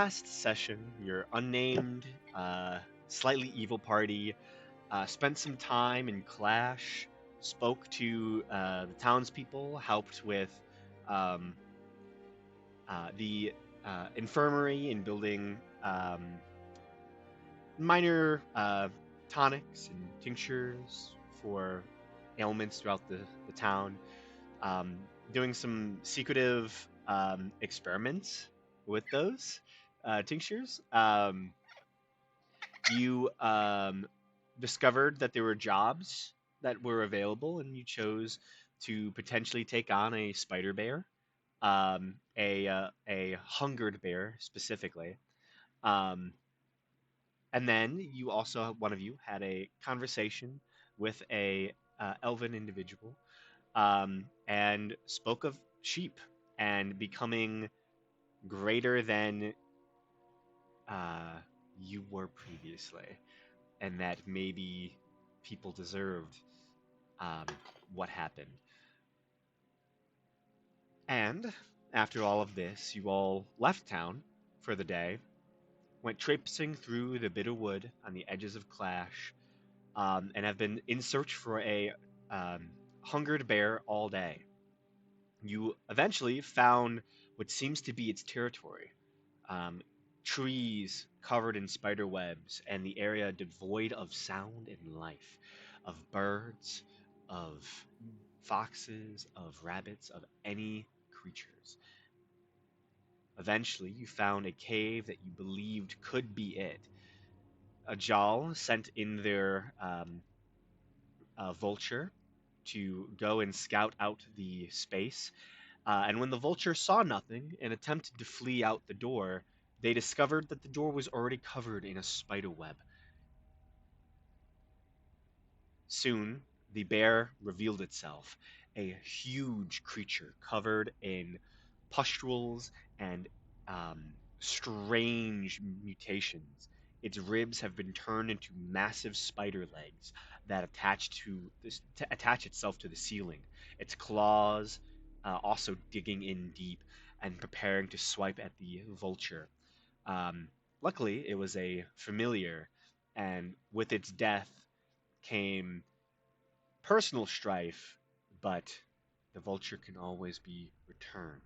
last session, your unnamed, slightly evil party spent some time in Clash, spoke to the townspeople, helped with um, the infirmary in building minor tonics and tinctures for ailments throughout the town, um, doing some secretive experiments with those tinctures. You discovered that there were jobs that were available, and you chose to potentially take on a spider bear, a hungered bear specifically. Um, and then you also, one of you, had a conversation with a elven individual, and spoke of sheep and becoming greater than uh, you were previously, and that maybe people deserved um, what happened. And after all of this, you all left town for the day, went traipsing through the bitter wood on the edges of Clash, and have been in search for a um, hungered bear all day. You eventually found what seems to be its territory, um, trees covered in spider webs, and the area devoid of sound and life, of birds, of foxes, of rabbits, of any creatures. Eventually, you found a cave that you believed could be it. Ajal sent in their vulture to go and scout out the space. And when the vulture saw nothing and attempted to flee out the door, they discovered that the door was already covered in a spider web. Soon, the bear revealed itself, a huge creature covered in pustules and strange mutations. Its ribs have been turned into massive spider legs that attach itself to the ceiling. Its claws also digging in deep and preparing to swipe at the vulture. Um, Luckily, it was a familiar, and with its death came personal strife, but the vulture can always be returned.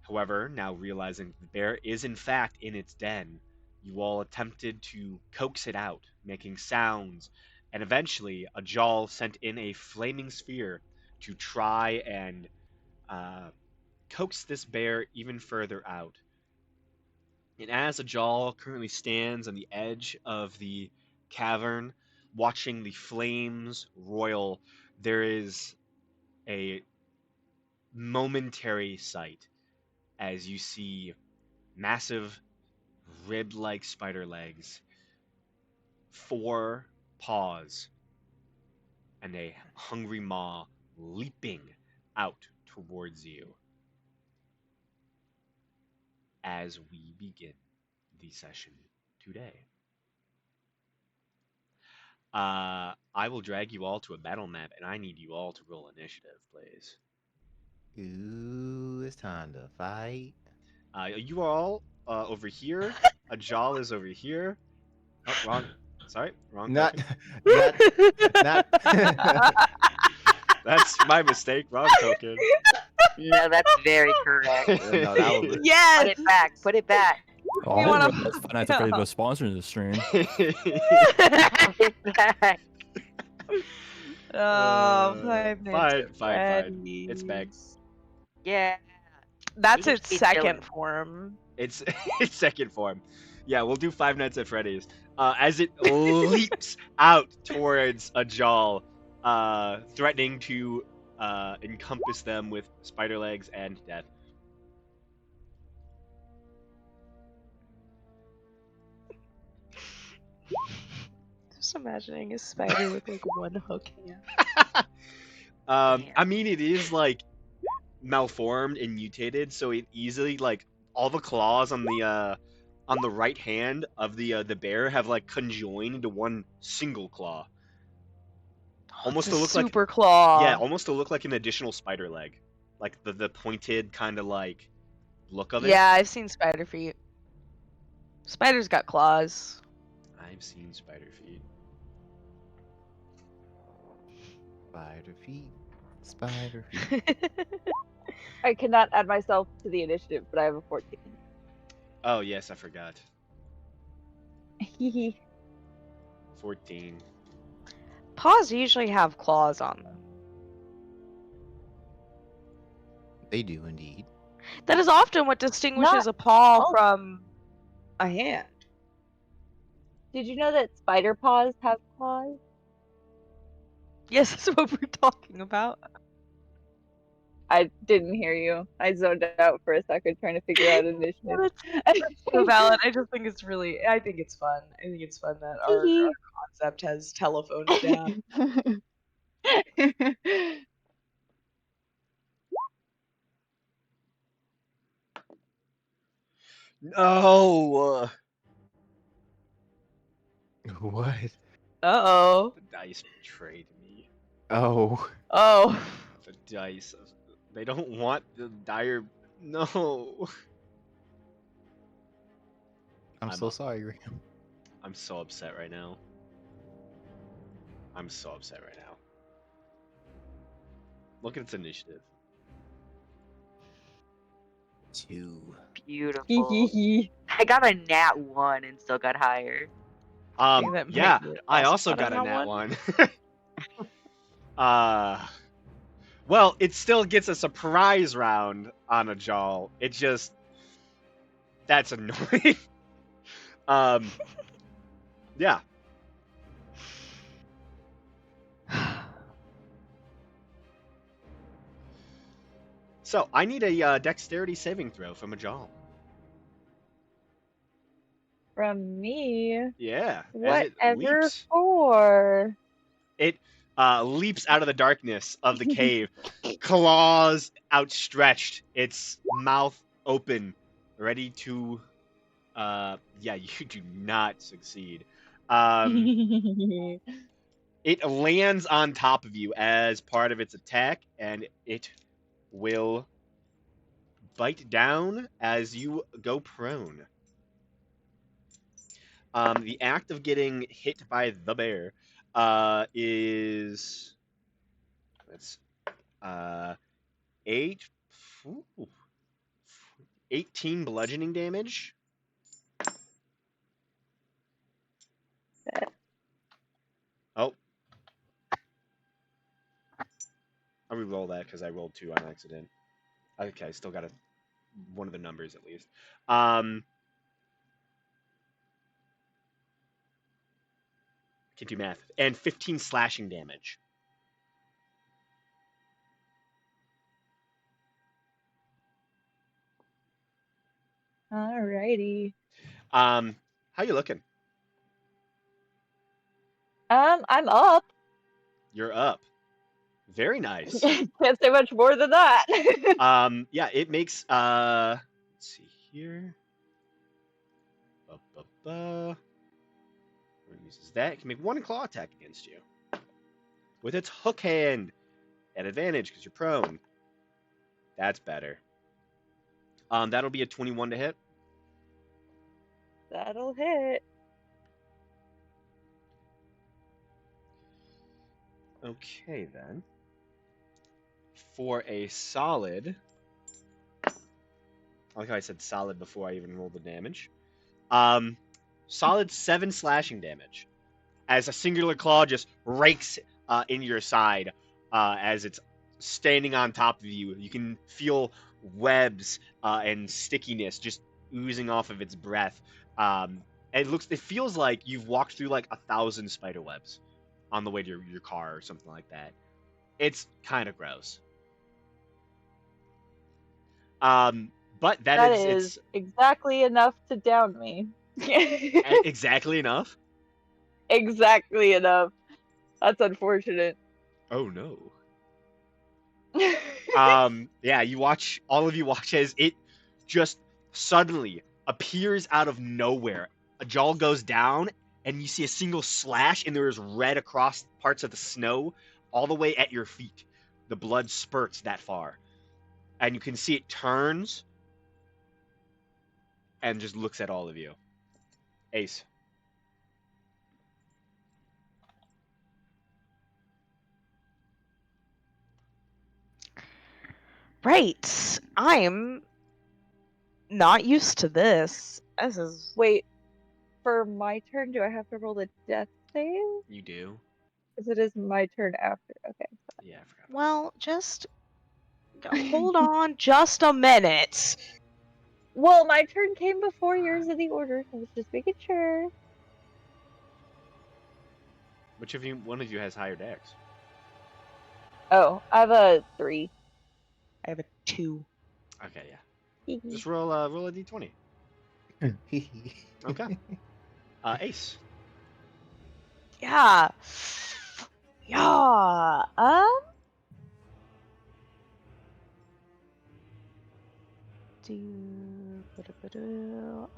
However, now realizing the bear is in fact in its den, you all attempted to coax it out, making sounds, and eventually Ajal sent in a flaming sphere to try and uh, coax this bear even further out. And as Ajal currently stands on the edge of the cavern, watching the flames roil, there is a momentary sight as you see massive rib-like spider legs, four paws, and a hungry maw leaping out towards you as we begin the session today. I will drag you all to a battle map, and I need you all to roll initiative, please. Ooh, it's time to fight. You are all over here. Ajal is over here. Oh, wrong. Sorry, wrong Not, token. not, not. That's my mistake. Wrong token. No, that's very correct. No, that was it. Put Yes. it back. Put it back. Oh, I You didn't wanna realize Five Nights at Freddy's was sponsoring this stream. Put it back. Oh, Five Nights at fine. It's back. Freddy's. Yeah. That's You its should be second chilling. form. It's its second form. Yeah, we'll do Five Nights at Freddy's. As it leaps out towards Ajal, threatening to encompass them with spider legs and death. Just imagining a spider with like one hook hand. I mean, it is like malformed and mutated, so it easily like all the claws on the right hand of the bear have like conjoined into one single claw. Almost It's to a look like super claw. yeah, almost to look like an additional spider leg, like the pointed kind of like look of it. Yeah, I've seen spider feet. Spiders got claws. I've seen spider feet. Spider feet. Spider feet. I cannot add myself to the initiative, but I have a 14. Oh yes, I forgot. Hee 14. Paws usually have claws on them. They do indeed. That is often what distinguishes a paw all. from a hand. Did you know that spider paws have claws? Yes, that's what we're talking about. I didn't hear you. I zoned out for a second trying to figure out initiative. So valid. I just think it's really. I think it's fun. I think it's fun that our concept has telephoned down. No. What? Uh-oh. The dice betrayed me. Oh. Oh. The dice. They don't want the dire. No. I'm I'm so up. sorry, Ram. I'm so upset right now. I'm so upset right now. Look at its initiative. 2. Beautiful. I got a nat 1 and still got higher. think that might Yeah, be I also also got got a a nat nat one. Well, it still gets a surprise round on a Jaw. It just that's annoying. Yeah. So I need a dexterity saving throw from a Jaw. From me? Yeah, as it Whatever leaps. for? It leaps out of the darkness of the cave, claws outstretched, its mouth open, ready to. Yeah, you do not succeed. It lands on top of you as part of its attack, and it will bite down as you go prone. The act of getting hit by the bear is that's 8 ooh, 18 bludgeoning damage. Oh. I'll re-roll that because I rolled 2 on accident. Okay, I still got one of the numbers at least. Can do math. And 15 slashing damage. Alrighty. How you looking? I'm up. You're up. Very nice. Can't say much more than that. Yeah, it makes let's see here. Where it uses that, it can make 1 claw attack against you. With its hook hand. At advantage because you're prone. That's better. That'll be a 21 to hit. That'll hit. Okay then. For a solid. I like how I said solid before I even rolled the damage. Solid 7 slashing damage. As a singular claw just rakes in your side as it's standing on top of you. You can feel webs and stickiness just oozing off of its breath. It feels like you've walked through like 1,000 spider webs on the way to your car or something like that. It's kind of gross. But That it's is exactly enough to down me. exactly enough. Exactly enough. That's unfortunate. Oh no. Yeah, all of you watch as it just suddenly appears out of nowhere. A jaw goes down and you see a single slash and there is red across parts of the snow all the way at your feet. The blood spurts that far. And you can see it turns and just looks at all of you. Ace. Right. I'm not used to this. This is Wait, for my turn, do I have to roll the death save? You do? Because it is my turn after. Okay. Yeah, I forgot. well, just hold on just a minute. Well, my turn came before yours in the order, so I was just making sure. Which of you, one of you has higher dex? Oh, I have a 3. I have a 2. Okay, yeah. Just roll a d20. Okay. Ace. Yeah. Yeah.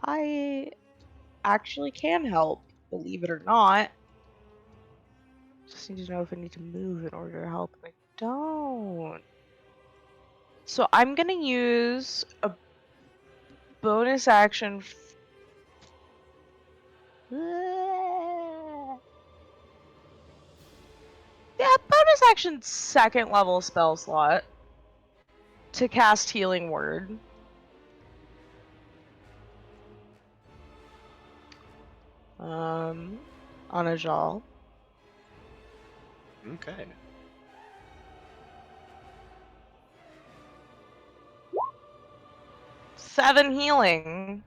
I actually can help, believe it or not. Just need to know if I need to move in order to help. I don't. So I'm gonna use a bonus action. Yeah, bonus action second level spell slot to cast Healing Word. On Ajal. Okay. Seven healing.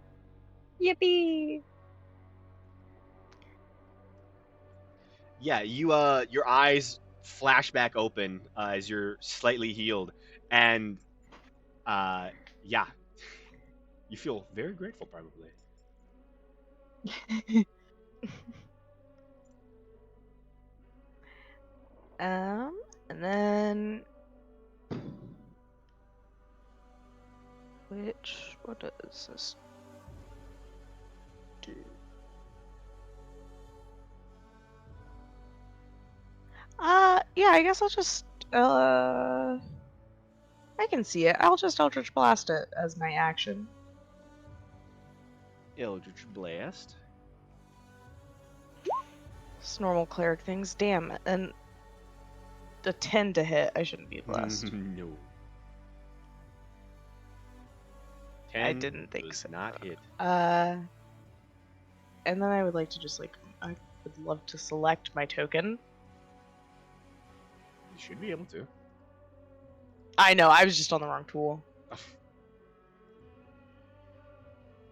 Yippee! Yeah, you your eyes flash back open as you're slightly healed, and yeah, you feel very grateful probably. And then what does this do? Yeah, I guess I'll just I can see it. I'll just Eldritch Blast it as my action. Eldritch Blast. It's normal cleric things. Damn, and a 10 to hit. I shouldn't be blessed. No. I 10 didn't think does so. not hit. And then I would like to just I would love to select my token. You should be able to. I know, I was just on the wrong tool. I'm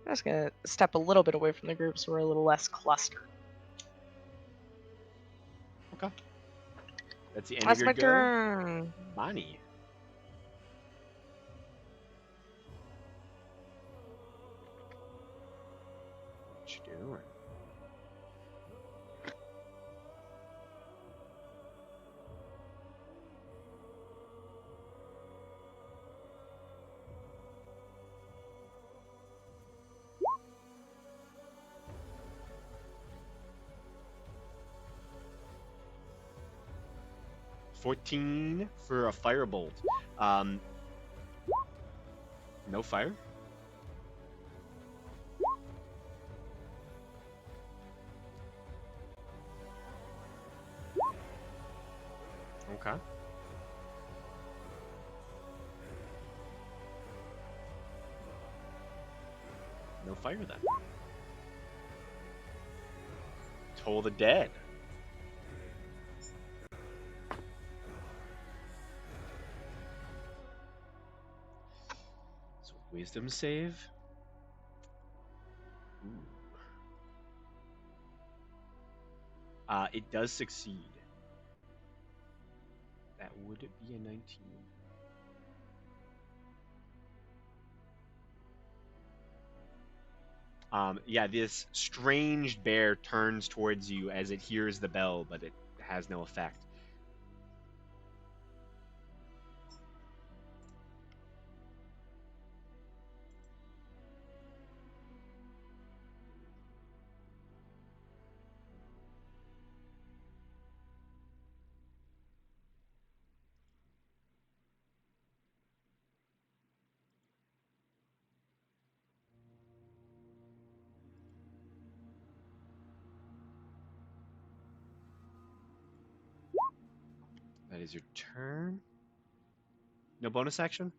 just gonna step a little bit away from the group so we're a little less clustered. Okay. That's the end That's of my your go. turn. Bonnie. What you doing? $14 for a firebolt. No fire? Okay. No fire then. Toll the Dead. So wisdom save. Ooh. It does succeed. That would be a 19. Yeah, this strange bear turns towards you as it hears the bell, but it has no effect. is your turn. No bonus action?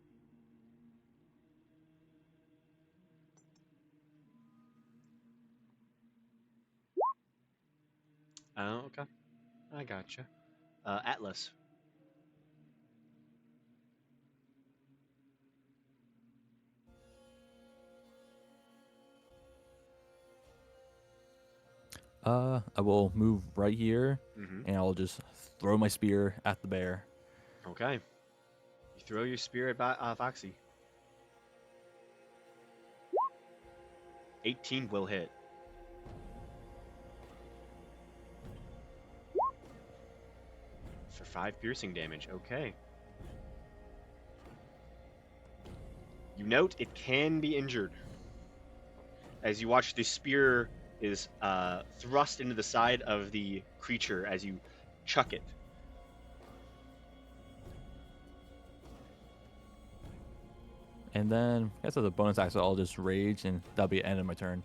Oh, okay. I gotcha. Atlas. I will move right here, Mm-hmm. and I'll just throw my spear at the bear. Okay. You throw your spear at Foxy. 18 will hit. For 5 piercing damage. Okay. You note it can be injured. As you watch the spear is thrust into the side of the creature as you chuck it. And then, I guess as a bonus action, I'll just rage, and that'll be the end of my turn.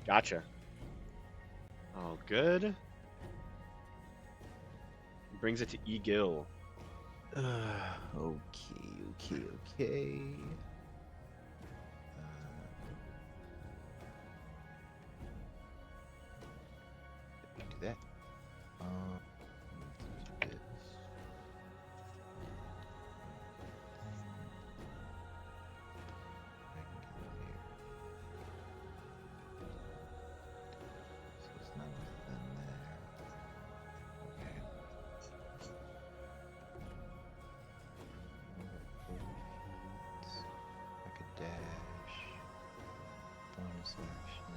Gotcha. Oh, good. Brings it to Egil. Okay. Let me do that. Let's do this. I can get over here. So it's not within there. Okay. 40 feet. I could dash. Bonus action.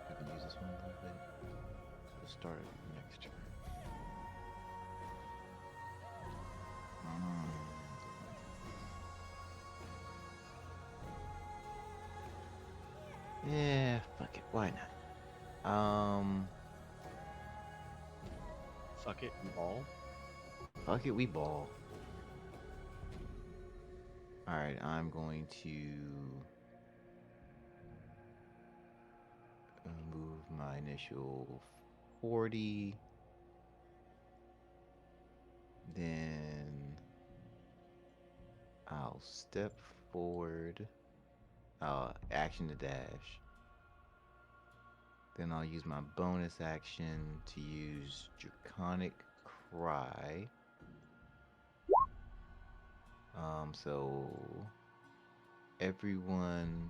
I can use this one a little bit. So we'll start next turn. Yeah, fuck it. Why not? Fuck it, you ball. Fuck it, we ball. Alright, I'm going to move my initial 40. Then I'll step forward. Action to dash. Then I'll use my bonus action to use Draconic Cry. So everyone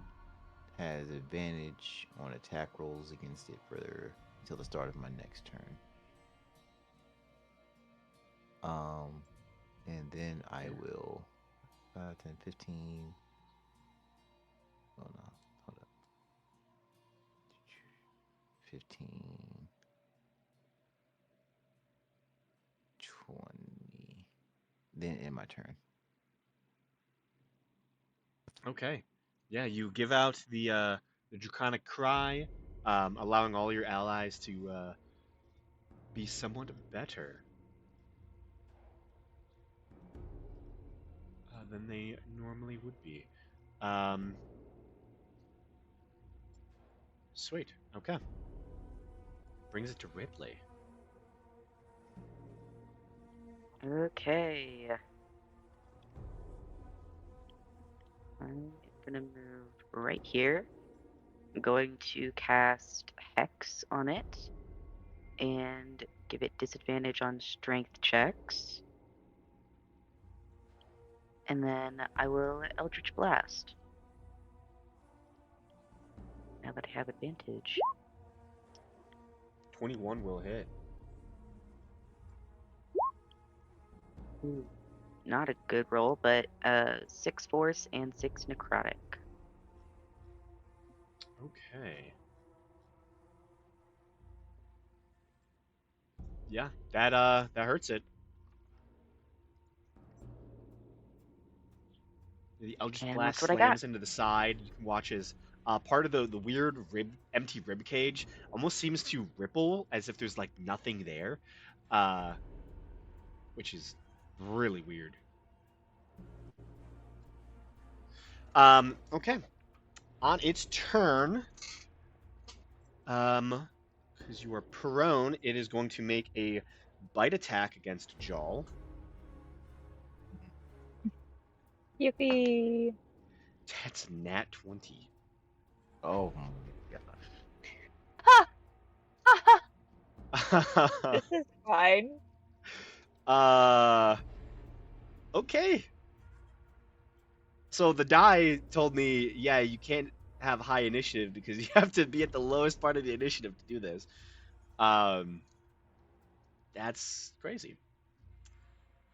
has advantage on attack rolls against it for until the start of my next turn. And then I will 5, 10, 15. Oh no, hold up. 15, 20. Then end my turn. Okay. Yeah, you give out the Draconic Cry, allowing all your allies to be somewhat better than they normally would be. Sweet. Okay. Brings it to Ripley. Okay. I'm gonna move right here. I'm going to cast Hex on it and give it disadvantage on strength checks. And then I will Eldritch Blast. Now that I have advantage. 21 will hit. Ooh, not a good roll, but 6 force and 6 necrotic. Okay. Yeah, that hurts it. The Eldritch And Blast that's what I got. slams into the side. You can watch as part of the weird empty rib cage almost seems to ripple as if there's like nothing there. which is really weird. Okay. On its turn, because you are prone, it is going to make a bite attack against Jal. Yippee! That's nat 20. Oh my god. Ha! Ha ha! This is fine. Okay. So the die told me, yeah, you can't have high initiative because you have to be at the lowest part of the initiative to do this. That's crazy.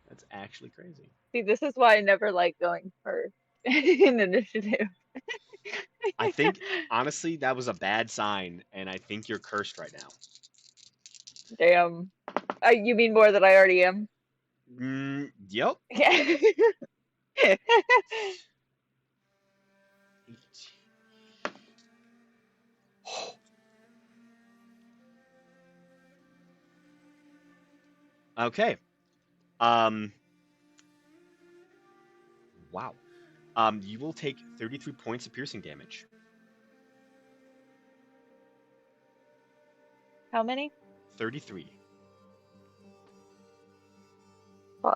That's actually crazy. See, this is why I never like going first in initiative. I think, honestly, that was a bad sign, and I think you're cursed right now. Damn. You mean more than I already am? Yep. Yeah. Okay. Wow. You will take 33 points of piercing damage. How many? 33. Fun.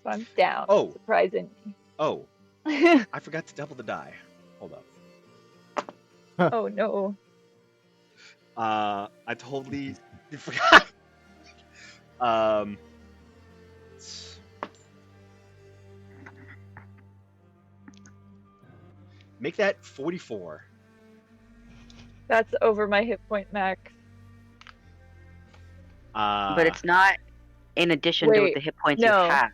So I'm down. Oh. Surprisingly. Oh, I forgot to double the die. Hold up. Oh no. I totally forgot. Make that 44. That's over my hit point max. But it's not in addition to Wait, the hit points no. you have.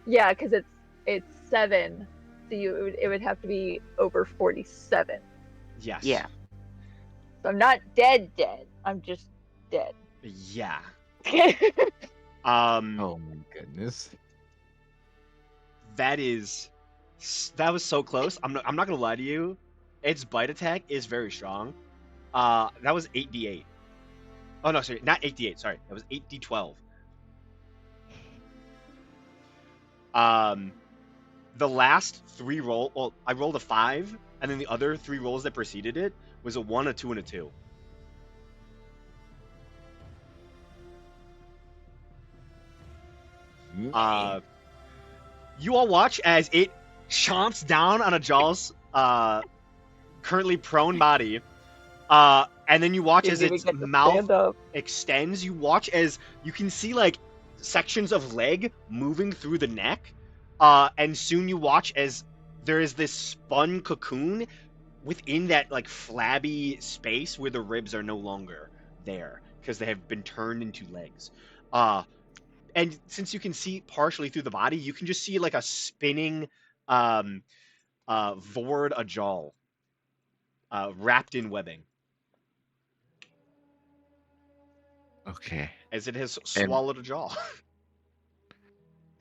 Yeah, because it's 7. So it would have to be over 47. Yes. Yeah. So I'm not dead. I'm just dead. Yeah. Oh my goodness. That was so close. I'm not gonna lie to you. Its bite attack is very strong. That was 8d8. Oh no, sorry, not 8d8. Sorry, that was 8d12. The last 3 roll. Well, I rolled a 5, and then the other 3 rolls that preceded it was a 1, a 2, and a 2. You all watch as it chomps down on a Jal's currently prone body, and then you watch as its mouth extends. You watch as you can see like sections of leg moving through the neck, and soon you watch as there is this spun cocoon within that like flabby space where the ribs are no longer there because they have been turned into legs. And since you can see partially through the body, you can just see like a spinning Vord Ajal wrapped in webbing Okay. as it has swallowed a jaw.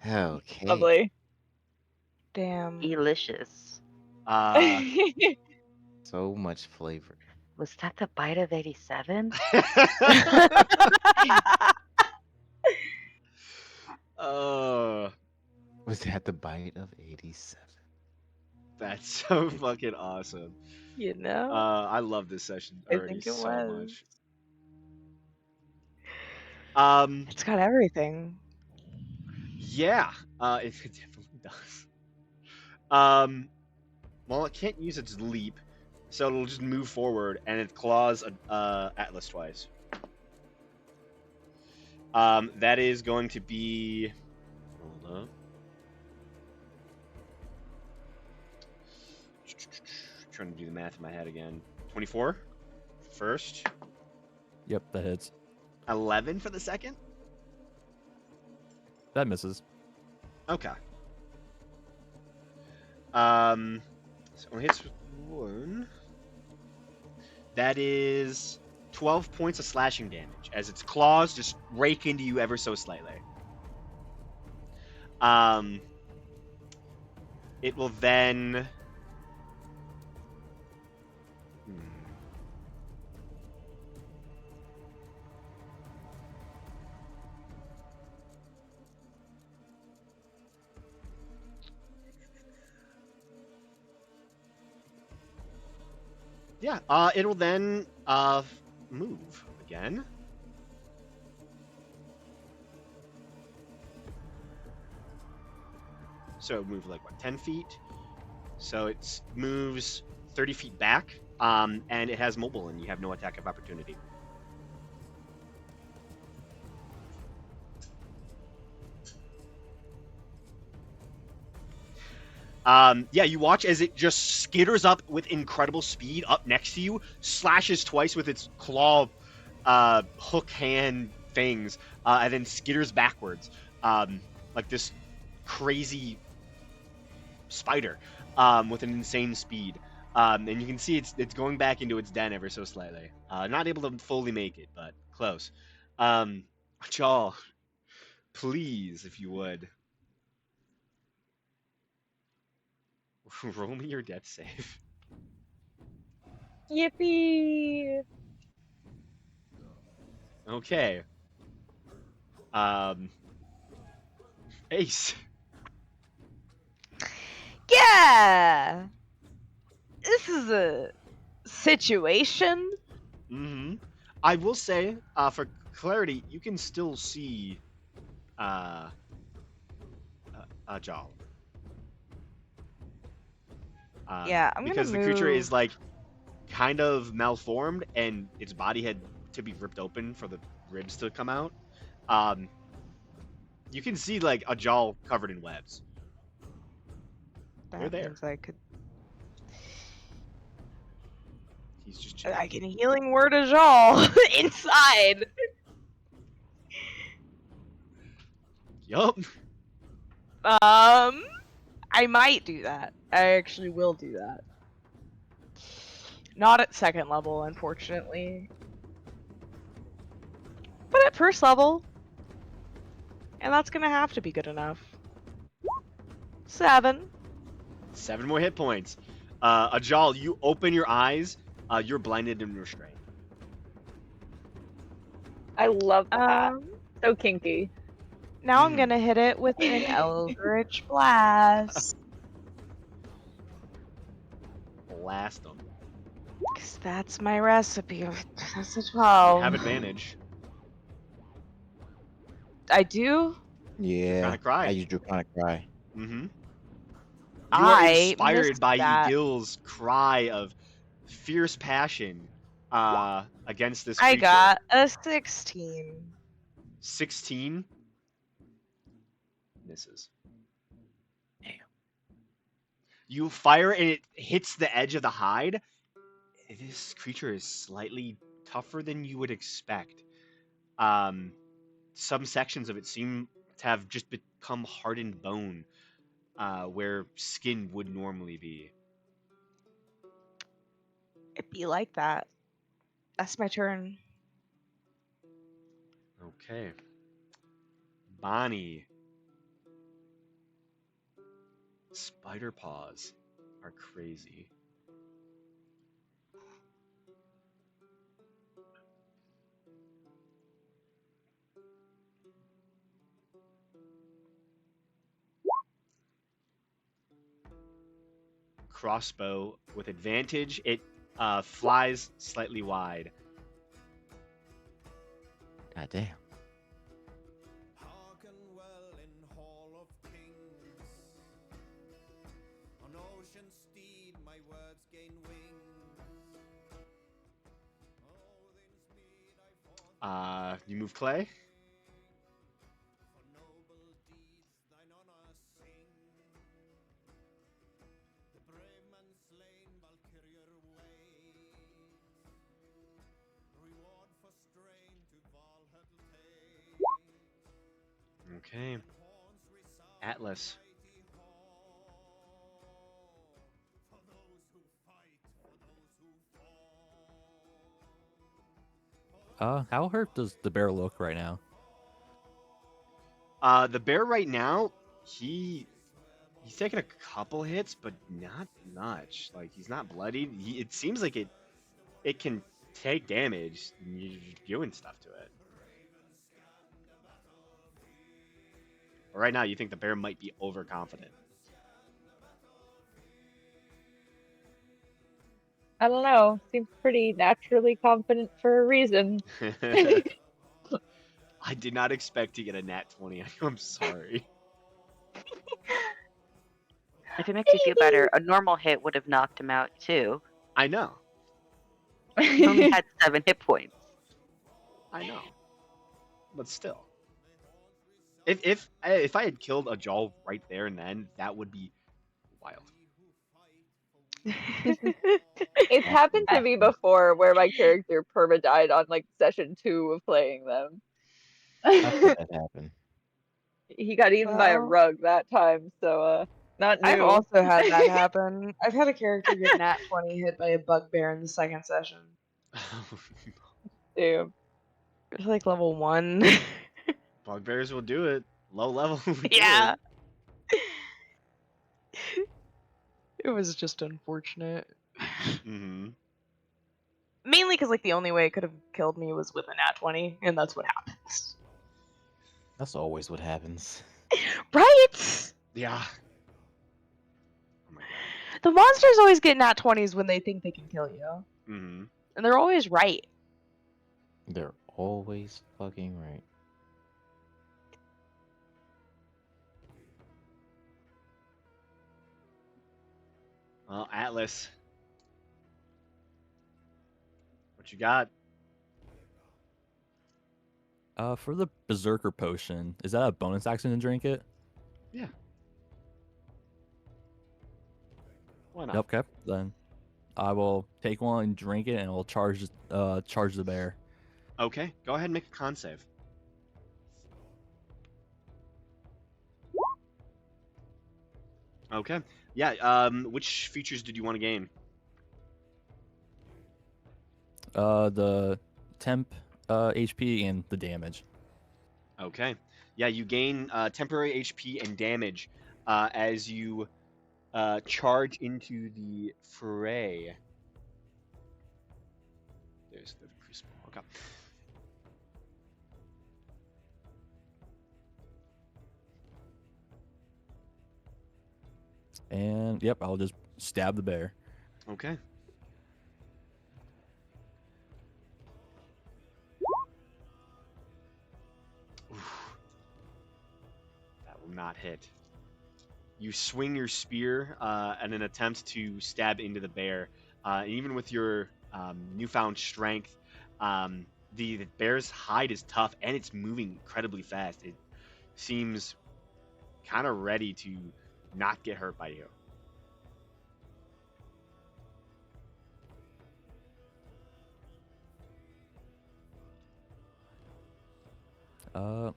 Okay. Lovely. Damn. Delicious. So much flavor. Was that the bite of 87? Was that the bite of 87? That's so fucking awesome. You know? I love this session I already think it so was. much. It's got everything. Yeah, it definitely does. Well, it can't use its leap, so it'll just move forward, and it claws Atlas twice. That is going to be. Hold up. Trying to do the math in my head again. 24 first. Yep, that hits. 11 for the second. That misses. Okay. So it hits with 1. That is 12 points of slashing damage as its claws just rake into you ever so slightly. It will then Yeah. It'll then move again. So it moved like what, 10 feet? So it moves 30 feet back. And it has mobile, and you have no attack of opportunity. Yeah, you watch as it just skitters up with incredible speed up next to you, slashes twice with its claw, hook hand fangs, and then skitters backwards, like this crazy spider, with an insane speed. And you can see it's going back into its den ever so slightly. Not able to fully make it, but close. Jaw, please, if you would, roll me your death save. Yippee! Okay. Um, Ace. Yeah. This is a situation. Mm-hmm. I will say, for clarity, you can still see, uh, Jal. Yeah, I'm gonna because the creature move. is like kind of malformed, and its body had to be ripped open for the ribs to come out. Um, you can see like a jaw covered in webs. They're That there. means I could. He's just chilling. I can healing word a Jal inside. Yup. I might do that. I actually will do that. Not at second level, unfortunately. But at first level. And that's gonna have to be good enough. 7. 7 more hit points. Ajal, you open your eyes. You're blinded and restrained. I love that. Um, So kinky. now I'm gonna hit it with an Eldritch Blast. Blast them. Cause that's my recipe. That's a You 12. have advantage. I do? Yeah. Draconic Cry. I use Draconic Cry. Mm-hmm. You are I inspired missed by that. Egil's cry of fierce passion against this I creature. got a 16. 16 misses. Damn. You fire and it hits the edge of the hide. This creature is slightly tougher than you would expect. Some sections of it seem to have just become hardened bone, where skin would normally be. It'd be like that. That's my turn. Okay. Bonnie. Spider paws are crazy. Crossbow with advantage. It flies slightly wide. God damn. Hearken well in Hall of Kings. On ocean steed my words gain wings. Odin's mead I fought You move Clay. for noble deeds thine honor sing. The brave man slain Valkyrier ways. Reward for strain to Valhall take. Okay. Atlas. How hurt does the bear look right now? The bear right now, he's taking a couple hits, but not much. Like he's not bloodied. It seems like it can take damage. And you're doing stuff to it. But right now, you think the bear might be overconfident. I don't know. Seems pretty naturally confident for a reason. I did not expect to get a nat 20. I'm sorry. If it makes you feel better, a normal hit would have knocked him out too. I know. He only had 7 hit points. I know. But still. If I had killed a Jaw right there and then, that would be wild. It's happened to me before where my character perma died on like session 2 of playing them. I've had that happen. He got eaten by a Well, rug that time, so not new. I've also had that happen. I've had a character get nat 20 hit by a bugbear in the second session. Damn. It was like level 1. Bugbears will do it. Low level will do Yeah. It was just unfortunate. it. Mm-hmm. Mainly because like the only way it could have killed me was with a nat 20, and that's what happens. That's always what happens. Right? Yeah. Oh my god. The monsters always get nat 20s when they think they can kill you. Mm-hmm. And they're always right. They're always fucking right. Well, Atlas. What you got? For the Berserker potion, is that a bonus action to drink it? Yeah. Why not? Okay, then I will take one and drink it, and we'll charge the bear. Okay, go ahead and make a con save. Okay. Yeah, which features did you want to gain? The temp HP and the damage. Okay. Yeah, you gain temporary HP and damage as you charge into the fray. There's the crucible. Okay. And yep, I'll just stab the bear. Okay. Oof. That will not hit. You swing your spear in an attempt to stab into the bear. And even with your newfound strength, the bear's hide is tough and it's moving incredibly fast. It seems kind of ready to not get hurt by you.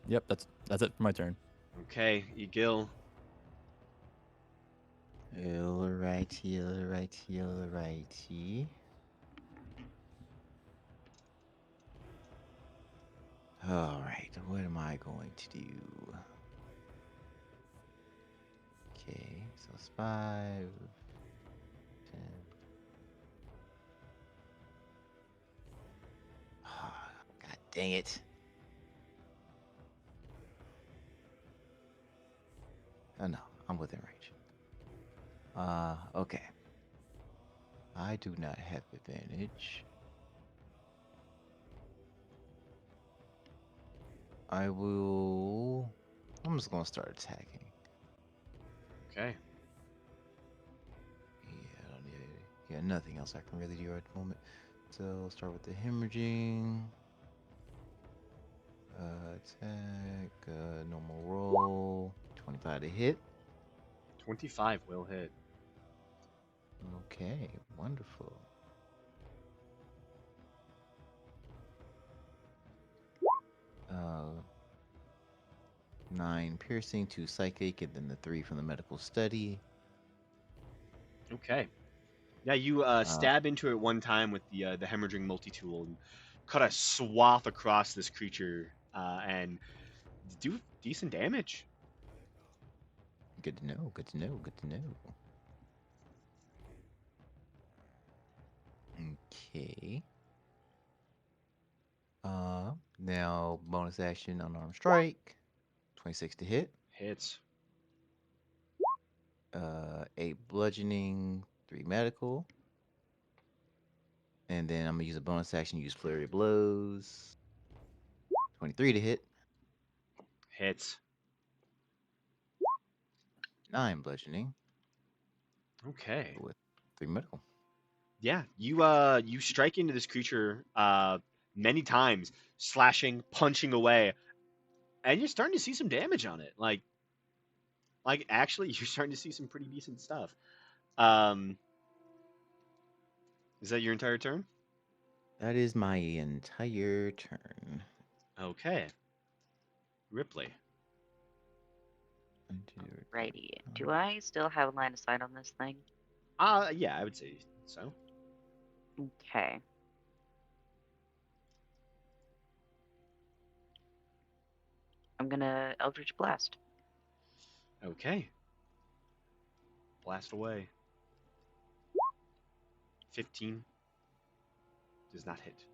Yep, that's it for my turn. Okay, Egil. Alrighty, alrighty, alrighty. Alright, what am I going to do? Okay, so it's 5, 10. God dang it. Oh no, I'm within range. Okay. I do not have advantage. I'm just gonna start attacking. Okay. Yeah, I don't need it. Yeah, nothing else I can really do at the moment. So I'll start with the hemorrhaging. Attack, normal roll. 25 to hit. 25 will hit. Okay, wonderful. Uh, 9 piercing, 2 psychic, and then the 3 from the medical study. Okay. Yeah, you stab into it one time with the hemorrhaging multi-tool and cut a swath across this creature and do decent damage. Good to know, good to know, good to know. Okay. Now bonus action unarmed strike. 26 to hit. Hits. 8 bludgeoning, 3 medical. And then I'm gonna use a bonus action, use flurry of blows. 23 to hit, Hits. 9 bludgeoning Okay. with 3 medical. Yeah, you strike into this creature many times, slashing, punching away, and you're starting to see some damage on it. Like actually, you're starting to see some pretty decent stuff. Um, is that your entire turn? That is my entire turn. Okay. Ripley. Righty. Do I still have line of sight on this thing? Yeah, I would say so. Okay. I'm gonna Eldritch Blast. Okay. Blast away. 15 does not hit.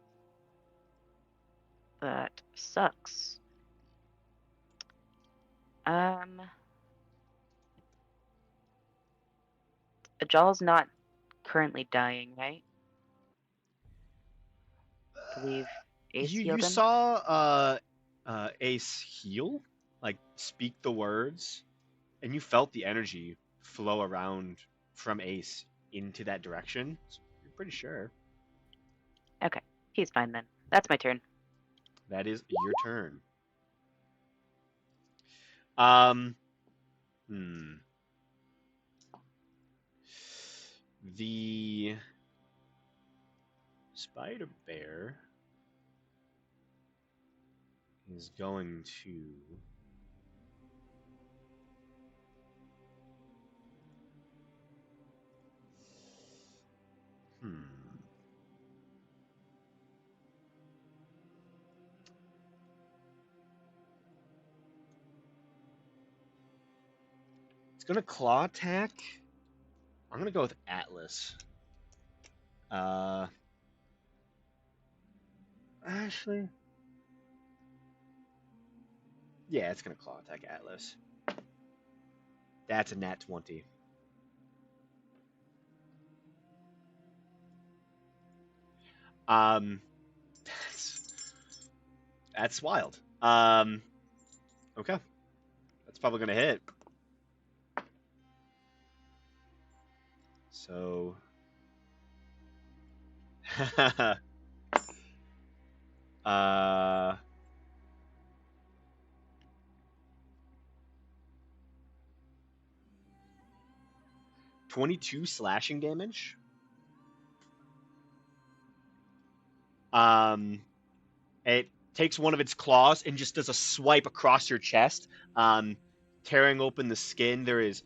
That sucks. Ajaal's not currently dying, right? I believe Ace You healed him. saw Ace heal, like speak the words, and you felt the energy flow around from Ace into that direction. So you're pretty sure. Okay, he's fine then. That's my turn. That is your turn. Um, hmm. The spider bear is going to It's gonna claw attack. I'm gonna go with Atlas. Actually, yeah, it's gonna claw attack Atlas. That's a nat 20. Um, that's wild. Okay, that's probably gonna hit. So, uh, 22 slashing damage. It takes one of its claws and just does a swipe across your chest, tearing open the skin. There is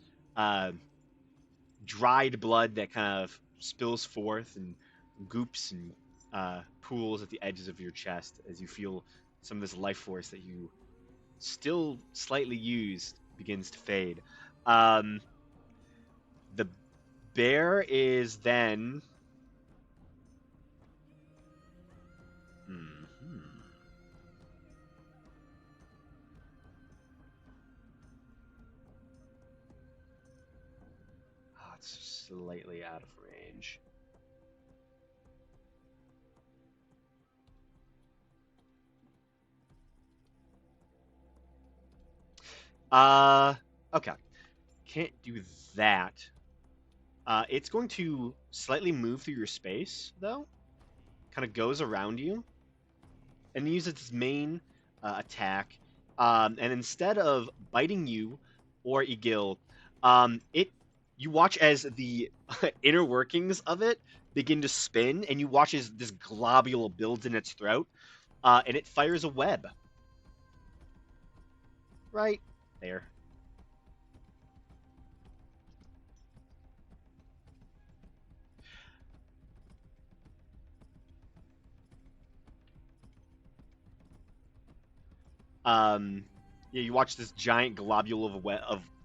dried blood that kind of spills forth and goops and pools at the edges of your chest as you feel some of this life force that you still slightly use begins to fade. The bear is then. Oh, it's slightly out of range. Okay. Can't do that. It's going to slightly move through your space, though. Kind of goes around you. And uses its main attack. And instead of biting you or Egil, you watch as the inner workings of it begin to spin, and you watch as this globule builds in its throat, and it fires a web. Right there. Yeah, you watch this giant globule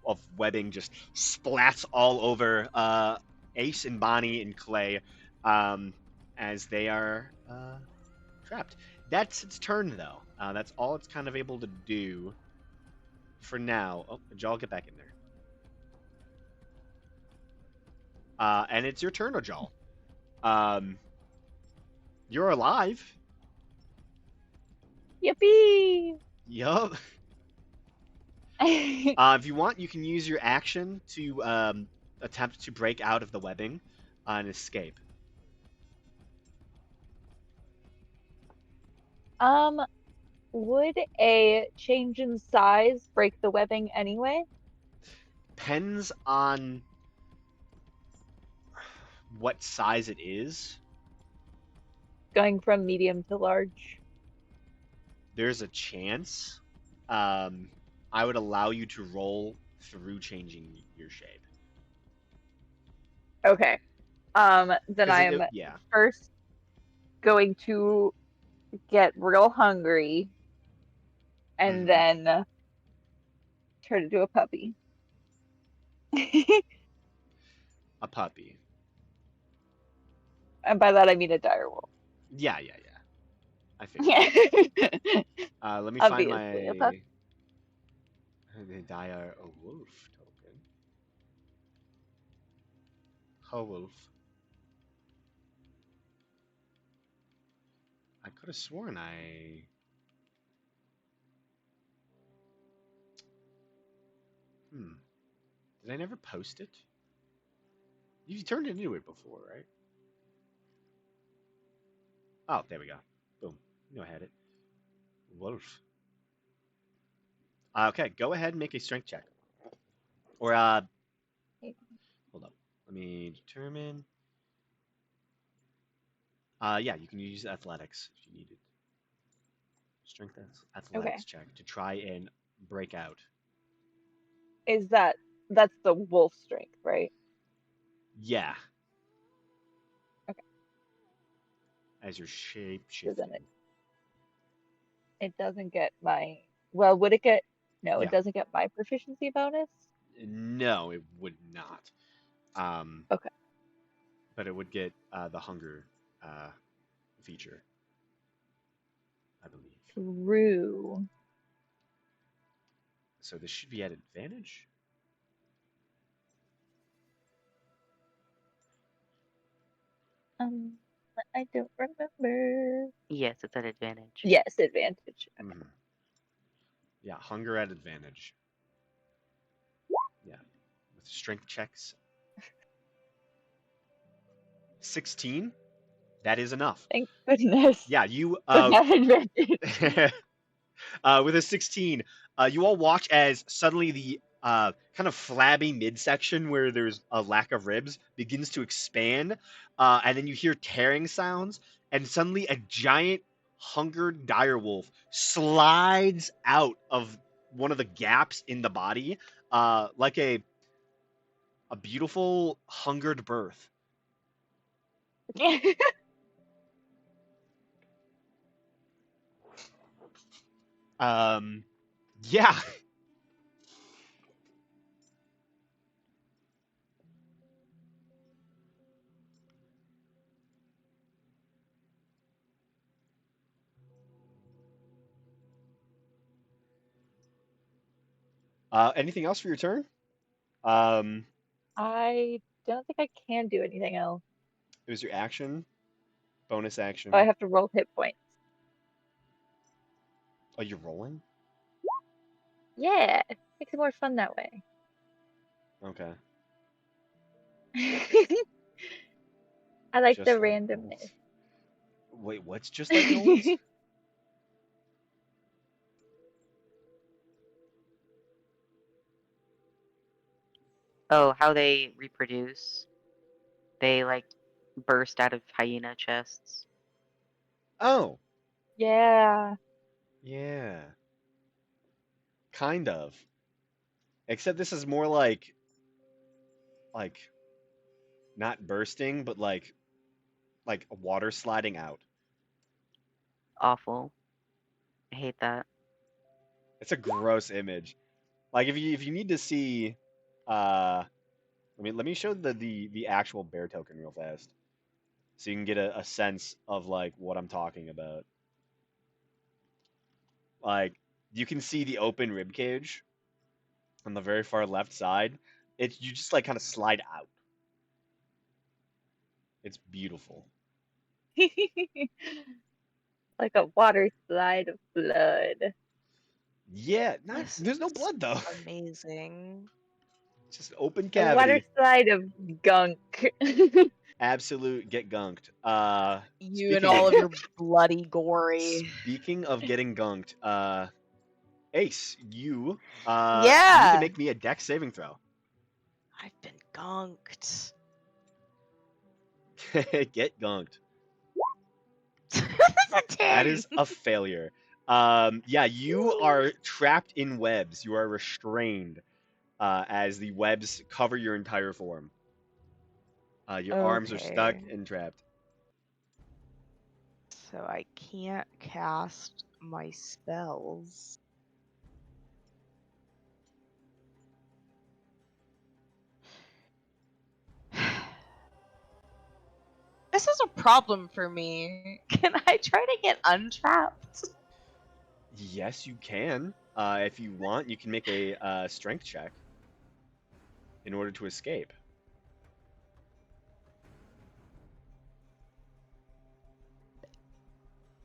of webbing just splats all over Ace and Bonnie and Clay as they are trapped. That's its turn, though. That's all it's kind of able to do for now. Oh, Ajal, get back in there. And it's your turn, Ajal. You're alive. Yippee! Yup. If you want, you can use your action to attempt to break out of the webbing and escape. Would a change in size break the webbing anyway? Depends on what size it is. Going from medium to large. There's a chance. I would allow you to roll through changing your shape. Okay. Then 'Cause I'm yeah. first going to get real hungry and Mhm. then turn into a puppy. A puppy. And by that I mean a direwolf. Yeah. I figured. Yeah. Let me find Obviously, a puppy. my dire a wolf token. A wolf. I could have sworn I. Did I never post it? You turned it into it before, right? Oh, there we go. Boom. You know I had it. Wolf. Okay, go ahead and make a strength check. Or hold up. Let me determine. Yeah, you can use athletics if you need it. Strength athletics check to try and break out. Is that's the wolf strength, right? Yeah. Okay. As your shape Doesn't shifting. it doesn't get my well, would it get no, Yeah. it doesn't get my proficiency bonus? No, it would not. Okay. But it would get the hunger feature, I believe. True. So this should be at advantage. I don't remember. Yes, it's at advantage. Yes, advantage. Okay. Mhm. Yeah, hunger at advantage. Yeah, with strength checks. 16. That is enough. Thank goodness. Yeah, you For that advantage. with a 16, you all watch as suddenly the kind of flabby midsection where there's a lack of ribs begins to expand, and then you hear tearing sounds, and suddenly a giant hungered direwolf slides out of one of the gaps in the body, like a beautiful hungered birth. Yeah. Anything else for your turn? I don't think I can do anything else. It was your action, bonus Oh, I action. have to roll hit points. Oh, you're rolling? Yeah, makes it more fun that way. Okay. I like Just the like randomness. goals. Wait, what's just like goals? Oh, how they reproduce. They like burst out of hyena chests. Oh, Yeah. yeah. Kind of. Except this is more like not bursting, but like water sliding out. Awful. I hate that. It's a gross image. Like if you need to see let me show the actual bear token real fast. So you can get a sense of like what I'm talking about. Like you can see the open rib cage on the very far left side. You just like kind of slide out. It's beautiful. Like a water slide of blood. Yeah, This there's no is blood though. Amazing. Just an open A water cavity. slide of gunk. Absolute get gunked. You and Speaking all of of your bloody gory. speaking of getting gunked, Ace, you need to Yeah. make me a dex saving throw. I've been gunked. Get gunked. That's a 10. That is a failure. Yeah, you are trapped in webs. You are restrained as the webs cover your entire form. Your arms are stuck Okay. and trapped. So I can't cast my spells. This is a problem for me. Can I try to get untrapped? Yes, you can. If you want, you can make a strength check in order to escape.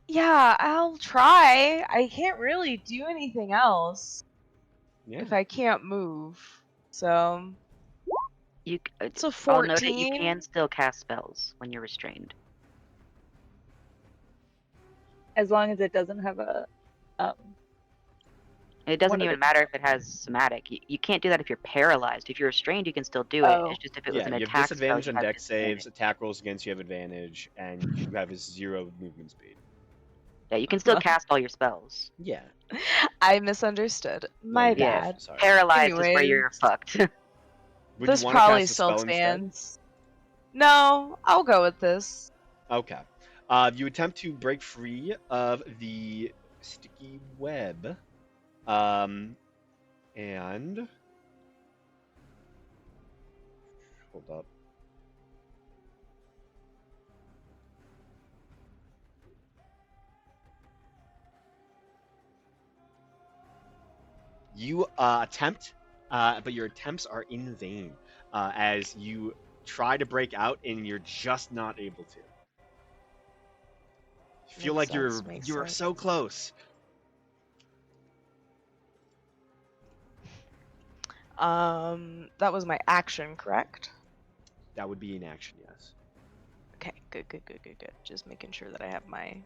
Yeah, I'll try. I can't really do anything else Yeah. if I can't move. So it's a I'll note it. You 14. can still cast spells when you're restrained. As long as it doesn't have a It doesn't one of even the- matter if it has somatic. You can't do that if you're paralyzed. If you're restrained, you can still do it. Oh. It's just if it was Yeah, an you have attack disadvantage spell, on you have dex saves, disadvantage. attack rolls against you have advantage, and you have a 0 movement speed. Yeah, you can still cast all your spells. Yeah. I misunderstood. My you didn't. Yeah. bad. Sorry. Paralyzed is where you're Anyways. fucked. Would This you want to probably cast a still spell instead? stands. No, I'll go with this. Okay. You attempt to break free of the sticky web. And hold up. You attempt, but your attempts are in vain as you try to break out and you're just not able to. You feel Makes like sense, makes you're sense. so close. That was my action, correct? That would be an action, yes. Okay, good. Just making sure that I have my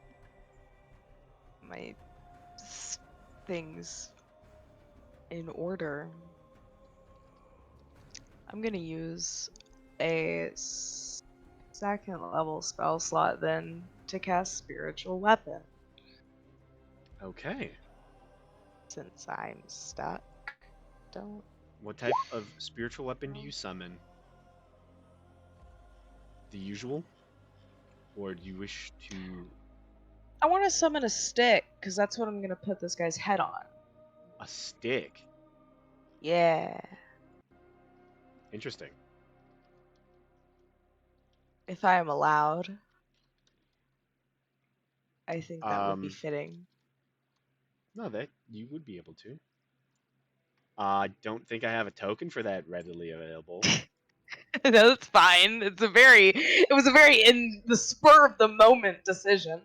things in order. I'm gonna use a second level spell slot then to cast Spiritual Weapon Okay. since I'm stuck. Don't. What type of spiritual weapon do you summon? The usual? Or do you wish to... I want to summon a stick because that's what I'm gonna put this guy's head on. A stick? Yeah. Interesting. If I am allowed. I think that would be Um, fitting. No, that you would be able to. I don't think I have a token for that readily available. That's fine. It was a very in the spur of the moment decision.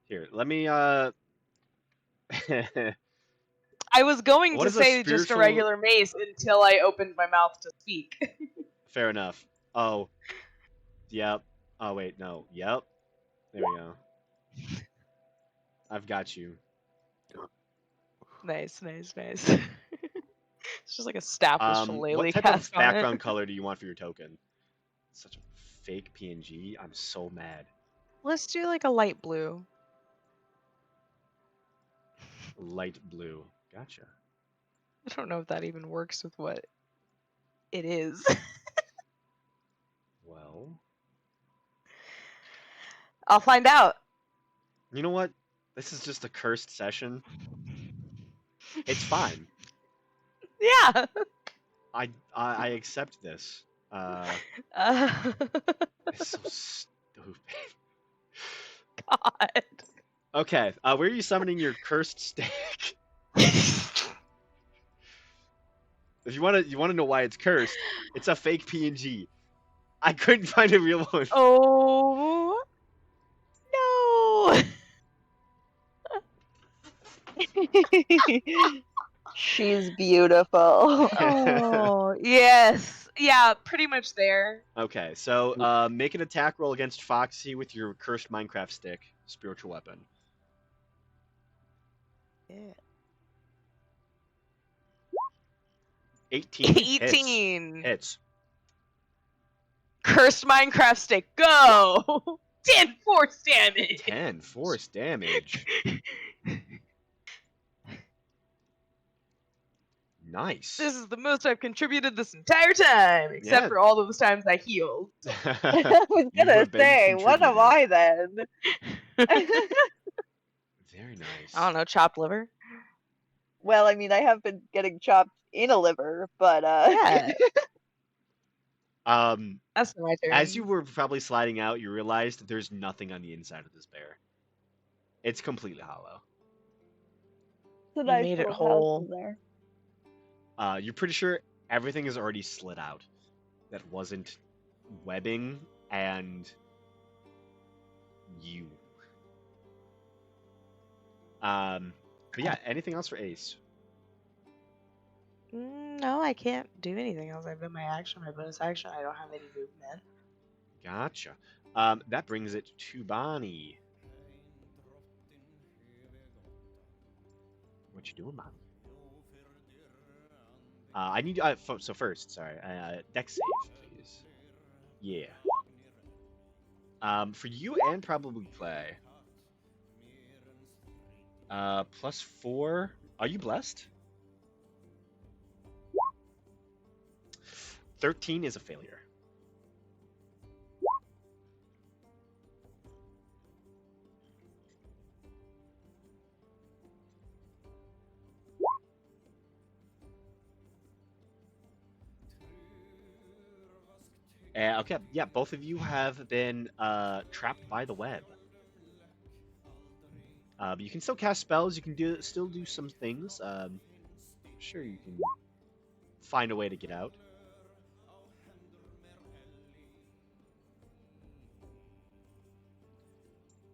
Here, let me I was going What to is a say just a spiritual- regular mace until I opened my mouth to speak. Fair enough. Oh. Yep. Oh wait, no. Yep. There we go. I've got you. Nice. It's just like a staff with shillelagh What type of cast on it. background color do you want for your token? Such a fake PNG. I'm so mad. Let's do like a light blue. Light blue. Gotcha. I don't know if that even works with what it is. Well, I'll find out. you know what? This is just a cursed session. It's fine. Yeah. I accept this. It's so stupid. God. Okay, where are you summoning your cursed stick? If you wanna know why it's cursed, it's a fake PNG. I couldn't find a real one. Oh no! She's beautiful. Oh yes, yeah, pretty much there. Okay, so make an attack roll against Foxy with your cursed Minecraft stick, spiritual weapon. Yeah. 18 hits. 18. Hits. Cursed Minecraft stick, go! 10 force damage. 10 force damage. Nice. This is the most I've contributed this entire time, except Yeah. for all those times I healed. I was You gonna have been say, what am contributing. I then? Very nice. I don't know, chopped liver. Well, I mean, I have been getting chopped in a liver, but Yeah, Um, that's my turn. as you were probably sliding out, you realized that there's nothing on the inside of this bear. It's completely hollow. it's a You nice made it little whole. house in there. You're pretty sure everything is already slid out. That wasn't webbing and you. But yeah, anything else for Ace? No, I can't do anything else. I've done my action, my bonus action. I don't have any movement. Gotcha. That brings it to Bonnie. What you doing, Bonnie? I need so first, sorry, dex save, please. Yeah. For you and probably Clay. +4. Are you blessed? 13 is a failure. Okay, yeah, both of you have been trapped by the web. But you can still cast spells. You can still do some things. Sure, you can find a way to get out.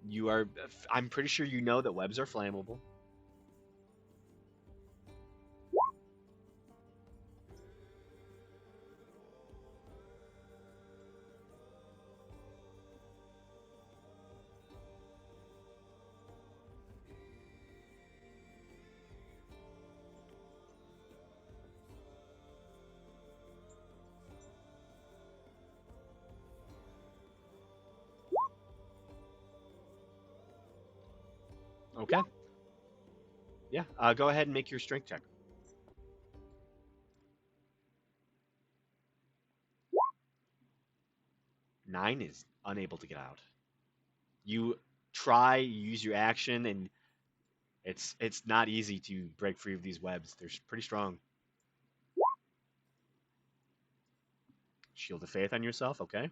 You are. I'm pretty sure you know that webs are flammable. Okay. Yeah. Go ahead and make your strength check. Nine is unable to get out. You try, you use your action, and it's not easy to break free of these webs. They're pretty strong. Shield of Faith on yourself, okay.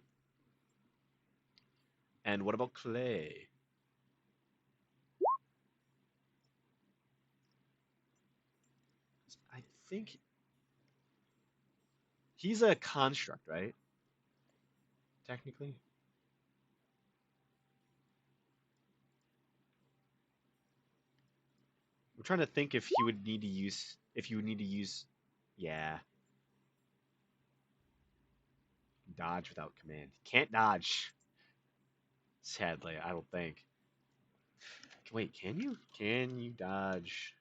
And what about Clay? I think he's a construct, right? Technically. I'm trying to think if he would need to use yeah. Dodge without command. Can't dodge. Sadly, I don't think. Wait, can you? Can you dodge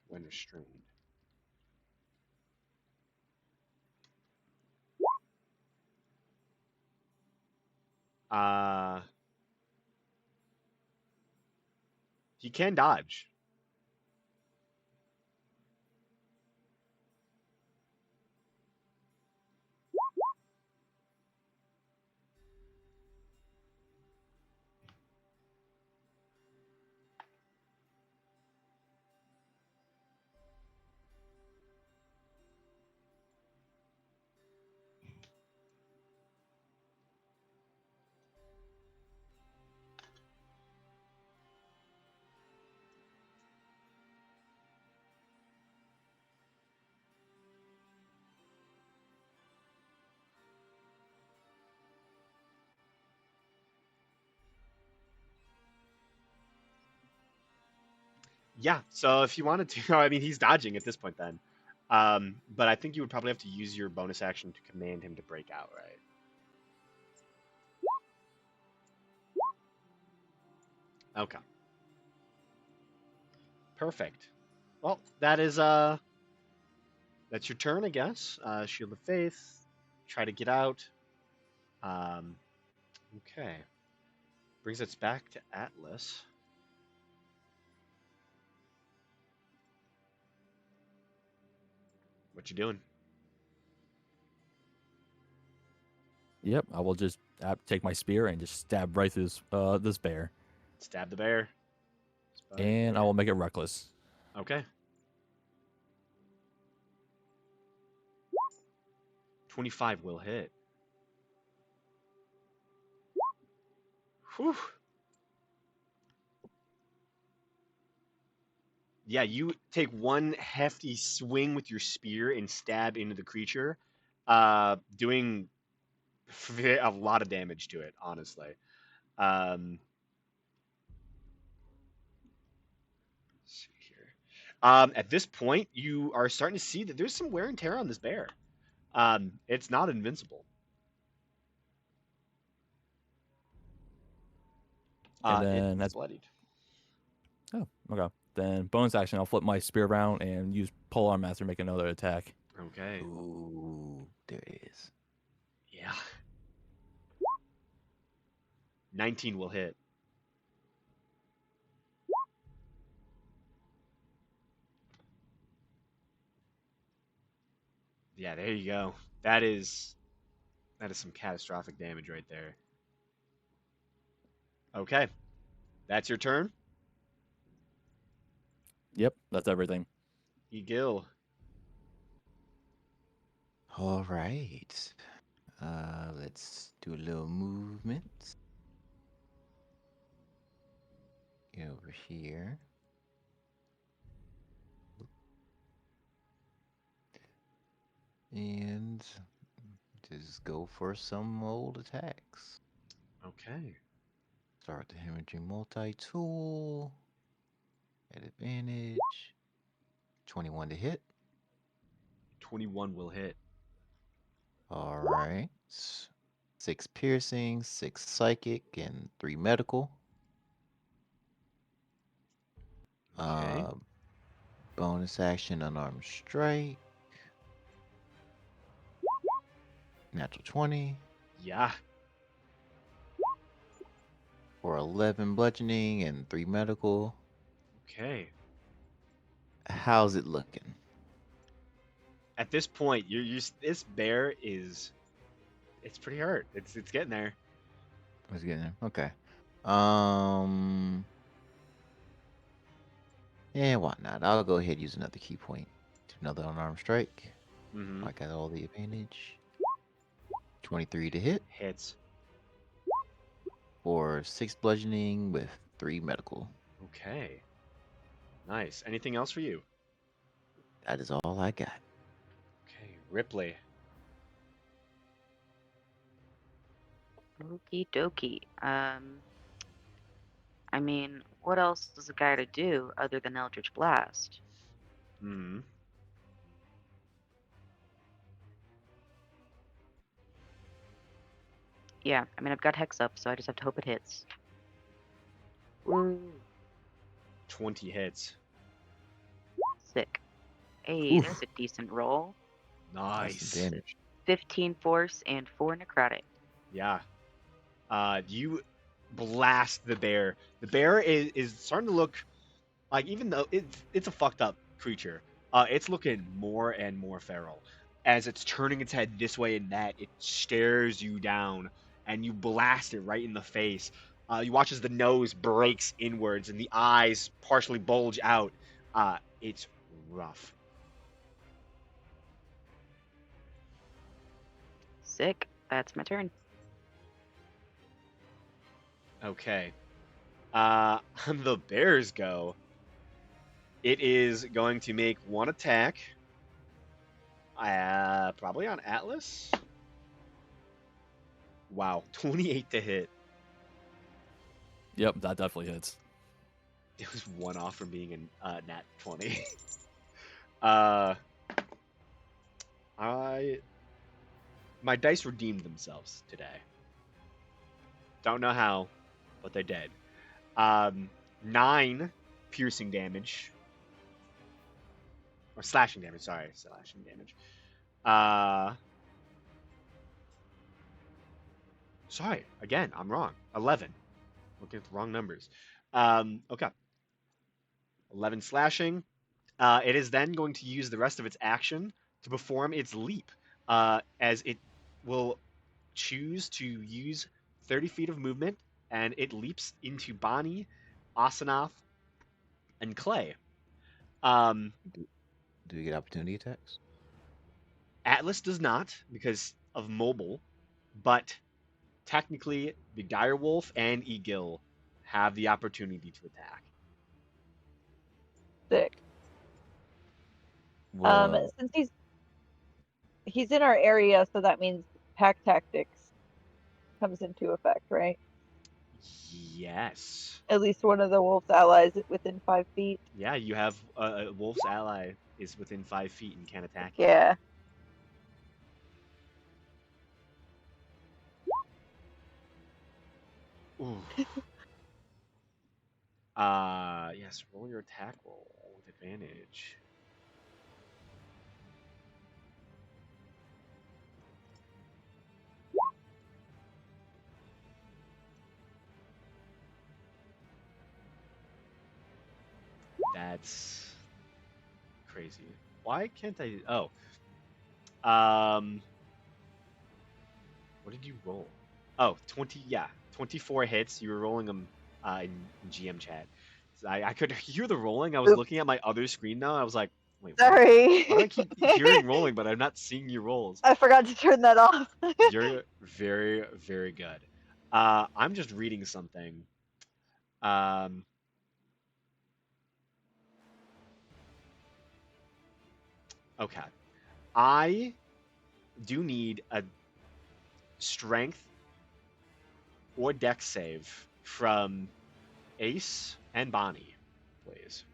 when restrained? Uh, he can dodge. Yeah. So if you wanted to, I mean, he's dodging at this point then. But I think you would probably have to use your bonus action to command him to break out, right? Okay. Perfect. Well, that's your turn, I guess. Shield of Faith. Try to get out. Um, okay. Brings us back to Atlas. What you doing? Yep, I will just take my spear and just stab right through this bear, Stab the bear. and I will make it reckless. Okay. 25 will hit. Whew. Yeah, you take one hefty swing with your spear and stab into the creature, doing a lot of damage to it, honestly. Let's see here. At this point, you are starting to see that there's some wear and tear on this bear. It's not invincible. And then It's that's bloodied. oh okay. Then bonus action, I'll flip my spear around and use Polearm Master to make another attack. Okay. Ooh, there it is. Yeah. 19 will hit. Yeah, there you go. That is some catastrophic damage right there. Okay. That's your turn. Yep, that's everything. Egil. All right. Let's do a little movement. Get over here. And just go for some old attacks. Okay. Start the hemorrhaging multi-tool. At advantage. 21 to hit. 21 will hit. All right. 6 piercing, 6 psychic, and 3 medical. Okay. Bonus action, unarmed strike. Natural 20. Yeah. For 11 bludgeoning and 3 medical. Okay. How's it looking? At this point, this bear it's pretty hurt. It's getting there. Let's get there. Okay. Yeah, why not? I'll go ahead and use another key point. Do another unarmed strike. Mm-hmm. I got all the advantage. 23 to hit. Hits. For 6 bludgeoning with 3 medical. Okay. Nice. Anything else for you? That is all I got. Okay. Ripley. Okie dokie. I mean, what else does a guy to do other than Eldritch Blast? Mm-hmm. Yeah, I mean, I've got Hex up, so I just have to hope it hits. Woo. 20 hits. Sick. Hey, Oof. there's a decent roll. That's some Nice. damage. 15 force and 4 necrotic. Yeah. You blast the bear. The bear is starting to look like, even though it's a fucked up creature, it's looking more and more feral. As it's turning its head this way and that, it stares you down, and you blast it right in the face. You watch as the nose breaks inwards and the eyes partially bulge out. It's rough. Sick. That's my turn. Okay. On the bears go, it is going to make one attack. Probably on Atlas. Wow, 28 to hit. Yep, that definitely hits. It was one off from being a nat 20. uh, my dice redeemed themselves today. Don't know how, but they did. 9 piercing damage. Or slashing damage, sorry. Slashing damage. Sorry, again, I'm wrong. 11. Looking at the wrong numbers. Okay. 11 slashing. It is then going to use the rest of its action to perform its leap, as it will choose to use 30 feet of movement, and it leaps into Bonnie, Asanath, and Clay. Do we get opportunity attacks? Atlas does not because of mobile, but technically the Direwolf and Egil have the opportunity to attack. Sick. Well, Since he's in our area, so that means pack tactics comes into effect, right? Yes. At least one of the wolf's allies within 5 feet. Yeah, you have a wolf's ally is within 5 feet and can attack you. Yeah. Ooh. Yes, roll your attack roll with advantage. That's crazy. Why can't I? Oh. What did you roll? Oh, 20. Yeah, 24 hits. You were rolling them in GM chat. So I could hear the rolling. I was Oops. looking at my other screen now. I was like, wait, Sorry. why do I keep hearing rolling, but I'm not seeing your rolls? I forgot to turn that off. You're very, very good. I'm just reading something. Okay. I do need a strength or dex save from Ace and Bonnie, please.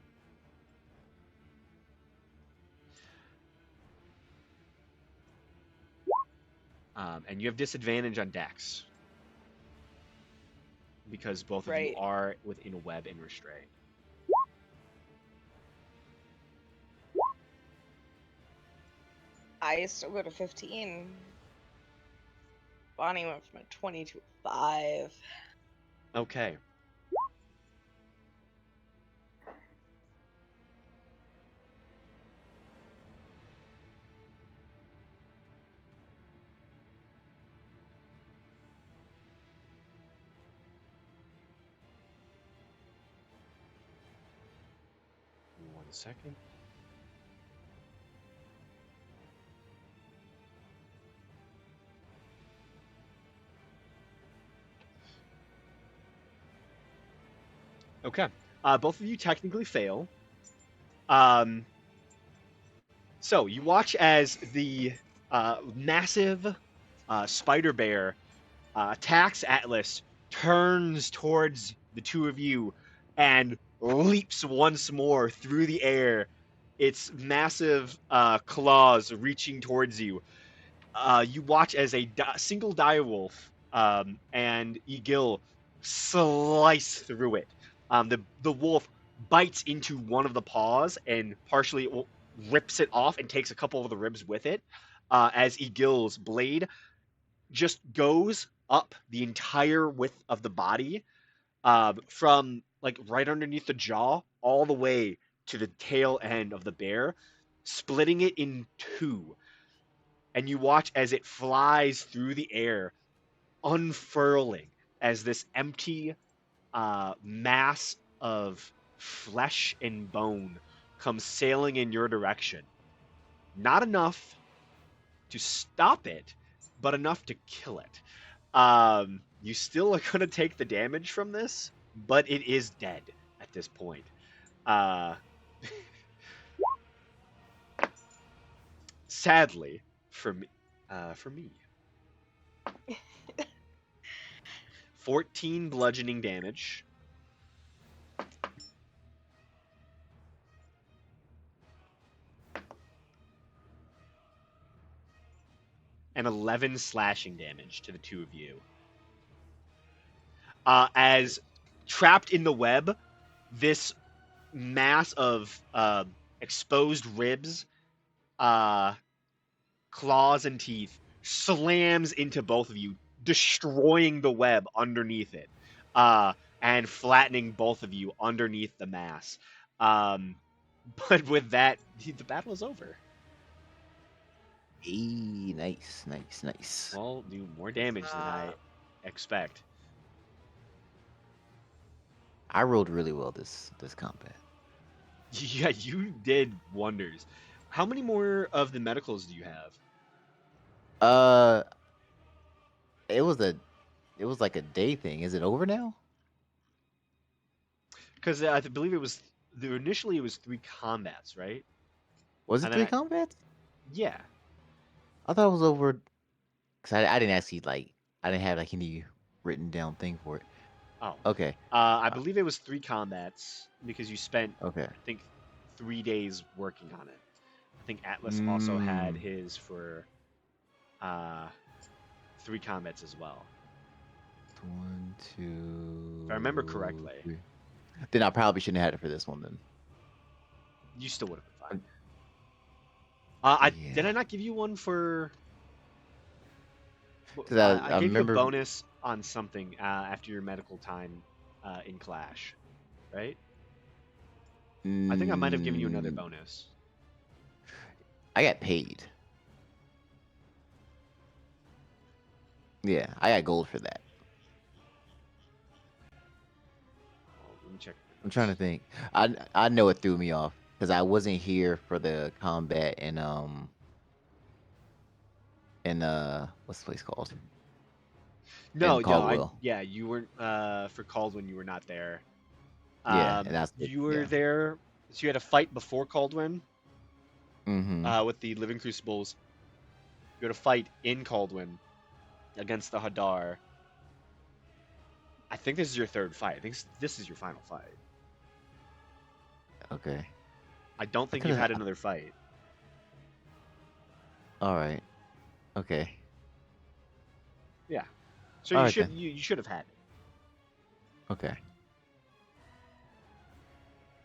And you have disadvantage on dex because both of you Right. are within a web and restraint. I still go to 15. Bonnie went from a 20 to a 5. Okay. One second. Okay. Both of you technically fail. So you watch as the massive spider bear attacks Atlas, turns towards the two of you, and leaps once more through the air, its massive claws reaching towards you. You watch as a single direwolf and Egil slice through it. The wolf bites into one of the paws and partially rips it off and takes a couple of the ribs with it. As Egil's blade just goes up the entire width of the body, from like right underneath the jaw all the way to the tail end of the bear, splitting it in two. And you watch as it flies through the air, unfurling as this empty mass of flesh and bone comes sailing in your direction. Not enough to stop it, but enough to kill it. You still are going to take the damage from this, but it is dead at this point. Sadly, for me. 14 bludgeoning damage. and 11 slashing damage to the two of you. As trapped in the web, this mass of exposed ribs, claws, and teeth slams into both of you, destroying the web underneath it, and flattening both of you underneath the mass. But with that, the battle is over. Hey, nice. Well, do more damage than I expect. I rolled really well this combat. Yeah, you did wonders. How many more of the medicals do you have? It was like a day thing. Is it over now? Because I believe initially it was 3 combats, right? Was it And 3 then combats? Yeah. I thought it was over. Cause I didn't actually I didn't have like any written down thing for it. Oh. Okay. I believe it was 3 combats because you spent, Okay. I think, 3 days working on it. I think Atlas also had Mm. his for 3 combats as well. 1, 2. If I remember correctly. 3. Then I probably shouldn't have had it for this one then. You still would have been fine. Did Yeah. I not give you one for? 'Cause I I gave you a remember. bonus on something after your medical time in Clash, right? I think I might have given you another Mm, bonus. I got paid. Yeah, I got gold for that. Oh, let me check. I'm trying to think. I know it threw me off because I wasn't here for the combat in what's the place called? No, In no, Caldwell. yeah, you weren't for Caldwin. You were not there. Yeah, and that's You were yeah. there. So you had a fight before Caldwin Mm-hmm. with the Living Crucibles. You had a fight in Caldwin against the Hadar. I think this is your 3rd fight. I think this is your final fight. Okay. I don't I think you've coulda- had another fight. All right. Okay. So All you right should then. you should have had it. Okay.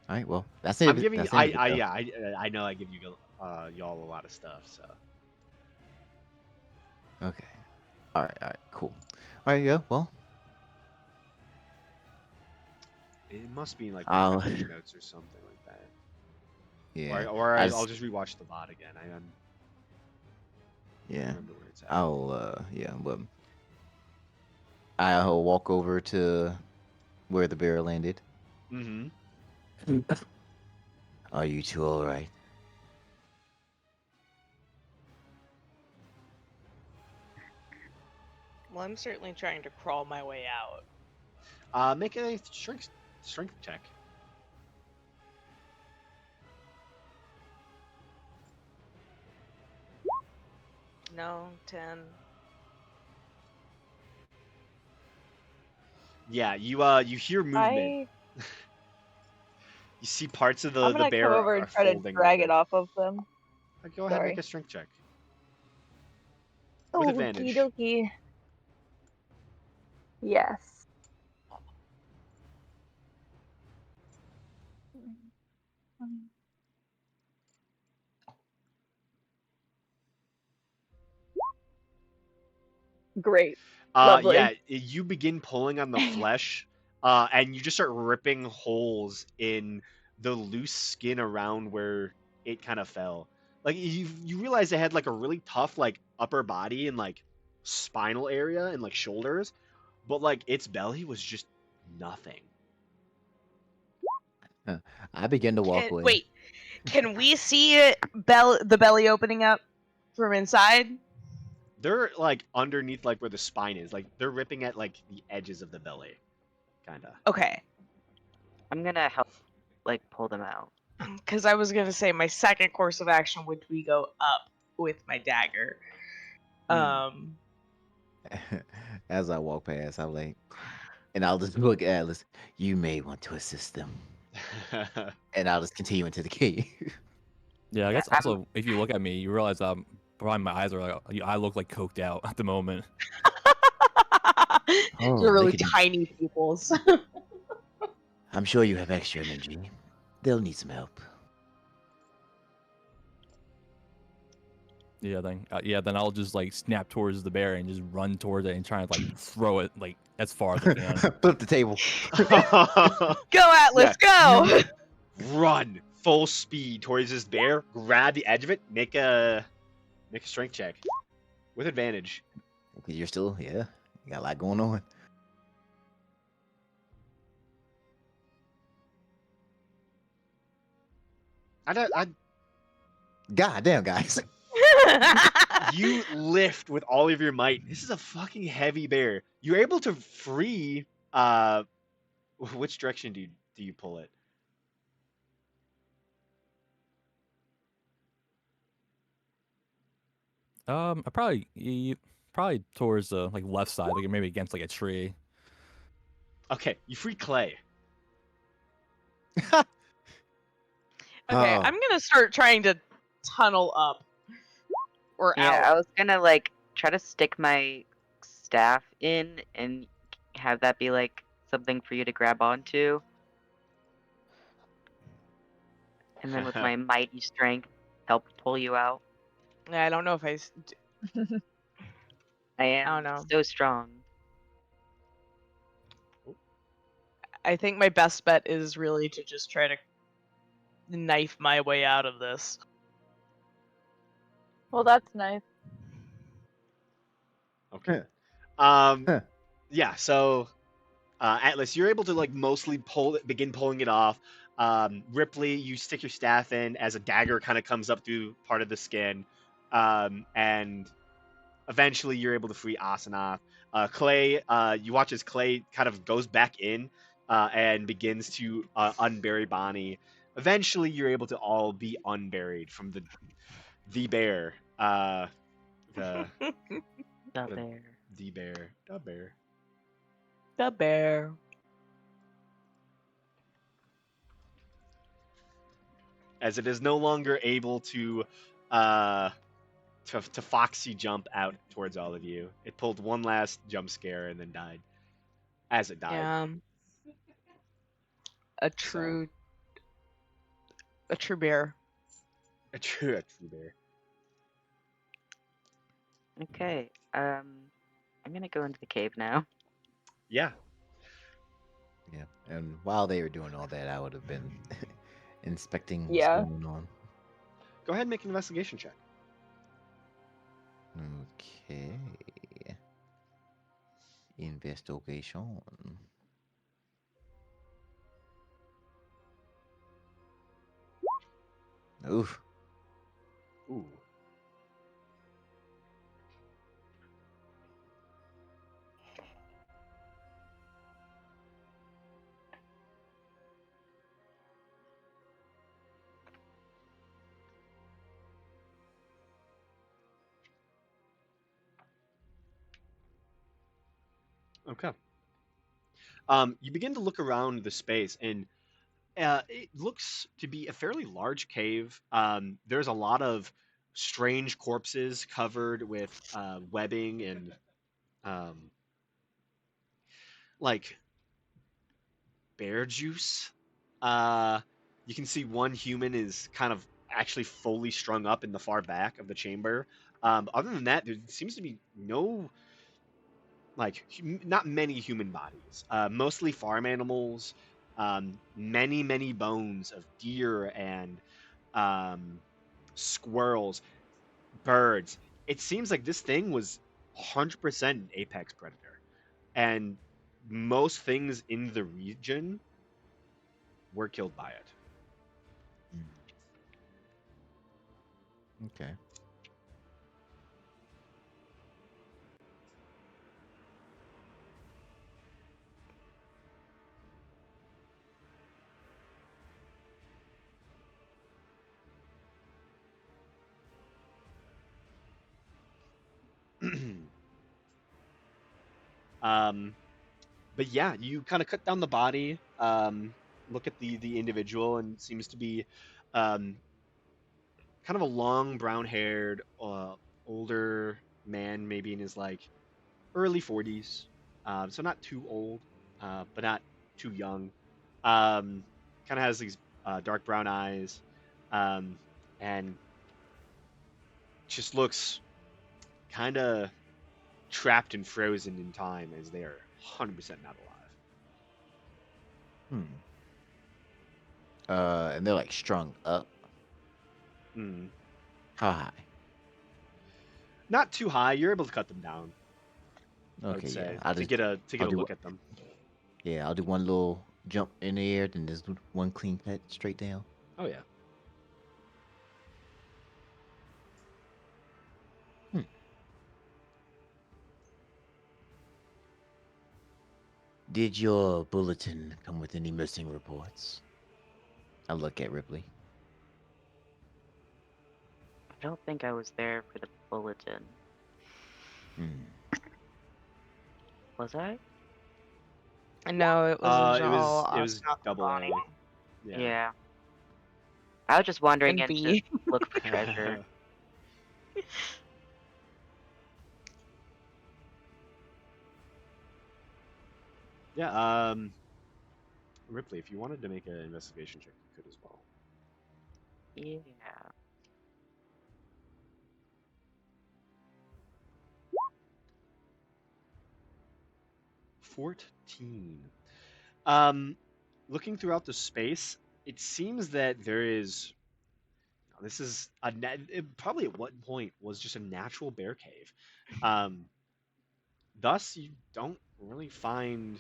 All right. Well, that's it. I'm giving you. That's the end of it, though. Yeah. I know. I give you y'all a lot of stuff. So Okay. All right. Cool. All right. Yeah. Well, it must be like my I'll. message notes or something like that. Yeah. I'll just rewatch the VOD again. I don't Yeah. remember where it's at. Yeah. But I'll walk over to where the bear landed. Mm-hmm. Are you two all right? Well, I'm certainly trying to crawl my way out. Make a strength check. No, 10. Yeah, you hear movement. You see parts of I'm the gonna bear come over are and try to folding drag over. it off of them. Go ahead, Sorry. make a strength check. With Okie advantage. dokie. Yes. Great. Lovely. Yeah, you begin pulling on the flesh, and you just start ripping holes in the loose skin around where it kind of fell. Like you realize it had like a really tough like upper body and like spinal area and like shoulders, but like its belly was just nothing. I begin to walk away. Wait, can we see it the belly opening up from inside? They're like underneath like where the spine is. Like they're ripping at like the edges of the belly, kind of. Okay, I'm gonna help, like, pull them out. because I was gonna say my second course of action would be go up with my dagger. As I walk past, I'm like, and I'll just look at Atlas. You may want to assist them, and I'll just continue into the cave. Yeah, I Yeah, guess I'm- also if you look at me, you realize I'm probably my eyes are like I look like coked out at the moment. Oh, You're really they can- tiny pupils. I'm sure you have extra energy. They'll need some help. Then I'll just like snap towards the bear and just run towards it and try to like throw it like as far as I can. Flip the table. Go Atlas, go! Run full speed towards this bear. Grab the edge of it. Make a strength check with advantage. Because you're still, you got a lot going on. God damn, guys. You lift with all of your might. This is a fucking heavy bear. You're able to free. Which direction do you pull it? I probably towards the like left side, like maybe against like a tree. Okay, you free Clay. Okay, Oh. I'm gonna start trying to tunnel up or Yeah, out. I was gonna like try to stick my staff in and have that be like something for you to grab onto. And then with my mighty strength, help pull you out. I don't know if I am don't know. so strong. I think my best bet is really to just try to knife my way out of this. Well, that's nice. Okay. Huh. Yeah. So, Atlas, you're able to like mostly begin pulling it off. Ripley, you stick your staff in as a dagger kind of comes up through part of the skin, and eventually you're able to free Asenath. Clay, you watch as Clay kind of goes back in and begins to unbury Bonnie. Eventually, you're able to all be unburied from the bear. The The The- bear. the bear. The bear. As it is no longer able to foxy jump out towards all of you. It pulled one last jump scare and then died. As it died. Yeah. A true bear. A true bear. Okay. I'm gonna go into the cave now. Yeah. Yeah. And while they were doing all that, I would have been inspecting what's Yeah. going on. Go ahead and make an investigation check. Okay. Investigation. Oof. Ooh. Okay. You begin to look around the space, and it looks to be a fairly large cave. There's a lot of strange corpses covered with webbing and like bear juice. You can see one human is kind of actually fully strung up in the far back of the chamber. Other than that, there seems to be no not many human bodies. Mostly farm animals. Many bones of deer and squirrels, birds. It seems like this thing was 100% an apex predator, and most things in the region were killed by it. Okay. But yeah, you kind of cut down the body, look at the individual, and it seems to be kind of a long brown-haired older man, maybe in his like early 40s. So not too old, but not too young. Kind of has these dark brown eyes, and just looks kind of trapped and frozen in time as they are 100% not alive. Hmm. And they're like strung up. Mm. How high? Not too high. You're able to cut them down, I would Okay, say, yeah. I'll to just get a I'll do look at them. yeah, I'll do one little jump in the air, then just do one clean cut straight down. Oh yeah. Did your bulletin come with any missing reports? I look at Ripley. I don't think I was there for the bulletin. Hmm. Was I? No, it was It all was us, not double A. Bonnie. Yeah. I was just wandering And in to B. look for treasure. Yeah. Ripley, if you wanted to make an investigation check, you could as well. Yeah. 14. Looking throughout the space, it seems that there is. This is it probably at one point was just a natural bear cave. Um, thus, you don't really find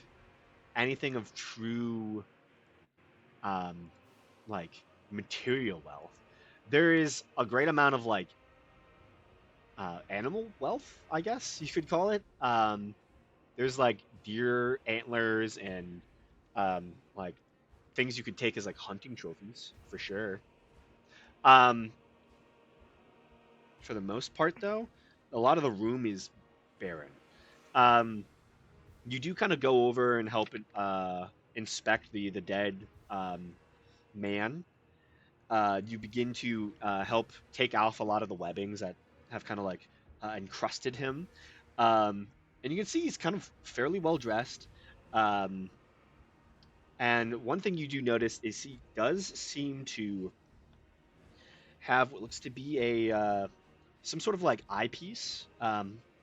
anything of true, um, like material wealth. There is a great amount of like animal wealth, I guess you could call it. There's like deer antlers and like things you could take as like hunting trophies for sure. Um, for the most part, though, a lot of the room is barren. Um, you do kind of go over and help inspect the dead man. You begin to help take off a lot of the webbings that have kind of like encrusted him. And you can see he's kind of fairly well dressed. Um, and one thing you do notice is he does seem to have what looks to be a some sort of like eyepiece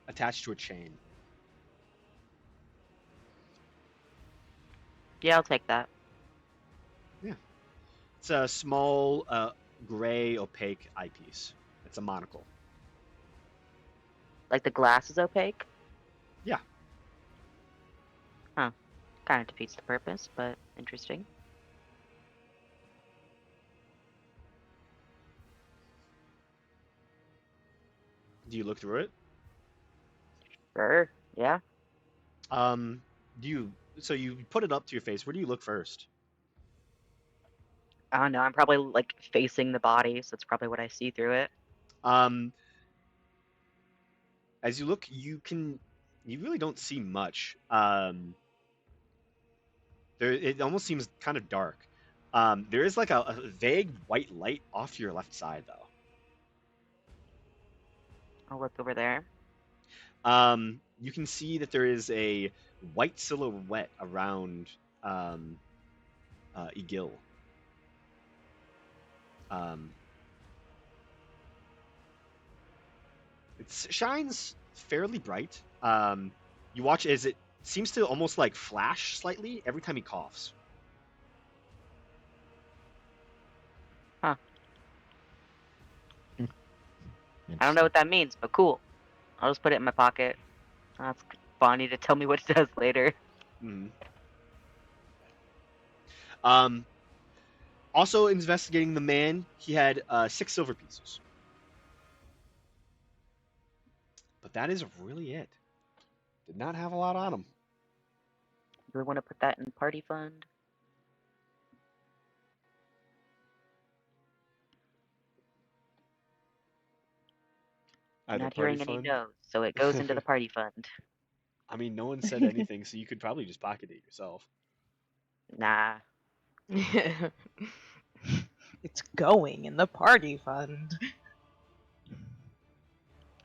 attached to a chain. Yeah, I'll take that. It's a small gray opaque eyepiece. It's a monocle. Like the glass is opaque? Yeah. Huh. Kind of defeats the purpose, but interesting. Do you look through it? Sure. Yeah. Um, do you? So you put it up to your face. Where do you look first? I don't know. I'm probably like facing the body, so that's probably what I see through it. Um, as you look, you really don't see much. There, it almost seems kind of dark. There is like a vague white light off to your left side, though. I'll look over there. You can see that there is a white silhouette around Egil. Um, it shines fairly bright. You watch as it seems to almost like flash slightly every time he coughs. I don't know what that means, but cool. I'll just put it in my pocket. That's Bonnie to tell me what it does later. Mhm. Um, also investigating the man, he had 6 silver pieces. But that is really it. Did not have a lot on him. Do we want to put that in party fund? Either Not party hearing any fund. no's, so it goes into the party fund. I mean, no one said anything, so you could probably just pocket it yourself. Nah. It's going in the party fund.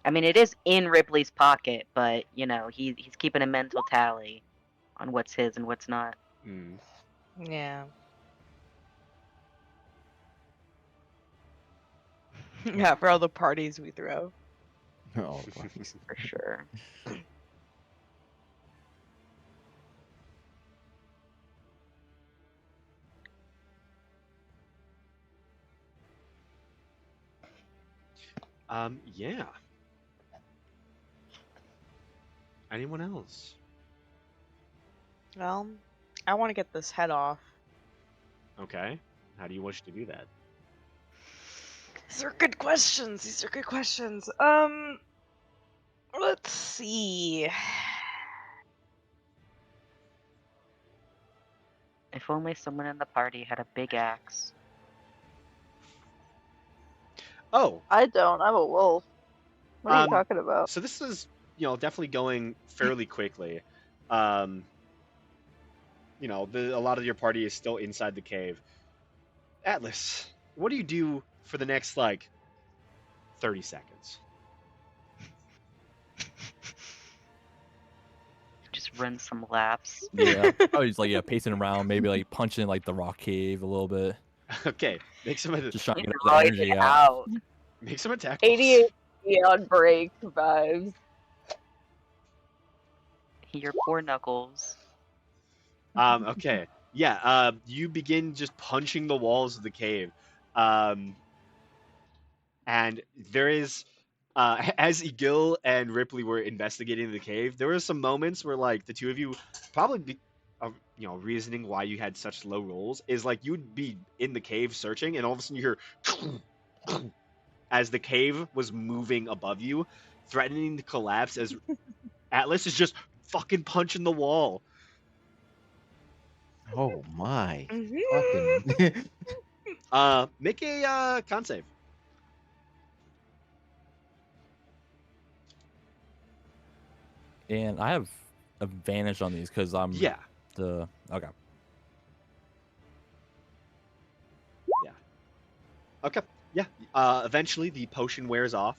I mean, it is in Ripley's pocket, but you know, he's keeping a mental tally on what's his and what's not. Mm. Yeah. Yeah, for all the parties we throw. All the parties. For sure. Yeah. Anyone else? Well, I want to get this head off. Okay. How do you wish to do that? These are good questions. These are good questions. Let's see. If only someone in the party had a big axe. Oh, I don't. I'm a wolf. What are you Um, talking about? so this is, definitely going fairly quickly. A lot of your party is still inside the cave. Atlas, what do you do for the next 30 seconds? Just run some laps. Yeah, probably just like pacing around, maybe like punching like the rock cave a little bit, Okay, make some just trying to He's get all the riding energy it out. out. make some attack rolls. 88 on break vibes. Your poor Knuckles. Okay. Yeah, you begin just punching the walls of the cave. And there is as Egil and Ripley were investigating the cave, there were some moments where the two of you probably reasoning why you had such low rolls is you'd be in the cave searching and all of a sudden you hear as the cave was moving above you, threatening to collapse as Atlas is just fucking punching the wall. Oh my. Mhm. Fucking. Make a con save. And I have advantage on these because I'm Yeah. the okay. Okay. Yeah. Eventually the potion wears off.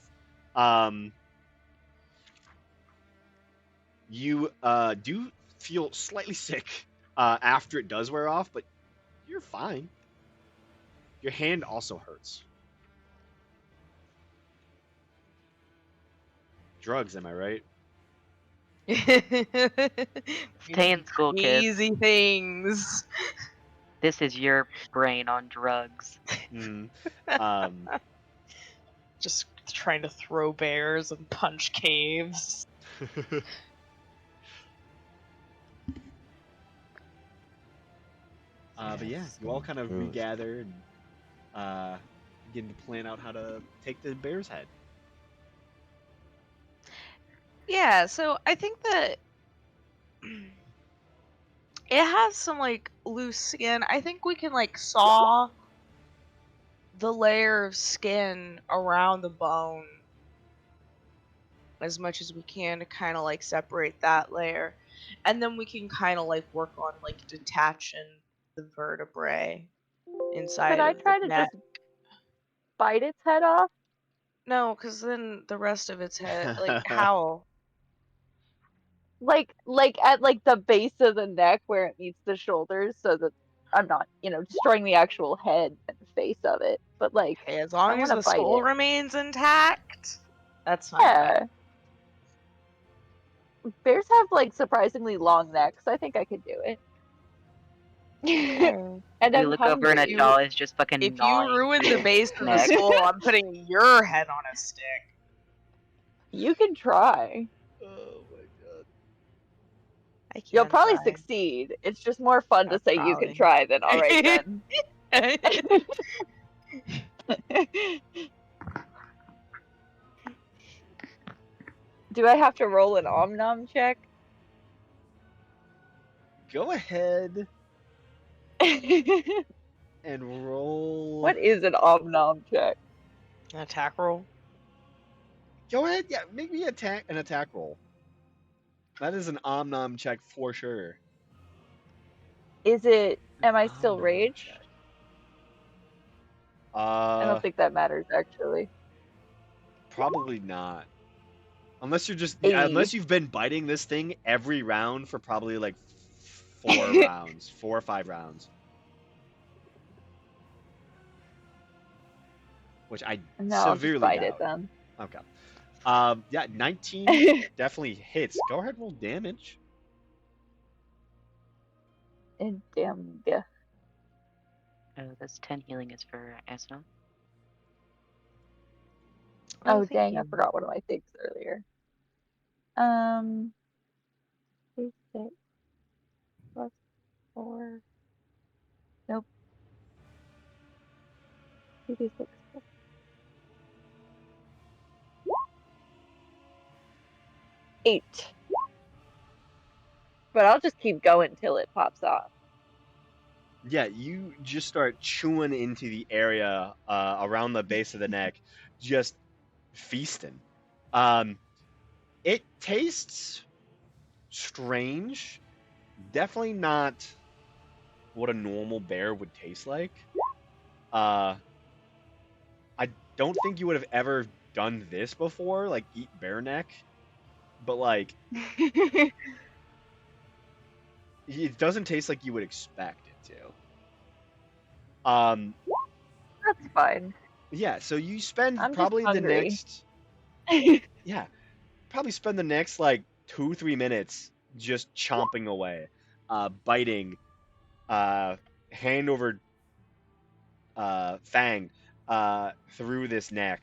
You do feel slightly sick after it does wear off, but you're fine. Your hand also hurts. Drugs, am I right? Stay in school, kids. Easy things. This is your brain on drugs. Mm. Just trying to throw bears and punch caves. But yeah, you all kind of Gross. regather and begin to plan out how to take the bear's head. Yeah, so I think that it has some loose skin. I think we can saw the layer of skin around the bone as much as we can to kind of separate that layer, and then we can kind of work on detaching the vertebrae inside Could I of try the to neck. just bite its head off? No, because then the rest of its head, how? Like at the base of the neck where it meets the shoulders, so that I'm not, destroying the actual head and face of it. But Hey, as I long as want to the bite skull it. remains intact, that's fine. Yeah. Bears have surprisingly long necks. I think I could do it. Okay. And You I'm look over and hungry. a doll is just fucking If you gnawing ruin the base of the neck. skull, I'm putting your head on a stick. You can try. Oh my god. I can't You'll probably try. succeed. It's just more fun to say you can Probably. try than all right then. Do I have to roll an Om-Nom check? Go ahead and roll. What is an Om-Nom check? An attack roll. Go ahead, yeah, make me an attack roll. That is an Om-Nom check for sure. Am I still Om-Nom rage? check. I don't think that matters actually. Probably not. Unless you're just Hey. unless you've been biting this thing every round for probably like 4 or 5 rounds. Which I No, I'll just severely bite doubt. it then. Okay. Yeah, 19 definitely hits. Go ahead, roll damage. And damn, yeah. Oh, that's 10 healing is for Asno. Oh, thank dang, I you. forgot one of my things earlier. 6 plus 4. Nope. 2d6 plus 8. But I'll just keep going till it pops off. Yeah, you just start chewing into the area around the base of the neck, just feasting. It tastes strange. Definitely not what a normal bear would taste like. I don't think you would have ever done this before, like eat bear neck. But like, it doesn't taste like you would expect it to. That's fine. Yeah, so you spend I'm just probably the hungry. next probably spend the next like 2-3 minutes just chomping away, biting, hand over fang through this neck,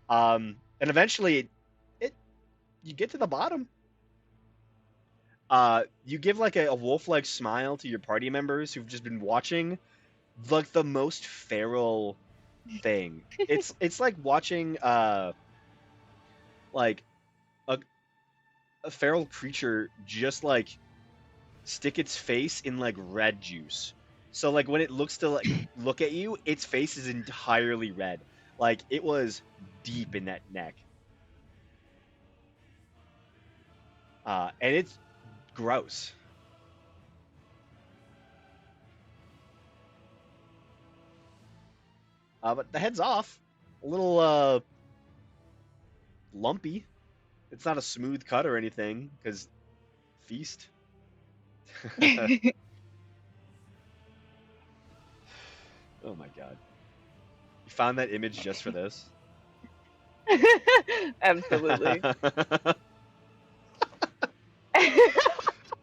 and eventually you get to the bottom. You give like a wolf-like smile to your party members who've just been watching like the most feral thing. It's like watching like a feral creature just like stick its face in like red juice. So like when it looks to like look at you, its face is entirely red. Like it was deep in that neck. And it's gross. But the head's off. A little lumpy. It's not a smooth cut or anything, because feast. Oh my god. You found that image just for this? Absolutely.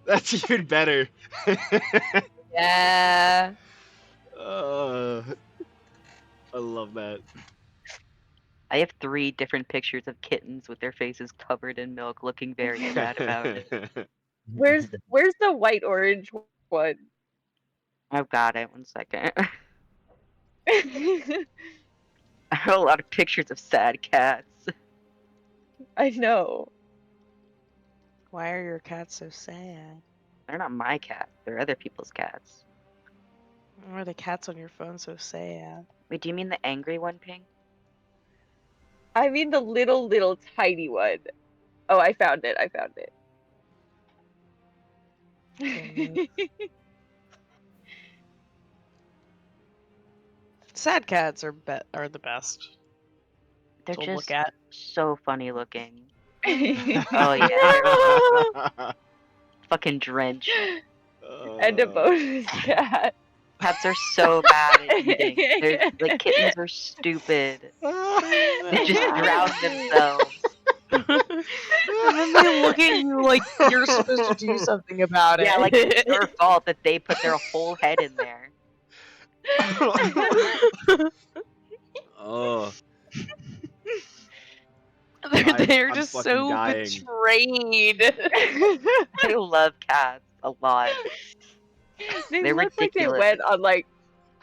That's even better. Yeah. I love that. I have 3 different pictures of kittens with their faces covered in milk, looking very sad about it. Where's the white orange one? I've got it. 1 second. I have a lot of pictures of sad cats. I know. Why are your cats so sad? They're not my cats. They're other people's cats. Why are the cats on your phone so sad? Wait, do you mean the angry one, Ping? I mean the little tiny one. Oh, I found it. Sad cats are the best They're to just look at. so funny looking. Oh yeah. Fucking Drench. And a bonus cat. Cats are so bad at eating. They're, like, kittens are stupid. They just drown themselves. And then they look at you like you're supposed to do something about it. Yeah, like it's their fault that they put their whole head in there. Oh. They're I'm just fucking so dying. betrayed. I love cats a lot. They They're look like they ridiculous. went on like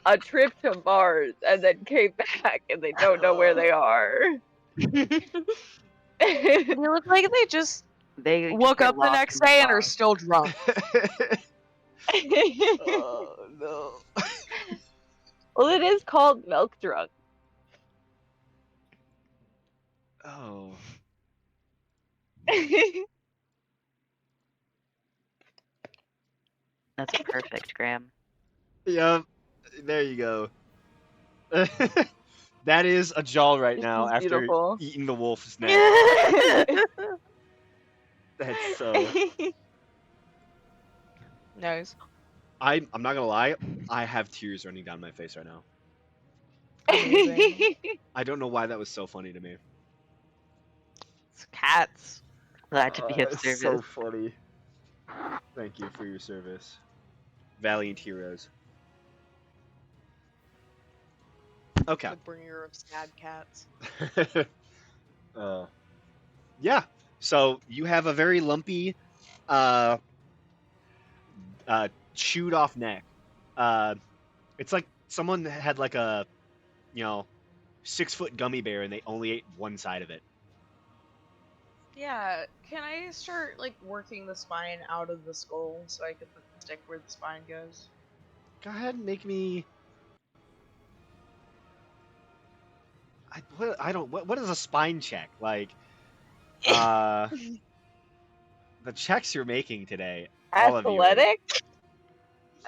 a trip to Mars and then came back and they don't know where they are. They look like they just They just woke get up the lost next in the day and are fog. still drunk. Oh no. Well, it is called milk drunk. Oh. That's perfect, Graham. Yep. There you go. That is a jaw right This now is after beautiful. eating the wolf's neck. That's so. Nice. I'm not gonna lie. I have tears running down my face right now. Amazing. I don't know why that was so funny to me. It's cats. Glad to be of It's service. so funny. Thank you for your service, valiant heroes. Okay. The bringer of sad cats. Yeah. So you have a very lumpy, uh, chewed off neck. Uh, it's like someone had like a, you know, 6-foot gummy bear and they only ate one side of it. Yeah, can I start like working the spine out of the skull so I can put the stick where the spine goes? Go ahead and make me. I don't. What is a spine check like? Uh, the checks you're making today, all of you. Athletic?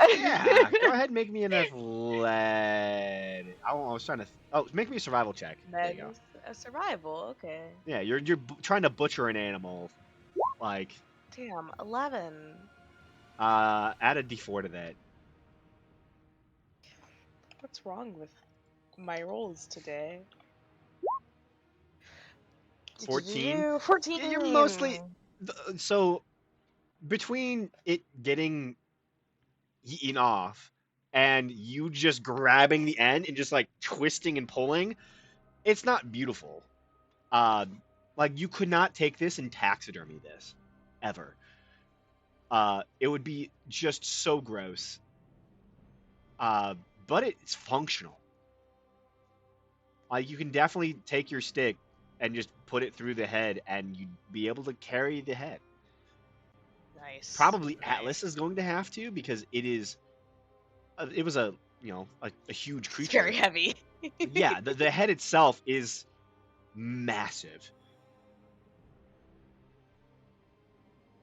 Yeah, go ahead and make me an athletic. I was trying to. Oh, make me a survival check. There That you go. is a survival, okay. Yeah, you're trying to butcher an animal. Like, Damn, 11. add a d4 to that. What's wrong with my rolls today? 14. 14. Yeah, you're mostly so between it getting eaten off and you just grabbing the end and just like twisting and pulling. It's not beautiful. Like you could not take this and taxidermy this ever. It would be just so gross. But it's functional. Like you can definitely take your stick and just put it through the head, and you'd be able to carry the head. Nice. Probably nice. Atlas is going to have to because it is. It was a a huge It's creature. very heavy. Yeah, the head itself is massive.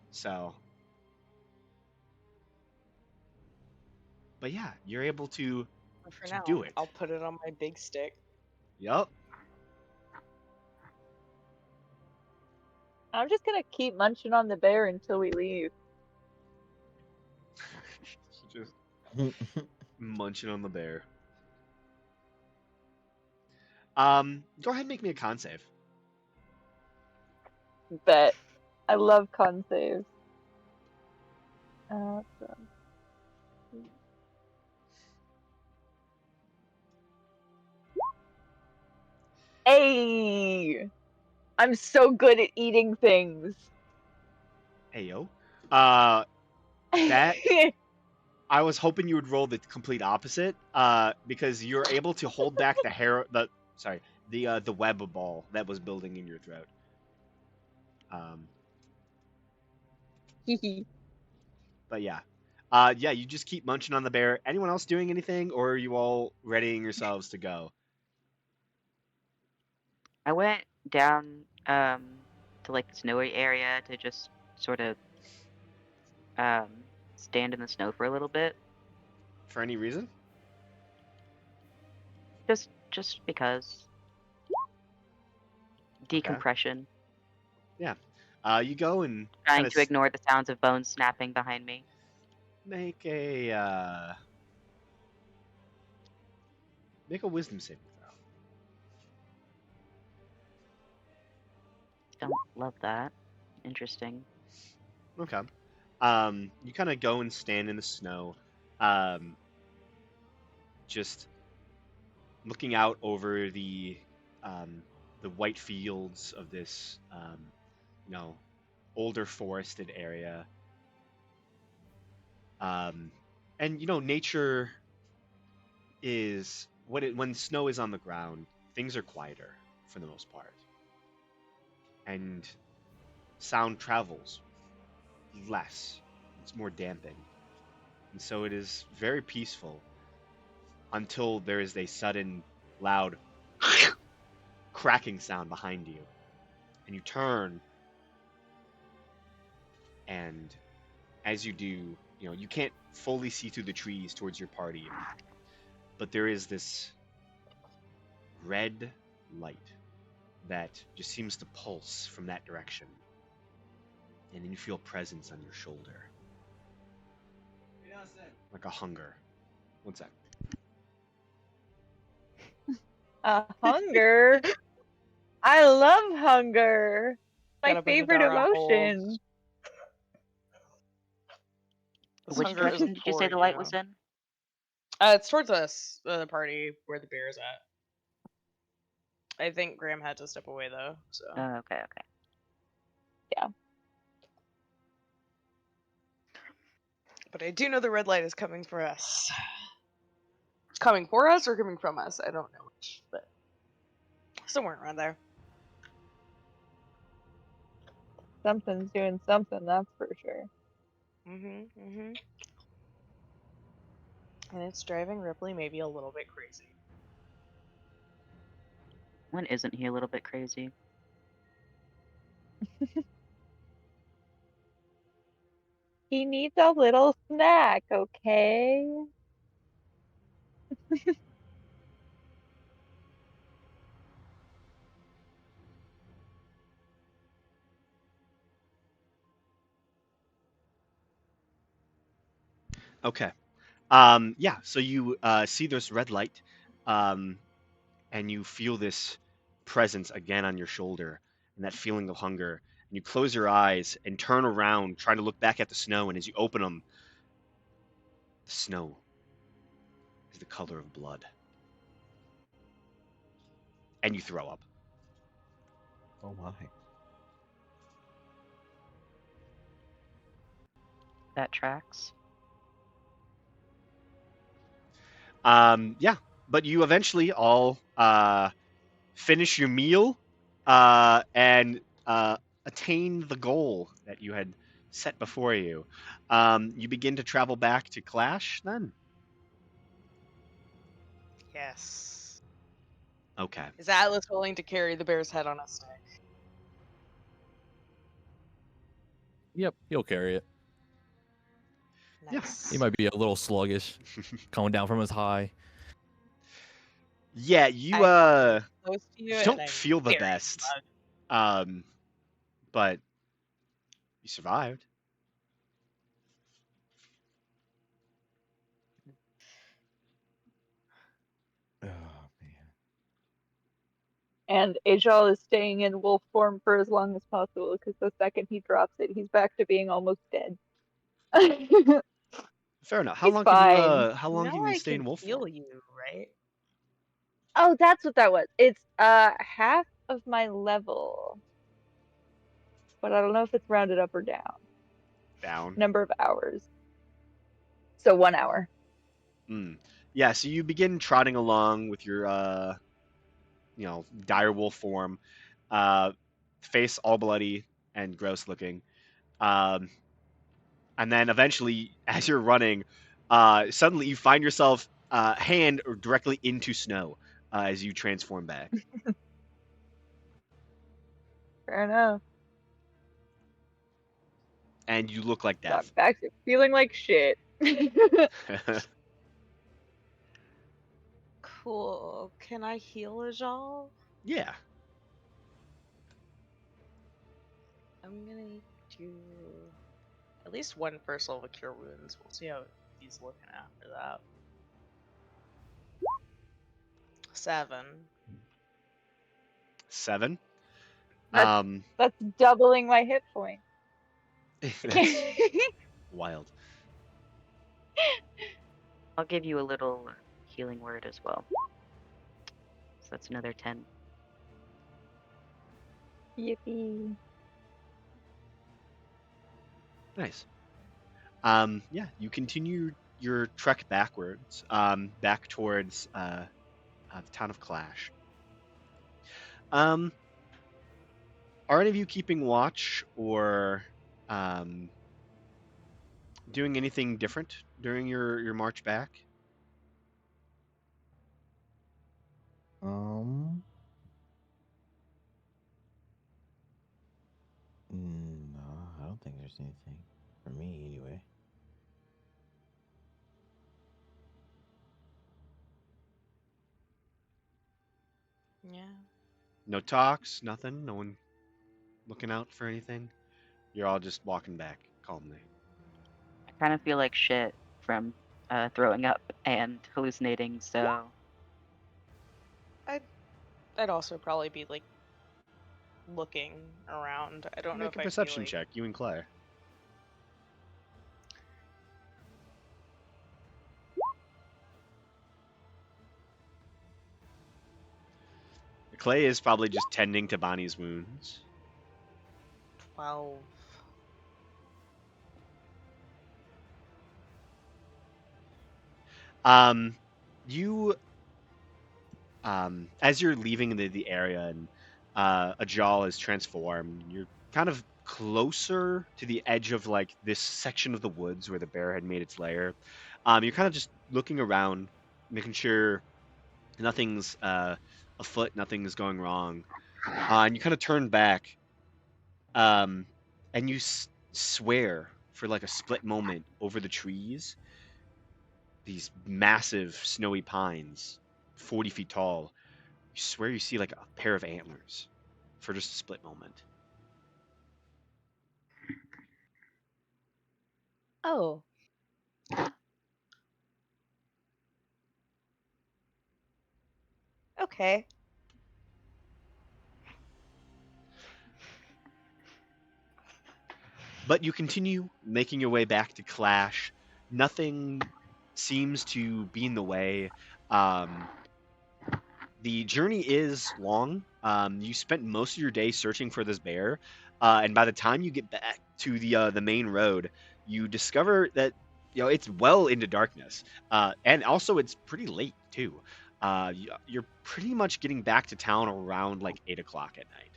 So, but yeah, you're able to For to now, do it. I'll put it on my big stick. Yup. I'm just gonna keep munching on the bear until we leave. Just munching on the bear. Go ahead and make me a con save. Bet. I love con saves. Awesome. Hey! I'm so good at eating things. Hey yo. That I was hoping you would roll the complete opposite. Because you're able to hold back the hair. The web ball that was building in your throat. But yeah. Yeah, you just keep munching on the bear. Anyone else doing anything, or are you all readying yourselves to go? I went down to like the snowy area to just sort of stand in the snow for a little bit. For any reason? Just because. Decompression. You go and Trying kinda to ignore the sounds of bones snapping behind me. make a wisdom saving throw. Don't love that. Interesting. Okay. You kind of go and stand in the snow, just looking out over the white fields of this, older forested area. And nature is when snow is on the ground, things are quieter for the most part, and sound travels less. It's more dampened. And so it is very peaceful until there is a sudden loud cracking sound behind you. And you turn, and as you do, you can't fully see through the trees towards your party, but there is this red light that just seems to pulse from that direction. and then you feel presence on your shoulder, like a hunger. One sec. A hunger. I love hunger. My Gotta put favorite Vidar on hold. emotion. This Which hunger direction is did you say for the light you. was in? It's towards us, the party where the bear's at. I think Graham had to step away though, so. Okay. But I do know the red light is coming for us. It's coming for us or coming from us? I don't know which, but somewhere around there. Something's doing something, that's for sure. And it's driving Ripley maybe a little bit crazy. When isn't he a little bit crazy? He needs a little snack, okay? Okay. Yeah, so you see this red light, um, and you feel this presence again on your shoulder, and that feeling of hunger. And you close your eyes and turn around, trying to look back at the snow. And as you open them, the snow is the color of blood, and you throw up. Oh my. That tracks. Yeah, but you eventually all finish your meal and attain the goal that you had set before you. You begin to travel back to Clash then? Yes. Okay. Is Atlas willing to carry the bear's head on a stick? Yep, he'll carry it. Yeah. Nice. He might be a little sluggish, coming down from his high. Yeah, you I'm close to you, you and don't I'm feel the very best. smug. But you survived. Oh man. And Ajal is staying in wolf form for as long as possible because the second he drops it, he's back to being almost dead. Fair enough. He's fine. How You long know can you I stay in can wolf heal form? you, right? Oh, that's what that was. It's half of my level. But I don't know if it's rounded up or down. Down. Number of hours. So 1 hour. Yeah, so you begin trotting along with your dire wolf form, uh, face all bloody and gross looking. Um, and then eventually, as you're running, suddenly you find yourself hand directly into snow as you transform back. Fair enough. And you look like So I'm death. back to feeling like shit. Cool. Can I heal Ajal? Yeah. I'm gonna do at least one first level cure wounds. We'll see how he's looking after that. 7. 7. That's that's doubling my hit point. That's wild. I'll give you a little healing word as well. So that's another 10. Yippee. Nice. Yeah, you continue your trek backwards, back towards the town of Clash. Are any of you keeping watch or doing anything different during your march back? No, I don't think there's anything for me anyway. Yeah. No talks, nothing. No one looking out for anything. You're all just walking back calmly. I kind of feel like shit from throwing up and hallucinating, so I'd also probably be like looking around. I don't know Make if a I'd be perception like. check, you and Claire. Clay is probably just tending to Bonnie's wounds. 12. You as you're leaving the area and Ajal is transformed, you're kind of closer to the edge of like this section of the woods where the bear had made its lair. You're kind of just looking around, making sure nothing's afoot, nothing's going wrong, and you kind of turn back, um, and you swear for like a split moment over the trees, these massive snowy pines, 40 feet tall. You swear you see like a pair of antlers for just a split moment. Oh. Okay. But you continue making your way back to Clash. Nothing seems to be in the way. Um, the journey is long. You spent most of your day searching for this bear, and by the time you get back to the main road, you discover that it's well into darkness, and also it's pretty late too. You're pretty much getting back to town around like 8 o'clock at night.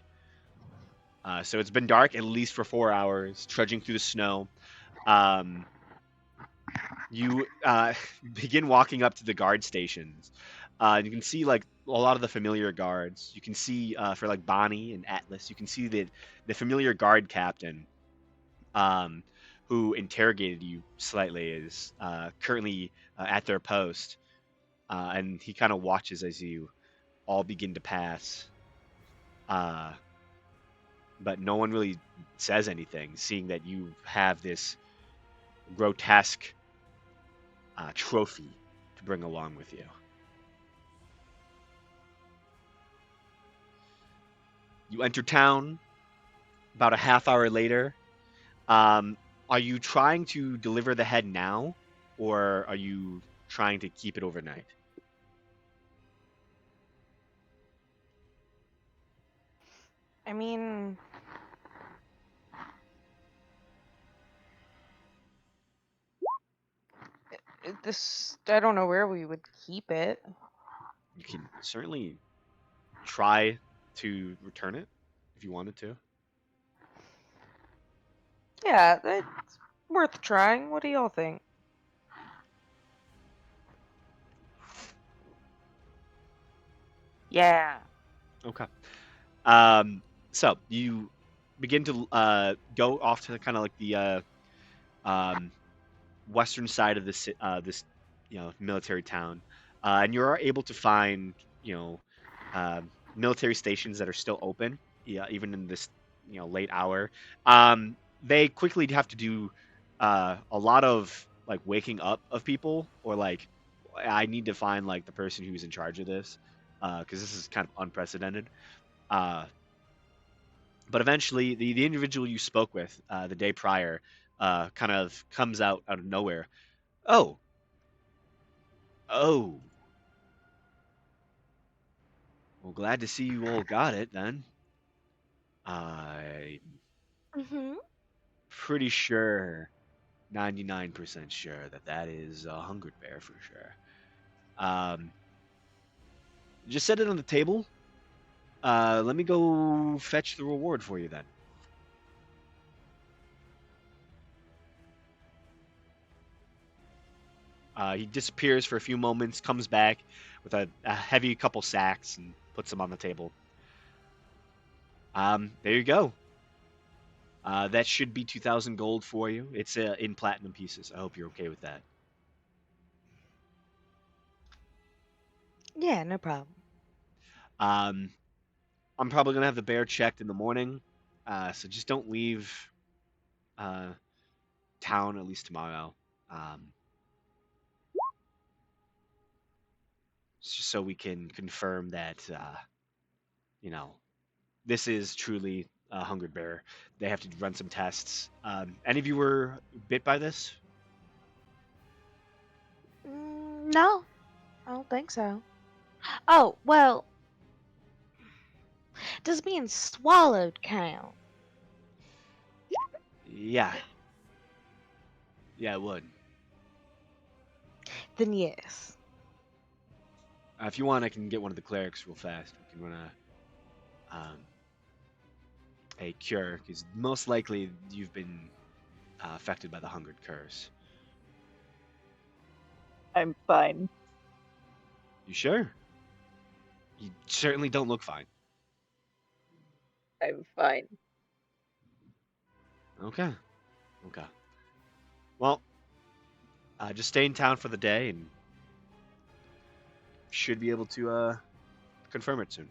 So it's been dark at least for 4 hours, trudging through the snow. Um, you begin walking up to the guard stations. You can see like a lot of the familiar guards. You can see for like Bonnie and Atlas, you can see the familiar guard captain, um, who interrogated you slightly, is currently at their post, and he kind of watches as you all begin to pass. Uh, but no one really says anything, seeing that you have this grotesque trophy to bring along with you. You enter town about a half hour later. Are you trying to deliver the head now, or are you trying to keep it overnight? I mean, I don't know where we would keep it. You can certainly try to return it if you wanted to. Yeah, it's worth trying. What do y'all think? yeah. Okay. So you begin to go off to kind of like the um, western side of this military town, and you're able to find military stations that are still open, yeah, even in this late hour. They quickly have to do a lot of like waking up of people, or like I need to find like the person who's in charge of this, because this is kind of unprecedented. Uh, but eventually, the individual you spoke with the day prior kind of comes out of nowhere. Oh, oh. Well, glad to see you all got it then. I'm Mm-hmm. pretty sure, 99% sure that is a hungered bear for sure. Um, just set it on the table. Let me go fetch the reward for you then. He disappears for a few moments, comes back with a heavy couple sacks and puts them on the table. There you go. That should be 2,000 gold for you. It's in platinum pieces. I hope you're okay with that. Yeah, no problem. Um, I'm probably gonna have the bear checked in the morning, so just don't leave town at least tomorrow. Just so we can confirm that you know this is truly a hungered bear. They have to run some tests. Any of you were bit by this? No, I don't think so. Oh, well, does being swallowed count? Yeah. Yeah, it would. Then yes. If you want, I can get one of the clerics real fast. We can run a cure, because most likely you've been affected by the hungered curse. I'm fine. You sure? You certainly don't look fine. I'm fine. Okay. Okay. Well, just stay in town for the day, and should be able to confirm it soon.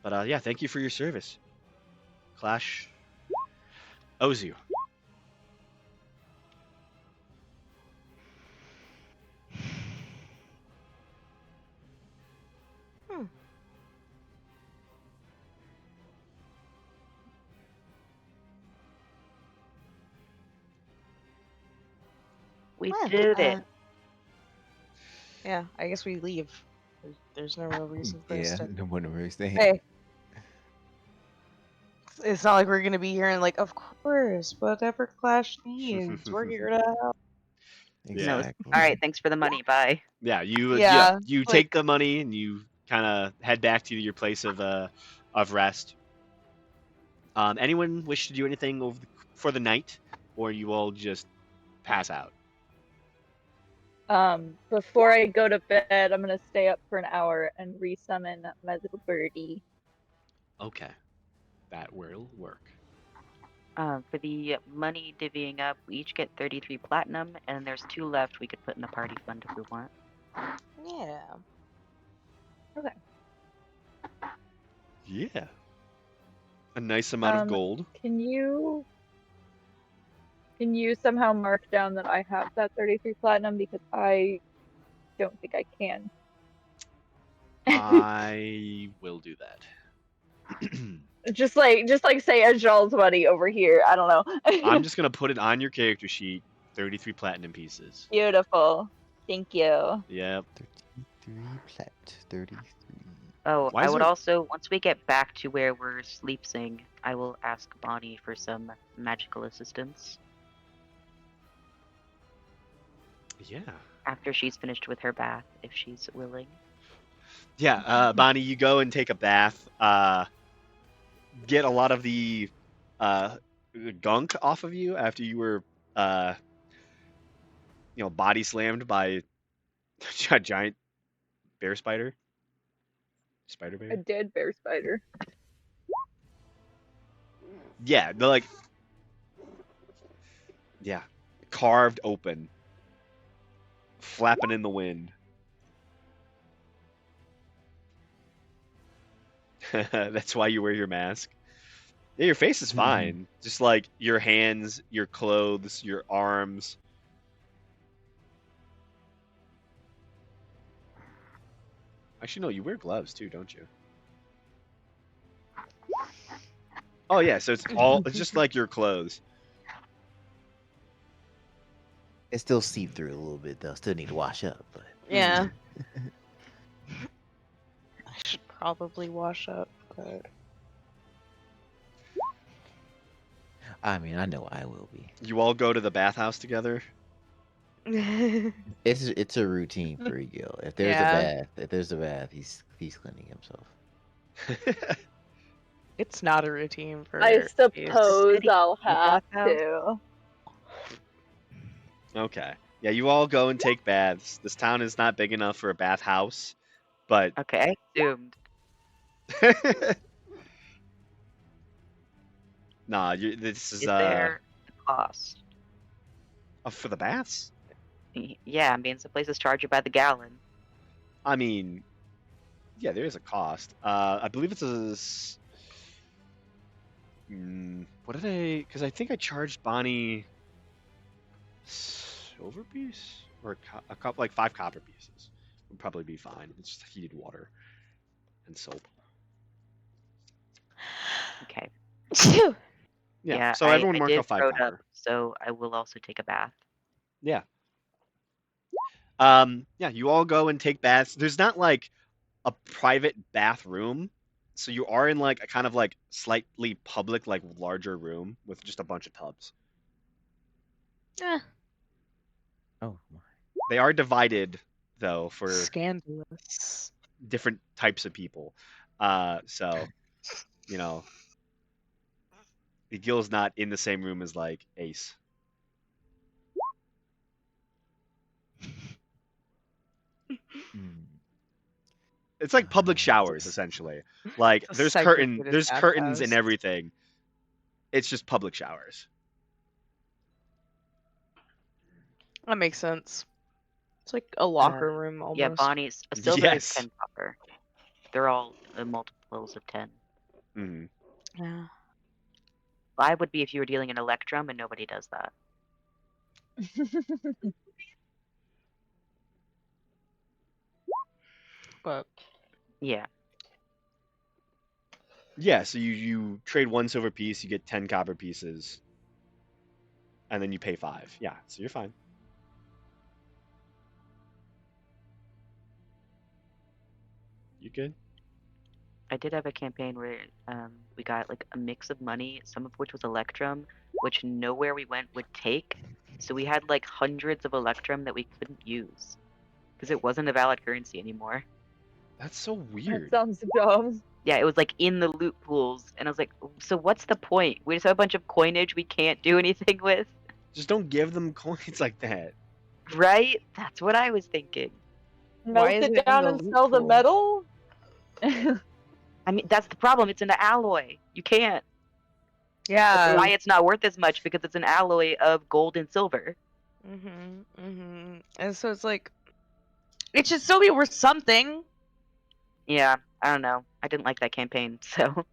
But yeah, thank you for your service. Clash owes you. We Well, did it. Yeah, I guess we leave. There's no real reason for us Yeah, to. no wonder we're staying. Hey. It's not like we're gonna be here and like, of course, whatever Clash needs, we're here to help. No. Exactly. All right. Thanks for the money. Bye. Yeah, you Yeah, you like- take the money and you kind of head back to your place of rest. Anyone wish to do anything for the night, or you all just pass out? Before I go to bed, I'm gonna stay up for an hour and resummon my little birdie. Okay, that will work. For the money divvying up, we each get 33 platinum, and there's 2 left we could put in the party fund if we want. Yeah. Yeah, a nice amount of gold. Can you somehow mark down that I have that 33 platinum, because I don't think I can. I will do that. just like say Ajal's money over here. I don't know. I'm just gonna put it on your character sheet. 33 platinum pieces. Beautiful. Thank you. Yep. 33 plat. 33. Oh, Why I is would there- also, once we get back to where we're sleepsing, I will ask Bonnie for some magical assistance Yeah. after she's finished with her bath, if she's willing. Yeah, Bonnie, you go and take a bath. Get a lot of the gunk off of you after you were, body slammed by a giant bear spider. Spider bear. A dead bear spider. Yeah, yeah, carved open, flapping in the wind. That's why you wear your mask. Yeah, your face is fine. Just like your hands, your clothes, your arms. Actually, no, you wear gloves too, don't you? Oh yeah, so it's just like your clothes. It still seep through a little bit though. Still need to wash up, but Yeah. I should probably wash up, but I mean, I know I will be. You all go to the bathhouse together. It's a routine for Egil. If there's Yeah. a bath, he's cleaning himself. it's not a routine for. I Ace. suppose City I'll have bathhouse? to. Okay. Yeah, you all go and take baths. This town is not big enough for a bathhouse, but Okay, I assumed. nah, this is Is there a cost? for the baths. Yeah, I mean, some places charge you by the gallon. I mean, yeah, there is a cost. I believe it's What did I? Because I think I charged Bonnie silver piece or a couple, like 5 copper pieces would probably be fine. It's just heated water and soap. Okay. Phew. Yeah. So everyone I mark did off 5 throw it up, copper. so I will also take a bath. Yeah. Yeah. You all go and take baths. There's not like a private bathroom, so you are in like a kind of like slightly public, like larger room with just a bunch of tubs. Eh, Oh my. They are divided though for Scandalous. different types of people. So you know, Gil's not in the same room as like Ace. Hmm. It's like public showers It's essentially. Like a there's segregated curtains and bathhouse. everything. It's just public showers. That makes sense. It's like a locker room almost. Yeah, Bonnie's a silver is Yes. 10 copper. They're all multiples of 10. Hmm. Yeah. 5 would be if you were dealing in Electrum, and nobody does that. But Yeah. Yeah, so you trade 1 silver piece, you get 10 copper pieces, and then you pay 5. Yeah, so you're fine. You good? I did have a campaign where we got like a mix of money, some of which was Electrum, which nowhere we went would take. So we had like hundreds of Electrum that we couldn't use because it wasn't a valid currency anymore. That's so that weird. sounds dumb. Yeah, it was like in the loot pools, and I was like, so what's the point? We just have a bunch of coinage we can't do anything with, Just don't give them coins like that. right? That's what I was thinking. Melt is it it in down the and loot sell the pool? metal? I mean, that's the problem. It's an alloy. You can't. That's yeah. why it's not worth as much because it's an alloy of gold and silver. And so it's like, it should still be worth something. Yeah, I don't know. I didn't like that campaign, so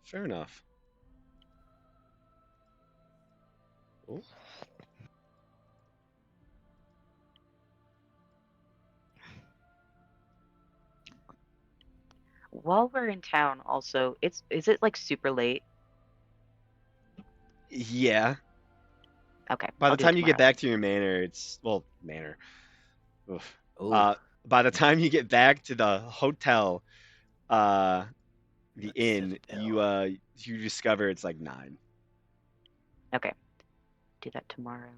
Fair enough. Oh. while we're in town, also, is it like super late? Yeah. Okay. By I'll the do it time you get tomorrow. back to your manor, it's well, manor. Oof. Oh. By the time you get back to the hotel, the inn, Citadel. you discover it's like 9. Okay. Do that tomorrow.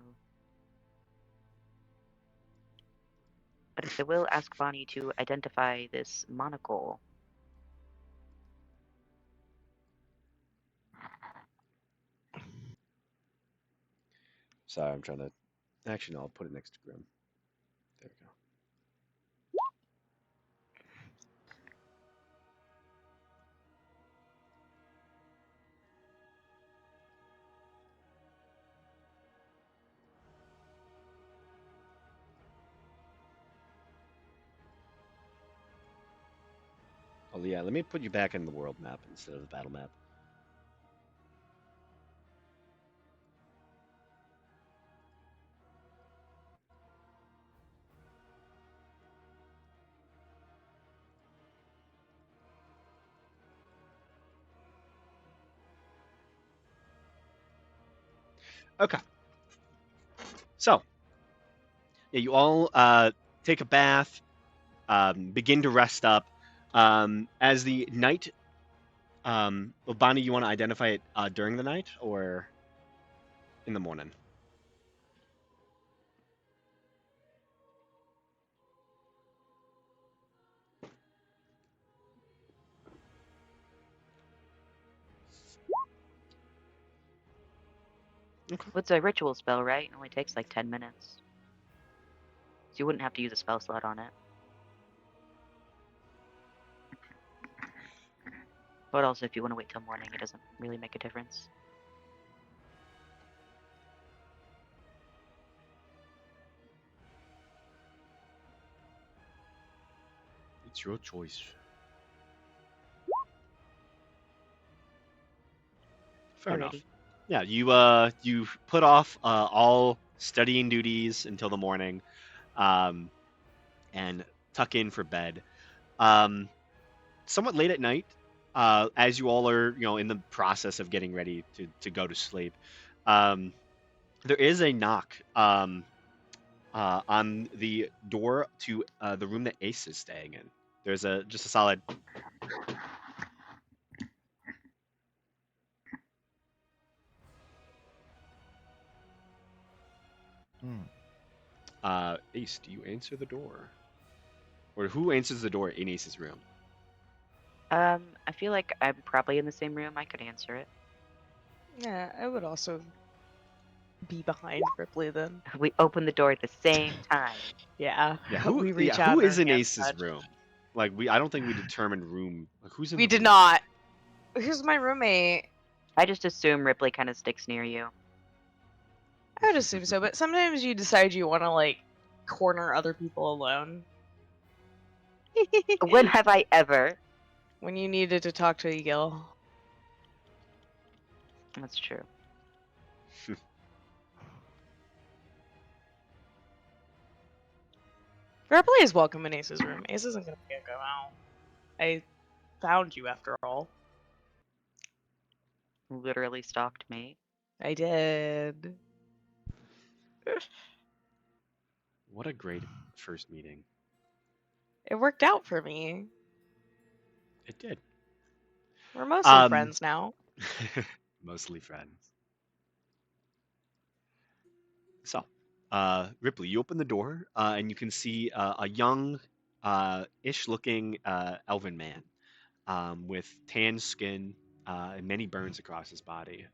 But I will ask Bonnie to identify this monocle. Sorry, I'm trying to. Actually, no, I'll put it next to Grim. There we go. Oh yeah, let me put you back in the world map instead of the battle map. Okay. So, yeah, you all take a bath, begin to rest up. As the night, well, Bonnie, you want to identify it during the night or in the morning? Well, it's a ritual spell, right? It only takes like 10 minutes. So you wouldn't have to use a spell slot on it. But also, if you want to wait till morning, it doesn't really make a difference. It's your choice. Fair enough. Alrighty. Yeah, you put off all studying duties until the morning, and tuck in for bed. Um, somewhat late at night, as you all are in the process of getting ready to go to sleep, um, there is a knock on the door to the room that Ace is staying in. There's just a solid. Hmm. Ace, do you answer the door? Or who answers the door in Ace's room? I feel like I'm probably in the same room. I could answer it. Yeah, I would also be behind Ripley then. We open the door at the same time. Yeah. Yeah, we reach out. who and our is in hands Ace's touch. room? Like I don't think we determined room. Like who's in We the did room? not. Who's my roommate? I just assume Ripley kind of sticks near you. I would assume so, but sometimes you decide you want to like corner other people alone. When have I ever? When you needed to talk to a Gil. That's true. Ripley is welcome in Ace's room. Ace isn't gonna go out. I found you after all. Literally stalked me. I did. What a great first meeting. It worked out for me. It did. We're mostly friends now. Mostly friends. So, Ripley, you open the door, and you can see a young, ish looking elven man with tan skin and many burns across his body.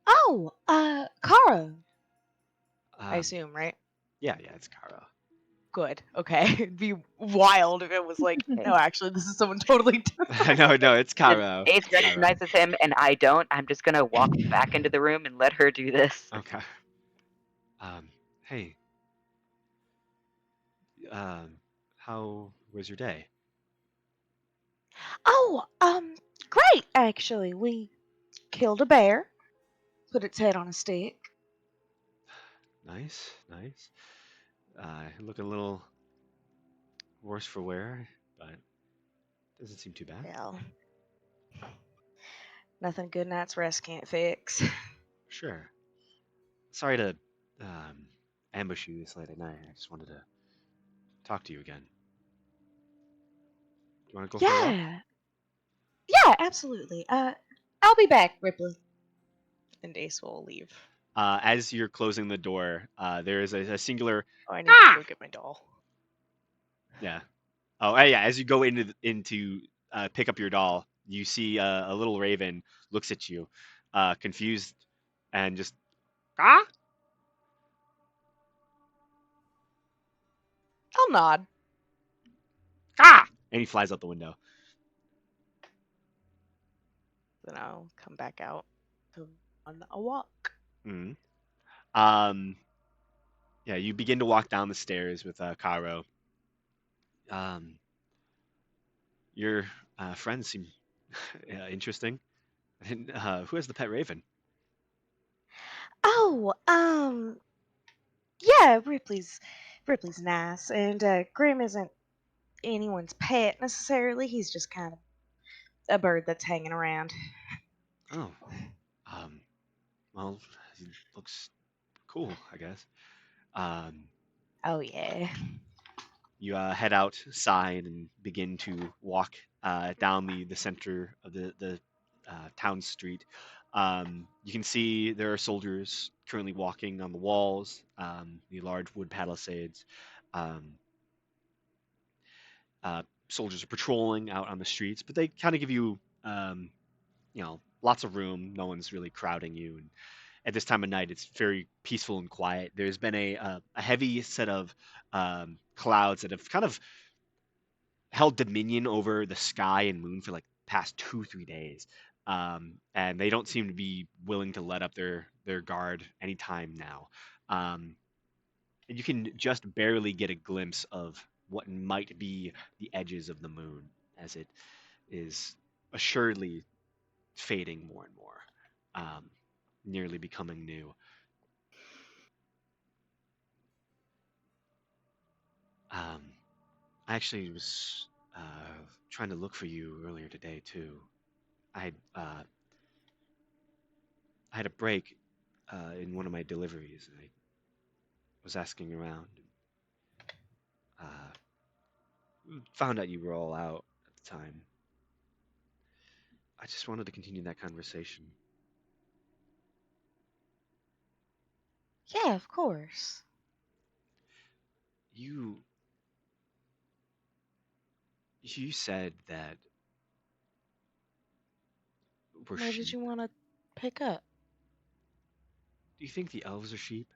Oh, Kara. I Um, assume, right? yeah, it's Kara. Good. Okay. It'd be wild if it was like, no, actually, this is someone totally different. no, it's If Kara. Ace recognizes him and I don't, I'm just gonna walk back into the room and let her do this. Okay. Hey. How was your day? Oh, great, actually. We killed a bear, put its head on a stick. Nice. Looking a little worse for wear, but doesn't seem too bad. Well, nothing good night's rest can't fix. Sure. Sorry to ambush you this late at night. I just wanted to talk to you again. You want to go for a walk? Yeah, absolutely. I'll be back, Ripley. And Ace will leave. As you're closing the door, there is a singular. Oh, I need to go get my doll. Yeah. Oh, yeah. As you go into pick up your doll, you see a little raven looks at you, confused, and just ah. I'll nod. Ah! And he flies out the window. Then I'll come back out on a walk. Hmm. Yeah, you begin to walk down the stairs with Caro. Your friends seem interesting. And, who has the pet raven? Oh, yeah, Ripley's nice, and Grim isn't anyone's pet necessarily. He's just kind of a bird that's hanging around. Oh, well, he looks cool, I guess. Oh yeah. You head outside and begin to walk down the center of the town street. You can see there are soldiers currently walking on the walls, the large wood palisades. Um, Soldiers are patrolling out on the streets, but they kind of give you, lots of room. No one's really crowding you, and at this time of night, it's very peaceful and quiet. There's been a heavy set of clouds that have kind of held dominion over the sky and moon for like past 2-3 days, and they don't seem to be willing to let up their guard anytime now. And you can just barely get a glimpse of what might be the edges of the moon as it is assuredly fading more and more, nearly becoming new. Um, I actually was trying to look for you earlier today too. I had uh, I had a break in one of my deliveries, and I was asking around. Found out you were all out at the time. I just wanted to continue that conversation. Yeah, of course. You you said that we're Where did sheep. you want to pick up? Do you think the elves are sheep?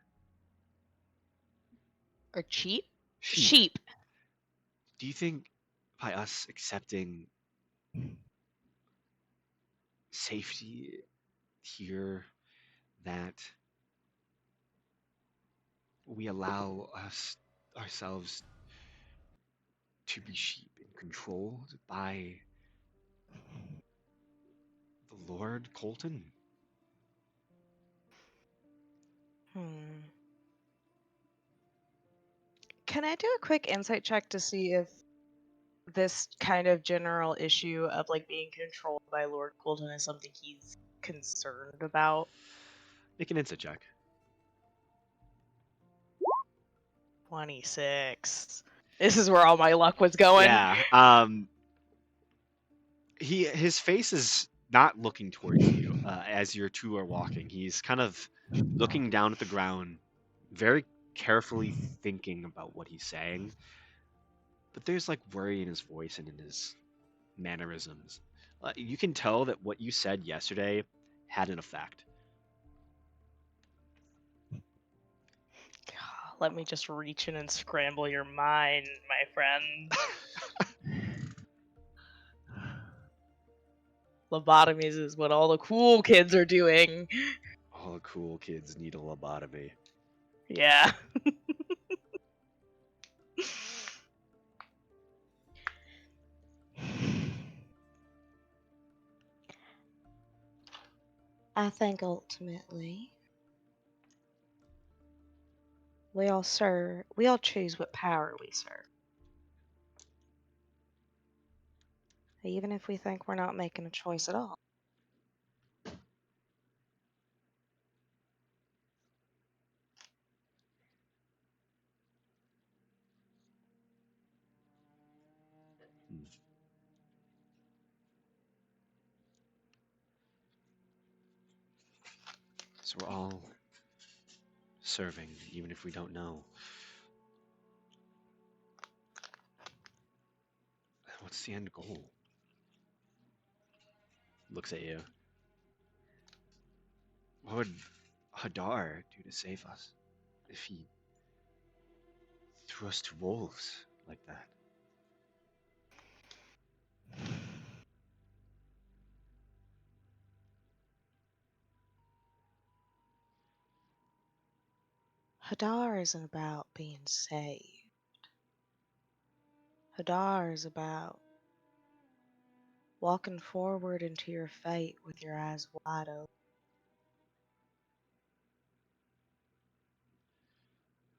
Or cheap? Sheep. Sheep. Do you think by us accepting safety here that we allow us ourselves to be sheep and controlled by the Lord Colton? Can I do a quick insight check to see if this kind of general issue of like being controlled by Lord Colton is something he's concerned about? Make an insight check. 26. This is where all my luck was going. Yeah. His face is not looking towards you as your two are walking. He's kind of looking down at the ground, very carefully thinking about what he's saying. But there's like worry in his voice and in his mannerisms. You can tell that what you said yesterday had an effect. Let me just reach in and scramble your mind, my friend. Lobotomies is what all the cool kids are doing. All the cool kids need a lobotomy. Yeah. I think ultimately we all choose what power we serve. Even if we think we're not making a choice at all. So we're all serving, even if we don't know. What's the end goal? Looks at you. What would Hadar do to save us if he threw us to wolves like that? Hadar isn't about being saved. Hadar is about walking forward into your fate with your eyes wide open.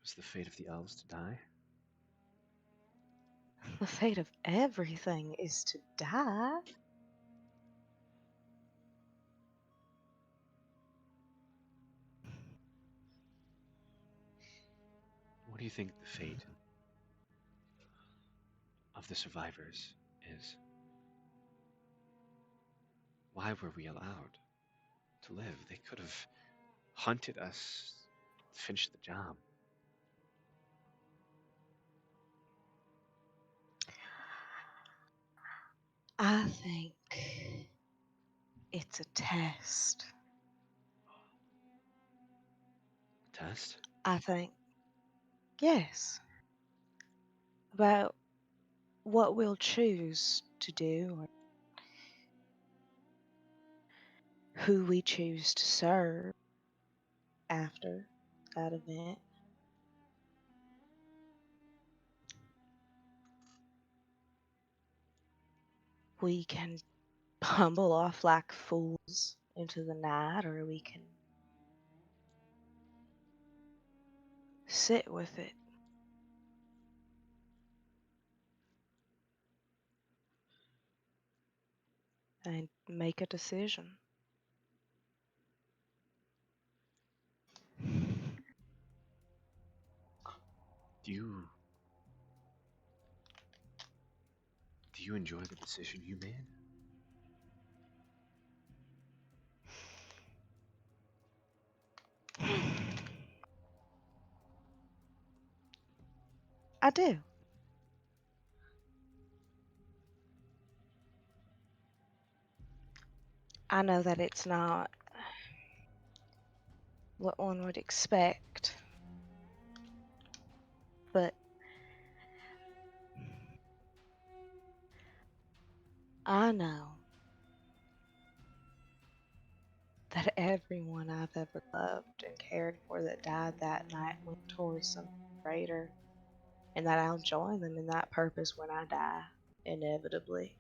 Was the fate of the elves to die? The fate of everything is to die. What do you think the fate of the survivors is? Why were we allowed to live? They could have hunted us, finished the job. I think it's a test. Test? I think, yes, about what we'll choose to do or who we choose to serve after that event. We can bumble off like fools into the night, or we can sit with it. And make a decision. Do you enjoy the decision you made? I do. I know that it's not what one would expect, but I know that everyone I've ever loved and cared for that died that night went towards something greater, and that I'll join them in that purpose when I die, inevitably.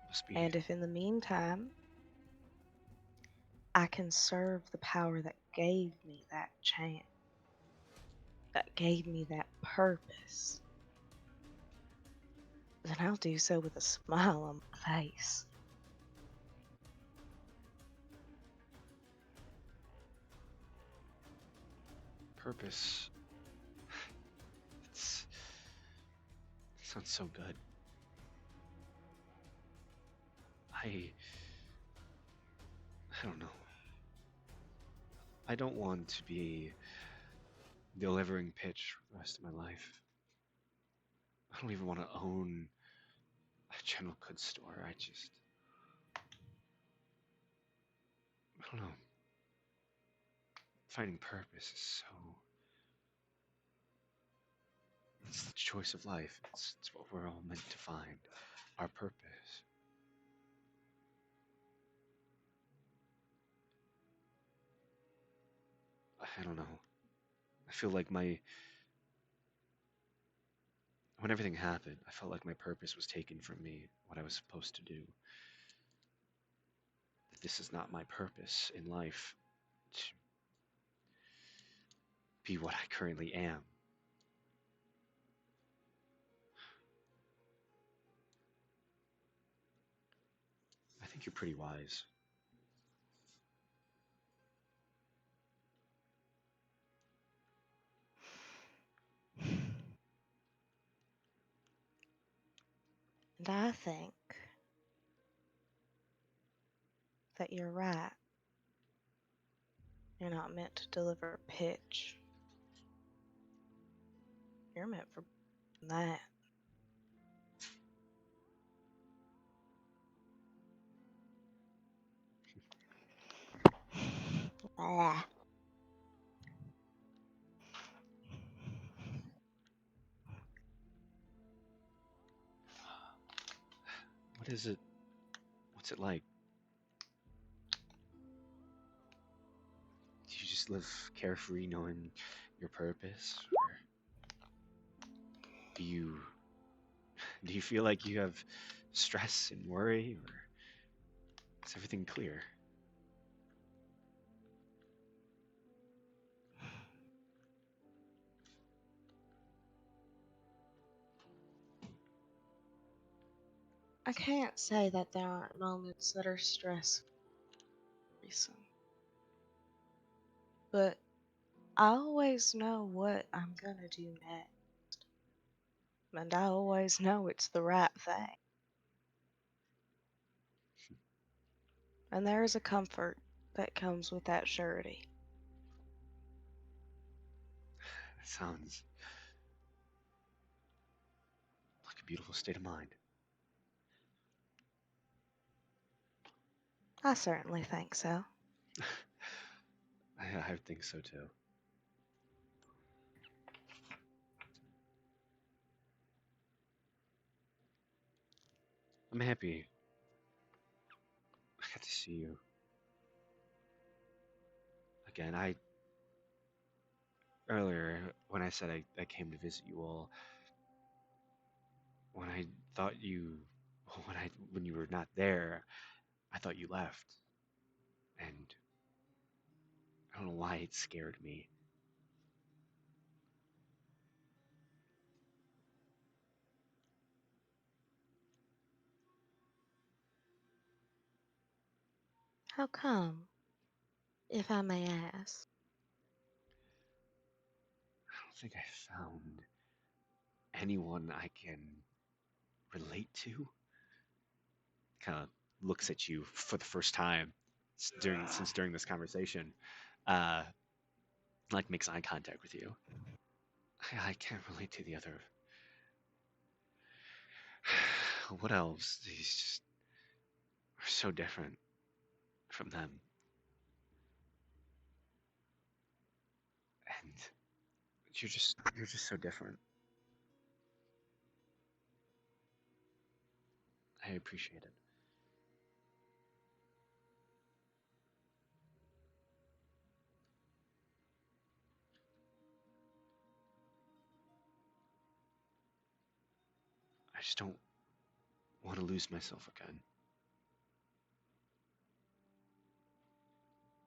Must be. And if in the meantime I can serve the power that gave me that chance, that gave me that purpose, then I'll do so with a smile on my face. Purpose. It sounds so good. I don't know. I don't want to be delivering pitch for the rest of my life. I don't even want to own a general goods store. I don't know. Finding purpose is so. It's the choice of life. It's what we're all meant to find. Our purpose. I don't know. I feel like when everything happened, I felt like my purpose was taken from me, what I was supposed to do. That this is not my purpose in life to be what I currently am. I think you're pretty wise. And I think that you're right. You're not meant to deliver a pitch. You're meant for that. Ah. What is it? What's it like? Do you just live carefree knowing your purpose? Or do you feel like you have stress and worry, or is everything clear? I can't say that there aren't moments that are stressful, but I always know what I'm gonna do next, and I always know it's the right thing. And there is a comfort that comes with that surety. That sounds like a beautiful state of mind. I certainly think so. I think so too. I'm happy I got to see you again. Earlier when I said I came to visit you all, when I thought you, when you were not there, I thought you left, and I don't know why it scared me. How come, if I may ask? I don't think I found anyone I can relate to. Kind of looks at you for the first time during this conversation. Uh, like makes eye contact with you. I can't relate to the other. What else? He's just are so different from them, and you're just so different. I appreciate it. I just don't want to lose myself again.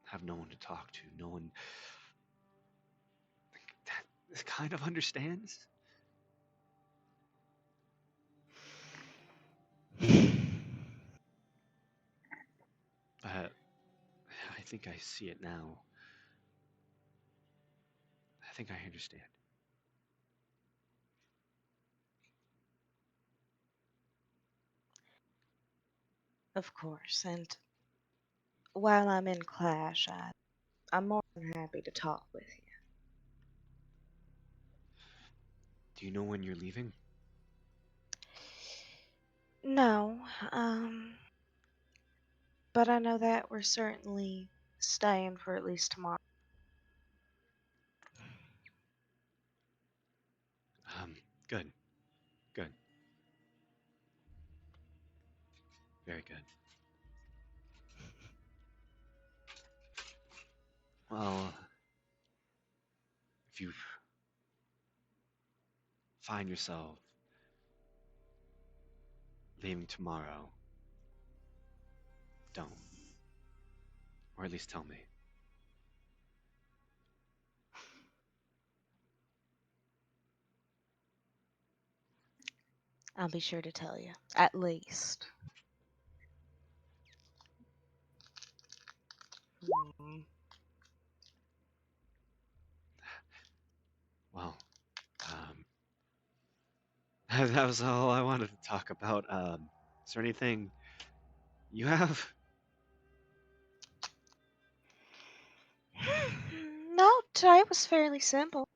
Have no one to talk to, no one that kind of understands. But I think I see it now. I think I understand. Of course, and while I'm in Clash, I'm more than happy to talk with you. Do you know when you're leaving? No, but I know that we're certainly staying for at least tomorrow. Good, good, very good. Well, if you find yourself leaving tomorrow, don't. Or at least tell me. I'll be sure to tell you, at least. Hmm. Well, um, that was all I wanted to talk about. Is there anything you have? No, today was fairly simple.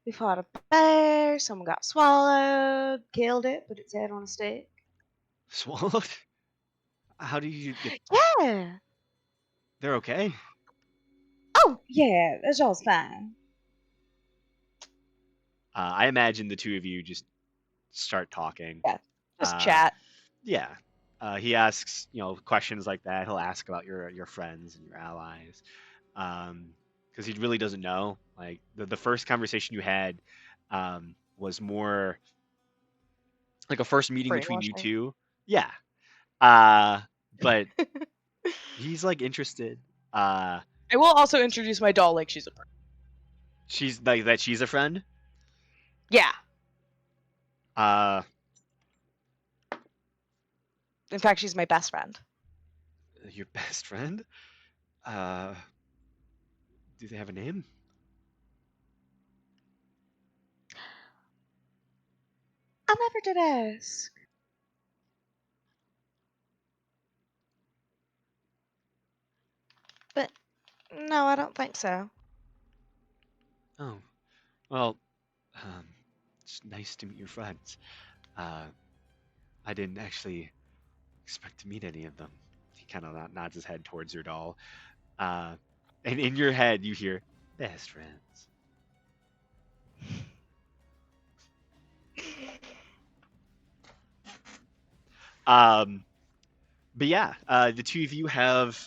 We fought a bear, someone got swallowed, killed it, put its head on a stick. Swallowed? How do you get? Yeah! They're okay. Oh, yeah, that's all's fine. I imagine the two of you just start talking. Yeah, just Uh, chat. yeah. He asks, questions like that. He'll ask about your friends and your allies, because he really doesn't know. Like the first conversation you had, was more like a first meeting between you Brainwashing. two. Yeah. But he's like interested. Uh, I will also introduce my doll like she's a person. she's like that. She's a friend. Yeah. Uh, In fact, she's my best friend. your best friend. Uh, do they have a name? I never did ask. But no, I don't think so. Oh, well, it's nice to meet your friends. Uh, I didn't actually expect to meet any of them. He kind of nods his head towards your doll. And in your head, you hear best friends. Um, but yeah, the two of you have,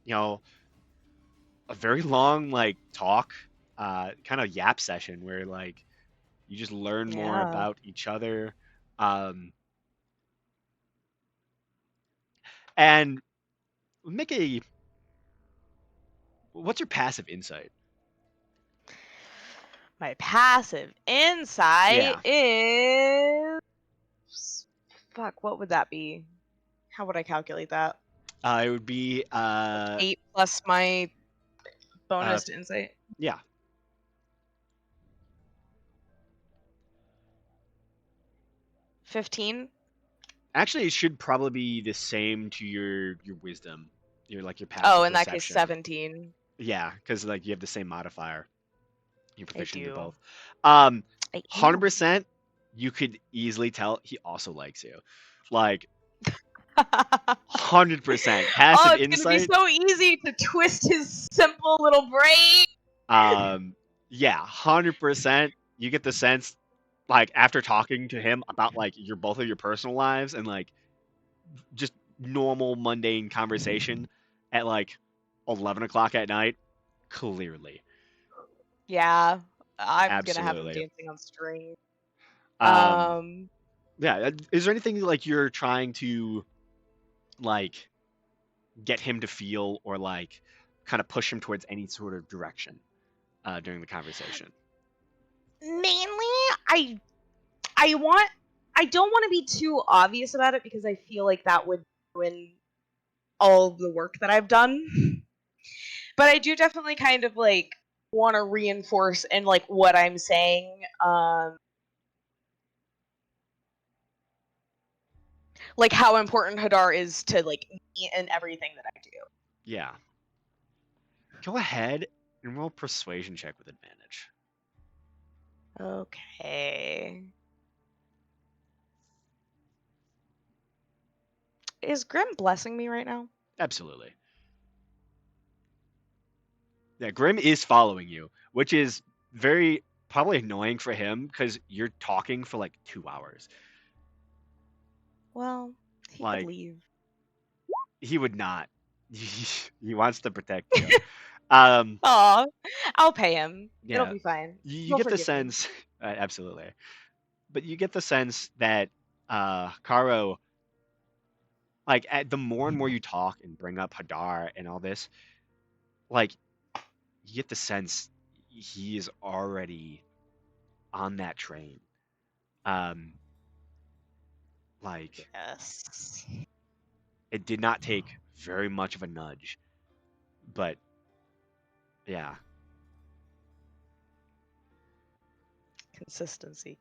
a very long like talk, kind of yap session where like you just learn more Yeah. about each other. Um, and make a. What's your passive insight? My passive insight Yeah. is. Fuck, what would that be? How would I calculate that? It would be 8 plus my bonus to insight. yeah. 15. Actually, it should probably be the same to your wisdom, your like your passive Oh, in that case, perception. 17. Yeah, because like you have the same modifier. You're I proficient in do. both. I am. 100%. You could easily tell he also likes you, like 100% passive Oh, it's insight. gonna be so easy to twist his simple little brain. Yeah, 100%. You get the sense, like after talking to him about like your both of your personal lives and like just normal mundane conversation at like 11 o'clock at night, clearly. Yeah, I'm gonna have him Absolutely. dancing on strings. Um, yeah. Is there anything like you're trying to like get him to feel or like kind of push him towards any sort of direction during the conversation? Mainly, I don't want to be too obvious about it because I feel like that would ruin all the work that I've done. But I do definitely kind of like want to reinforce in like what I'm saying. Like how important Hadar is to like me and everything that I do. Yeah. Go ahead and roll persuasion check with advantage. Okay. Is Grim blessing me right now? Absolutely. Yeah, Grim is following you, which is very probably annoying for him because you're talking for like 2 hours. Well, he Like could leave. he would not. He wants to protect you. Um, Aw, I'll pay him. It'll yeah, be fine. you He'll get the forgive me. sense, absolutely, but you get the sense that Karo, like, the more and more you talk and bring up Hadar and all this, like, you get the sense he is already on that train. Um, like, Yes. it did not take very much of a nudge, but yeah,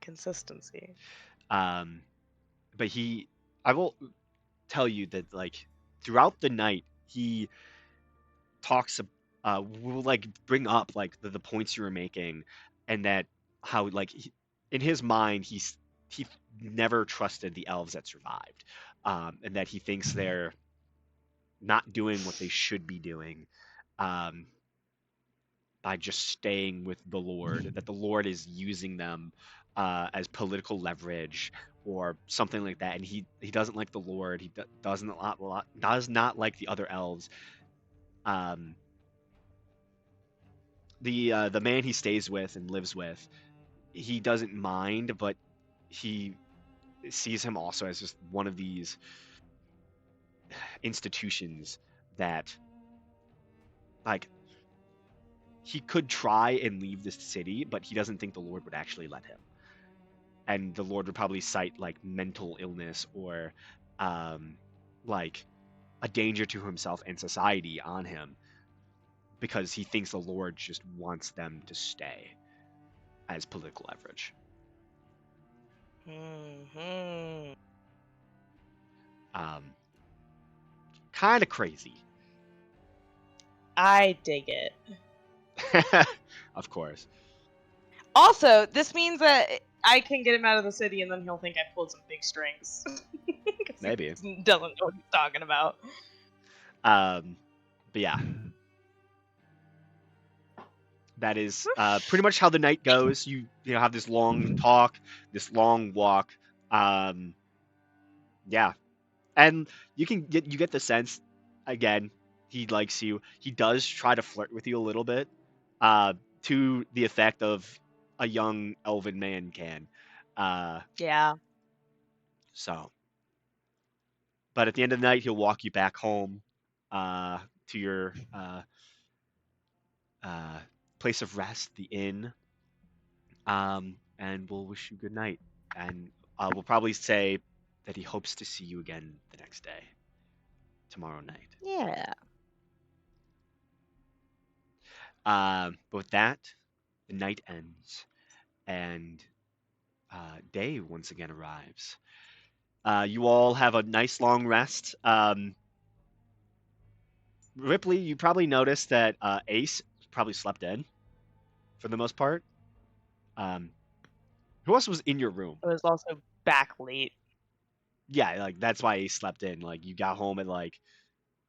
Consistency. um, but I will tell you that like throughout the night he talks will like bring up like the points you were making and that how like in his mind he never trusted the elves that survived, and that he thinks they're not doing what they should be doing, um, by just staying with the Lord, that the Lord is using them as political leverage or something like that, and he doesn't like the Lord. He does not like the other elves. Um, the man he stays with and lives with, he doesn't mind, but he sees him also as just one of these institutions that like he could try and leave this city, but he doesn't think the Lord would actually let him. And the Lord would probably cite like mental illness or like a danger to himself and society on him because he thinks the Lord just wants them to stay as political leverage. Mm-hmm. Um, kind of crazy. I dig it. Of course. Also, this means that I can get him out of the city, and then he'll think I pulled some big strings. 'Cause Maybe. he doesn't know what he's talking about. But yeah, that is pretty much how the night goes. You have this long talk, this long walk. Yeah, and you get the sense again he likes you. He does try to flirt with you a little bit, to the effect of a young elven man can. Yeah. So, but at the end of the night, he'll walk you back home to your uh, place of rest, the inn, and we'll wish you good night. And we'll probably say that he hopes to see you again the next day, tomorrow night. Yeah. But with that, the night ends, and day once again arrives. You all have a nice long rest. Ripley, you probably noticed that Ace probably slept in for the most part. Who else was in your room? It was also back late. Yeah, like that's why Ace slept in. Like you got home at like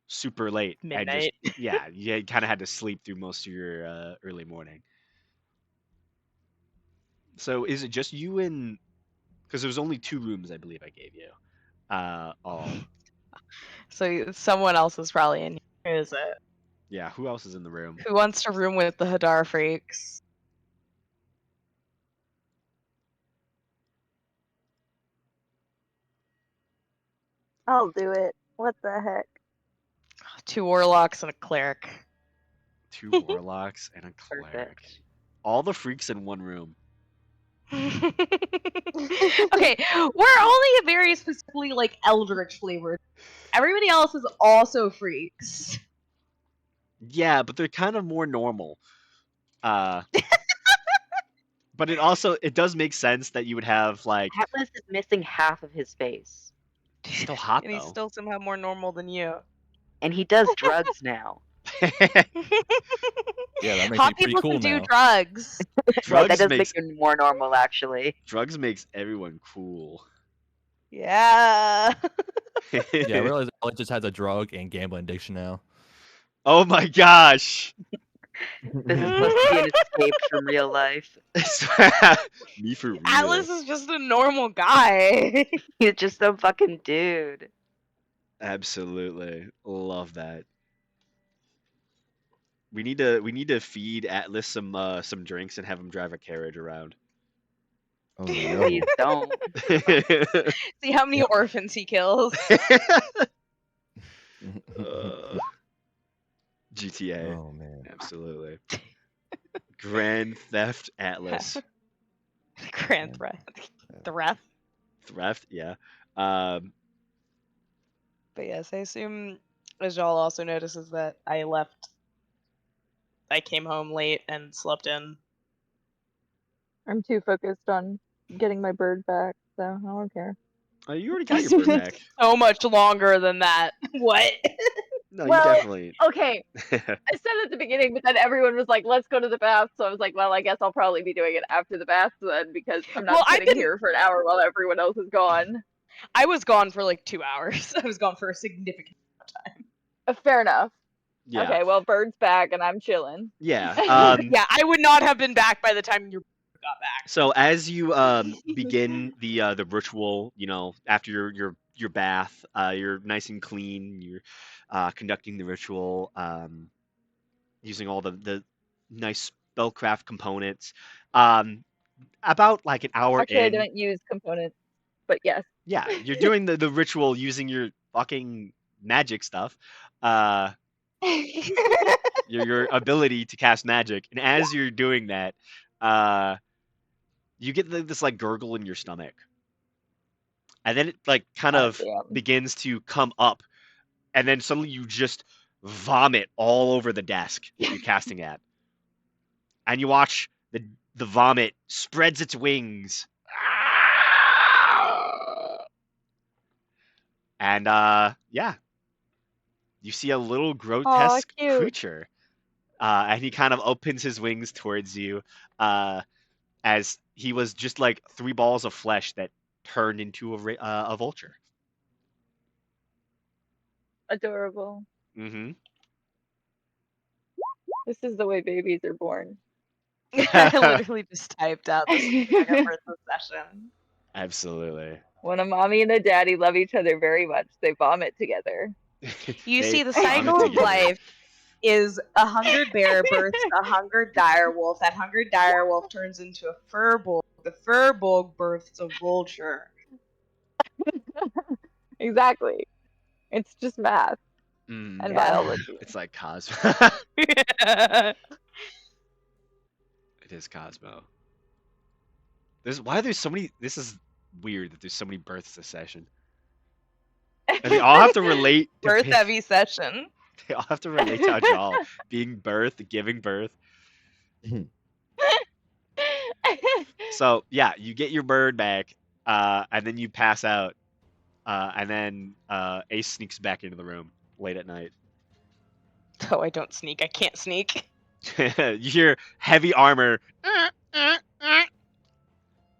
super late and Midnight. just yeah, you kind of had to sleep through most of your early morning. So is it just you and because there was only 2 rooms I believe I gave you. All So someone else is probably in here. Who is it? yeah. Who else is in the room? Who wants to room with the Hadar freaks? I'll do it. What the heck? 2 warlocks and a cleric. 2 warlocks and a cleric. Perfect. All the freaks in one room. Okay, we're only very specifically like eldritch flavored. Everybody else is also freaks. Yeah, but they're kind of more normal. But it does make sense that you would have like Atlas is missing half of his face, he's still hot And he's though. still somehow more normal than you. and he does drugs now. Yeah, that makes Hot me pretty people cool can do now. drugs. Right, that drugs does makes make him more normal, actually. drugs makes everyone cool. Yeah. Yeah, I realize Ellie just has a drug and gambling addiction now. Oh my gosh. This is supposed to be an escape from real life. Me for real. Atlas is just a normal guy. He's just some fucking dude. Absolutely. Love that. We need to feed Atlas some drinks and have him drive a carriage around. Oh no. Please don't. See how many orphans he kills. GTA. Oh man. Absolutely. Grand Theft Atlas. Grand threat. Theft, yeah. But yes, I assume Ajal also notices that I came home late and slept in. I'm too focused on getting my bird back, so I don't care. You already got your bird back. So much longer than that. What? No, Well, you definitely. Okay, I said at the beginning, but then everyone was like, "Let's go to the bath." So I was like, "Well, I guess I'll probably be doing it after the bath then, because I'm not Well, I've sitting been- here for an hour while everyone else is gone." I was gone for like 2 hours. I was gone for a significant time. Fair enough. Yeah. Okay, well, bird's back and I'm chilling. Yeah. Yeah, I would not have been back by the time your got back. So as you begin the ritual, after your bath, you're nice and clean. You're conducting the ritual, using all the nice spellcraft components. About like an hour Actually, I in, didn't use components, but yes. yeah, you're doing the ritual using your fucking magic stuff. Your ability to cast magic, and as you're doing that, you get this like gurgle in your stomach, and then it like kind of Damn. begins to come up, and then suddenly you just vomit all over the desk you're casting at, and you watch the vomit spreads its wings, and yeah, you see a little grotesque cute. creature, and he kind of opens his wings towards you, as he was just like 3 balls of flesh that turned into a vulture. Adorable. Mm-hmm. This is the way babies are born. I literally just typed out this for the session. Absolutely. When a mommy and a daddy love each other very much, they vomit together. You They see, the vomit cycle of together. life is a hungered bear births a hungered direwolf. That hungered direwolf turns into a furbolg. The furbolg births a vulture. Exactly. It's just math Mm, and yeah. biology. It's like Cosmo. It is Cosmo. Why are there so many? This is weird that there's so many births this session, and they all have to relate to Birth heavy session. They all have to relate to Ajal being birth, giving birth. So yeah, you get your bird back, and then you pass out, and then Ace sneaks back into the room late at night. Oh, I don't sneak. I can't sneak. You hear heavy armor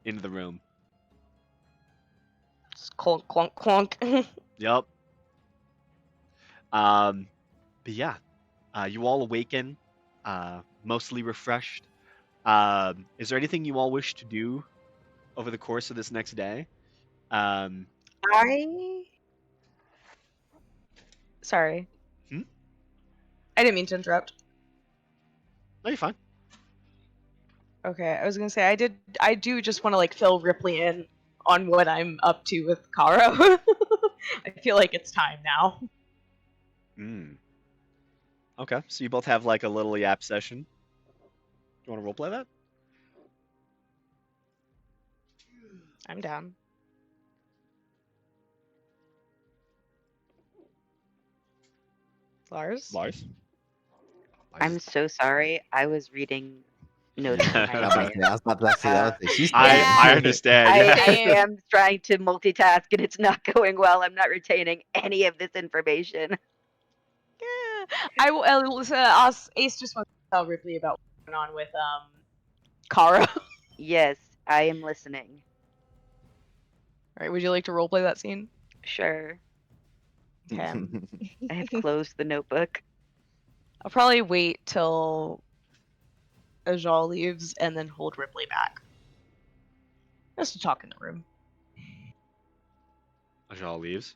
into the room. Just clunk, clunk, clunk. Yep. But yeah, you all awaken, mostly refreshed. Is there anything you all wish to do over the course of this next day? Sorry. Hmm? I didn't mean to interrupt. No, you're fine. Okay, I was gonna say I do just want to like fill Ripley in on what I'm up to with Karo. I feel like it's time now. Mm. Okay, so you both have like a little yap session. Do you want to roleplay that? I'm down. Lars? Lars? I'm so sorry. I was reading notes from my I was about to phone. say, I was about to say, I was like, she's I understand. I Yeah. am trying to multitask and it's not going well. I'm not retaining any of this information. Yeah. I will. Ace just wants to tell Ripley about what's going on with Karo. Yes, I am listening. All right, would you like to roleplay that scene? Sure. Okay. I have closed the notebook. I'll probably wait till Ajal leaves and then hold Ripley back. Just to talk in the room. Ajal leaves.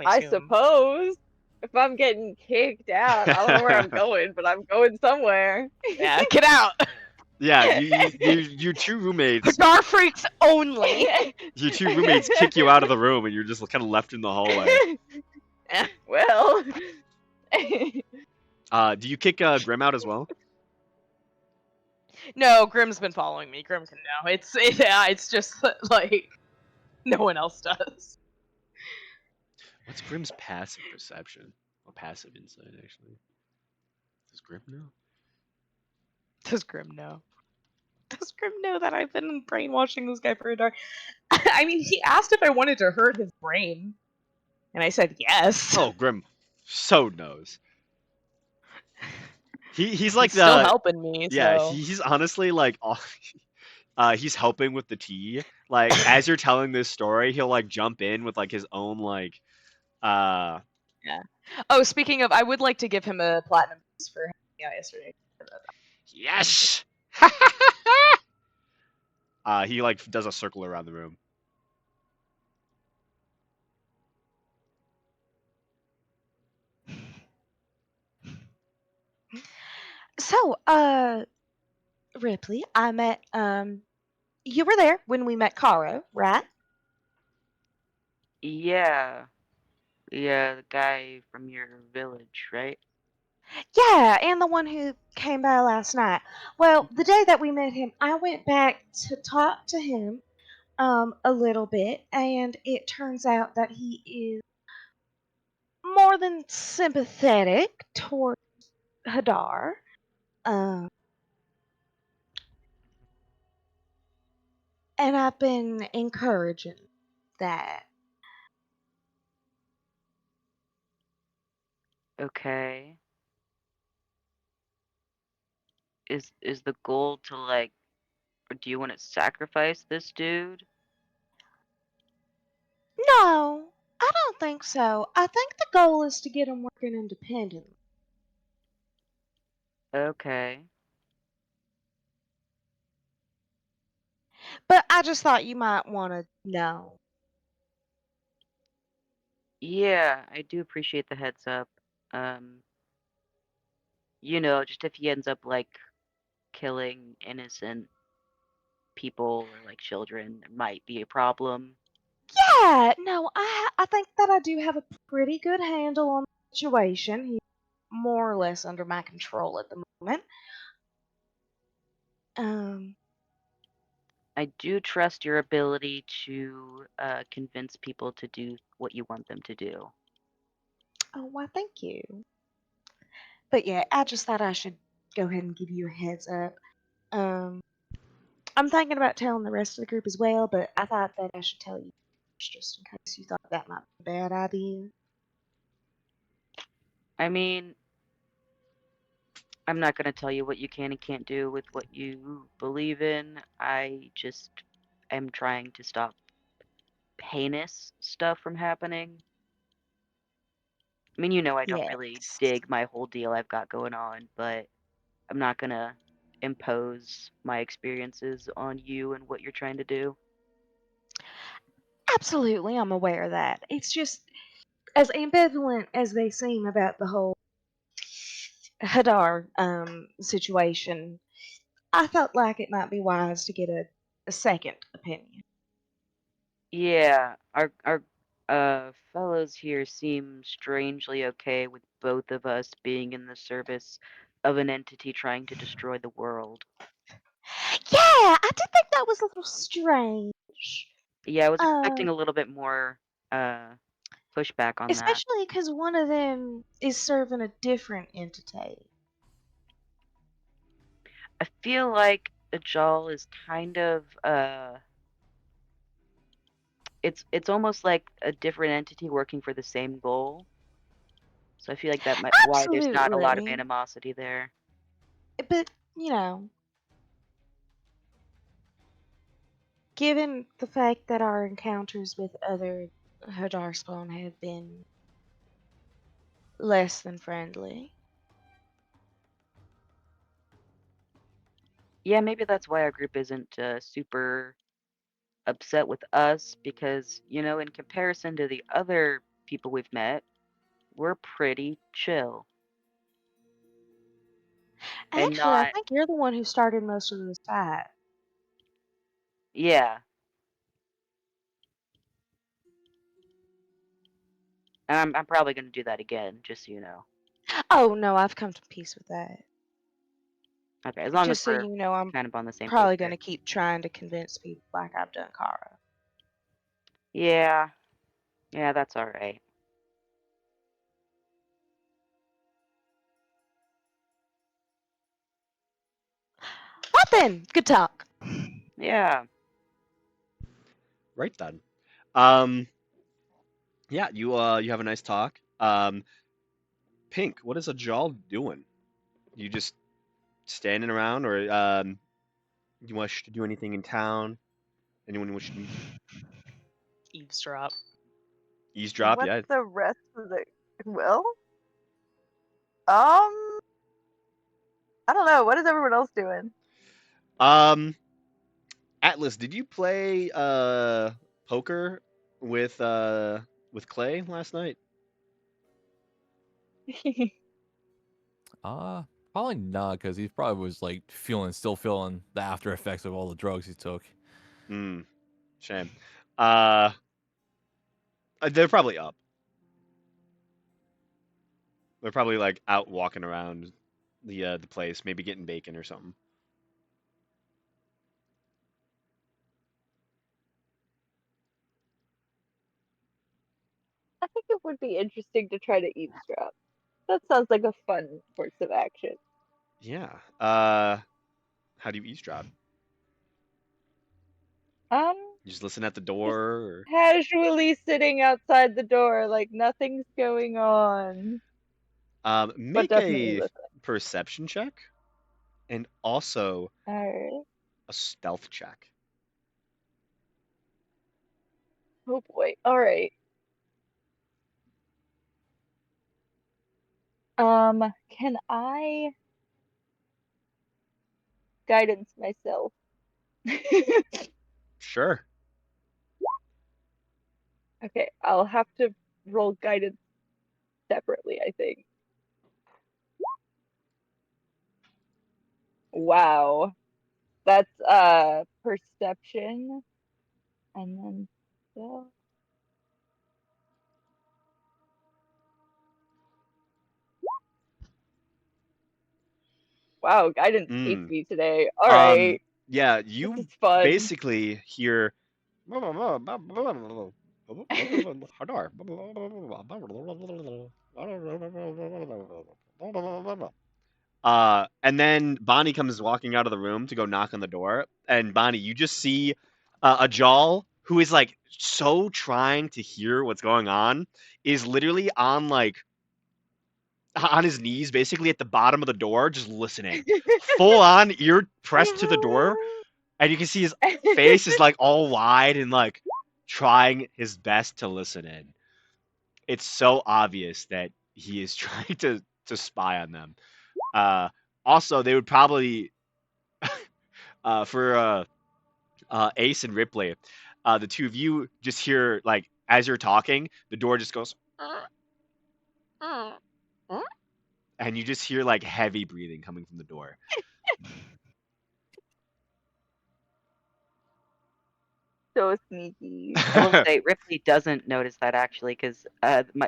I assume. suppose. If I'm getting kicked out, I don't know where I'm going, but I'm going somewhere. Yeah, get out! Yeah, your two roommates, Hadar freaks only! your two roommates kick you out of the room, and you're just kind of left in the hallway. Well. Do you kick Grim out as well? No, Grim's been following me. Grim can know. It's just like no one else does. What's Grim's passive perception? Or passive insight, actually? Does Grim know? Does Grim know? Does Grim know that I've been brainwashing this guy for Hadar? I mean, he asked if I wanted to hurt his brain, and I said yes. Oh, Grim so knows. He's like He's still helping me. Yeah, So. he's honestly like he's helping with the tea. Like as you're telling this story, he'll like jump in with like his own like Yeah. Oh, speaking of, I would like to give him a platinum piece for helping me out yesterday. yes. He like does a circle around the room. So, Ripley, I met you were there when we met Karo, right? Yeah. Yeah, the guy from your village, right? Yeah, and the one who came by last night. Well, the day that we met him, I went back to talk to him a little bit, and it turns out that he is more than sympathetic toward Hadar. Um, and I've been encouraging that. Okay. Is the goal to like, or do you want to sacrifice this dude? No, I don't think so. I think the goal is to get him working independently. Okay. But I just thought you might want to know. Yeah, I do appreciate the heads up. Um, just if he ends up like killing innocent people or like children, there might be a problem. Yeah, no, I think that I do have a pretty good handle on the situation. He's more or less under my control at the moment. Um, I do trust your ability to convince people to do what you want them to do. oh, why, thank you. But yeah, I just thought I should go ahead and give you a heads up. Um, I'm thinking about telling the rest of the group as well, but I thought that I should tell you first, just in case you thought that might be a bad idea. I mean, I'm not going to tell you what you can and can't do with what you believe in. I just am trying to stop heinous stuff from happening. I mean, I don't really Yes. dig my whole deal I've got going on, but I'm not going to impose my experiences on you and what you're trying to do. Absolutely, I'm aware of that. It's just as ambivalent as they seem about the whole Hadar situation. I felt like it might be wise to get a second opinion. Yeah, our fellows here seem strangely okay with both of us being in the service of an entity trying to destroy the world. Yeah, I did think that was a little strange. Yeah, I was Um, expecting a little bit more pushback on that. especially because one of them is serving a different entity. I feel like Ajal is kind of it's almost like a different entity working for the same goal. So I feel like that might why there's not a lot of Absolutely. animosity there. But, given the fact that our encounters with other Hadar spawn have been less than friendly. Yeah, maybe that's why our group isn't super upset with us because, in comparison to the other people we've met, we're pretty chill and Actually, I not, think you're the one who started most of this fight. yeah. And I'm probably going to do that again, just so you know. Oh, no, I've come to peace with that. Okay, as long as Just so we're you know, I'm kind of on the same page probably going there. to keep trying to convince people like I've done Kara. Yeah, yeah, that's all right. Right then, good talk. Yeah. Right then. Yeah, you have a nice talk. Pink, what is Ajal doing? You just standing around, or you wish to do anything in town? Anyone wish to Eavesdrop. eavesdrop? What's Yeah. the rest of the? Well, I don't know. What is everyone else doing? Um, Atlas, did you play poker with Clay last night? Probably not, because he probably was like still feeling the after effects of all the drugs he took. Hmm. Shame. Uh, they're probably up. They're probably like out walking around the place, maybe getting bacon or something. I think it would be interesting to try to eavesdrop. That sounds like a fun course of action. Yeah. How do you eavesdrop? Um, You just listen at the just door, casually sitting outside the door, like nothing's going on, or but make definitely a listen. perception check and also Alright. a stealth check. Oh boy. Alright. Can I guidance myself? Sure. Okay, I'll have to roll guidance separately, I think. Wow. That's perception and then stealth. Wow, guidance hates Mm. me today. All right, Yeah, this you is fun. basically hear. And then Bonnie comes walking out of the room to go knock on the door, and Bonnie, you just see a Ajal who is like so trying to hear what's going on, is literally on like on his knees, basically at the bottom of the door, just listening, full on ear pressed to the door, and you can see his face is like all wide and like trying his best to listen in. It's so obvious that he is trying to spy on them. Uh, Also, they would probably for Ace and Ripley, the two of you just hear like as you're talking, the door just goes, and you just hear like heavy breathing coming from the door. So sneaky. I will say Ripley doesn't notice that actually, because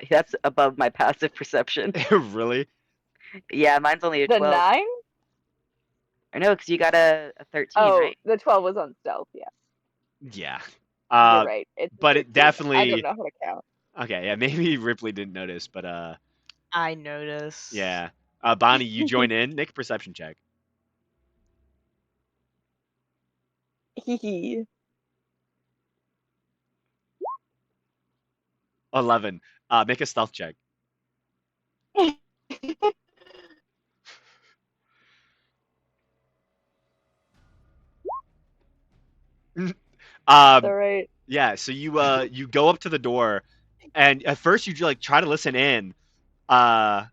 that's above my passive perception. Really? Yeah, mine's only a The 12. 9? Or no, because you got a 13, Oh, right? the 12 was on stealth. Yeah, Yeah. you're right. It's a But it 13. I definitely don't know how to count. okay. Yeah, maybe Ripley didn't notice, but I noticed. yeah. Bonnie, you join in. Make a perception check. Hee 11. Make a stealth check. All Um, right. yeah. So you go up to the door, and at first you like try to listen in, and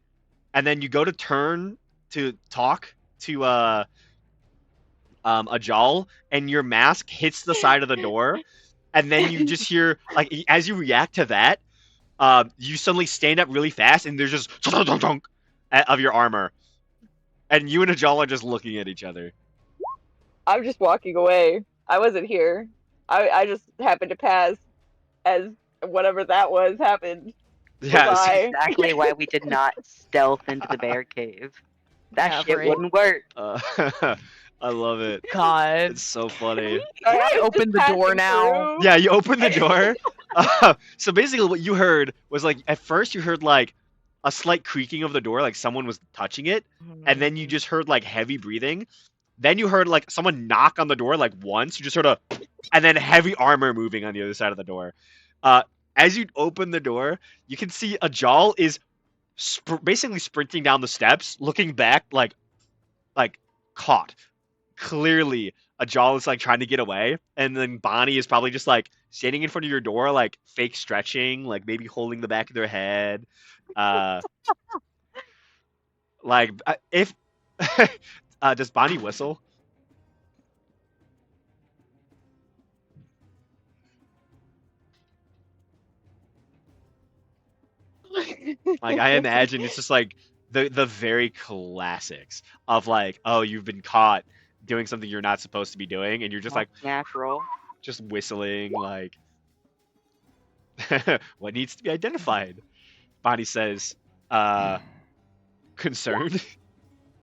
then you go to turn to talk to Ajal, and your mask hits the side of the door, and then you just hear like as you react to that, you suddenly stand up really fast, and there's just of your armor, and you and Ajal are just looking at each other. I'm just walking away. I wasn't here. I just happened to pass as whatever that was happened. Yeah. Bye. Exactly why we did not stealth into the bear cave. That Yeah, shit right. wouldn't work. I love it. God. It's so funny. Can I was open just the door passing now? through. Yeah, you open the door. So basically, what you heard was like at first you heard like a slight creaking of the door, like someone was touching it, and then you just heard like heavy breathing. Then you heard like someone knock on the door like once. You just heard and then heavy armor moving on the other side of the door. As you open the door, you can see Ajal is basically sprinting down the steps, looking back like caught. Clearly, Ajal is like trying to get away, and then Bonnie is probably just like standing in front of your door, like fake stretching, like maybe holding the back of their head. Like if does Bonnie whistle? Like I imagine it's just like the very classics of like, oh, you've been caught doing something you're not supposed to be doing, and you're just like Natural. just whistling like what needs to be identified. Bonnie says, concerned.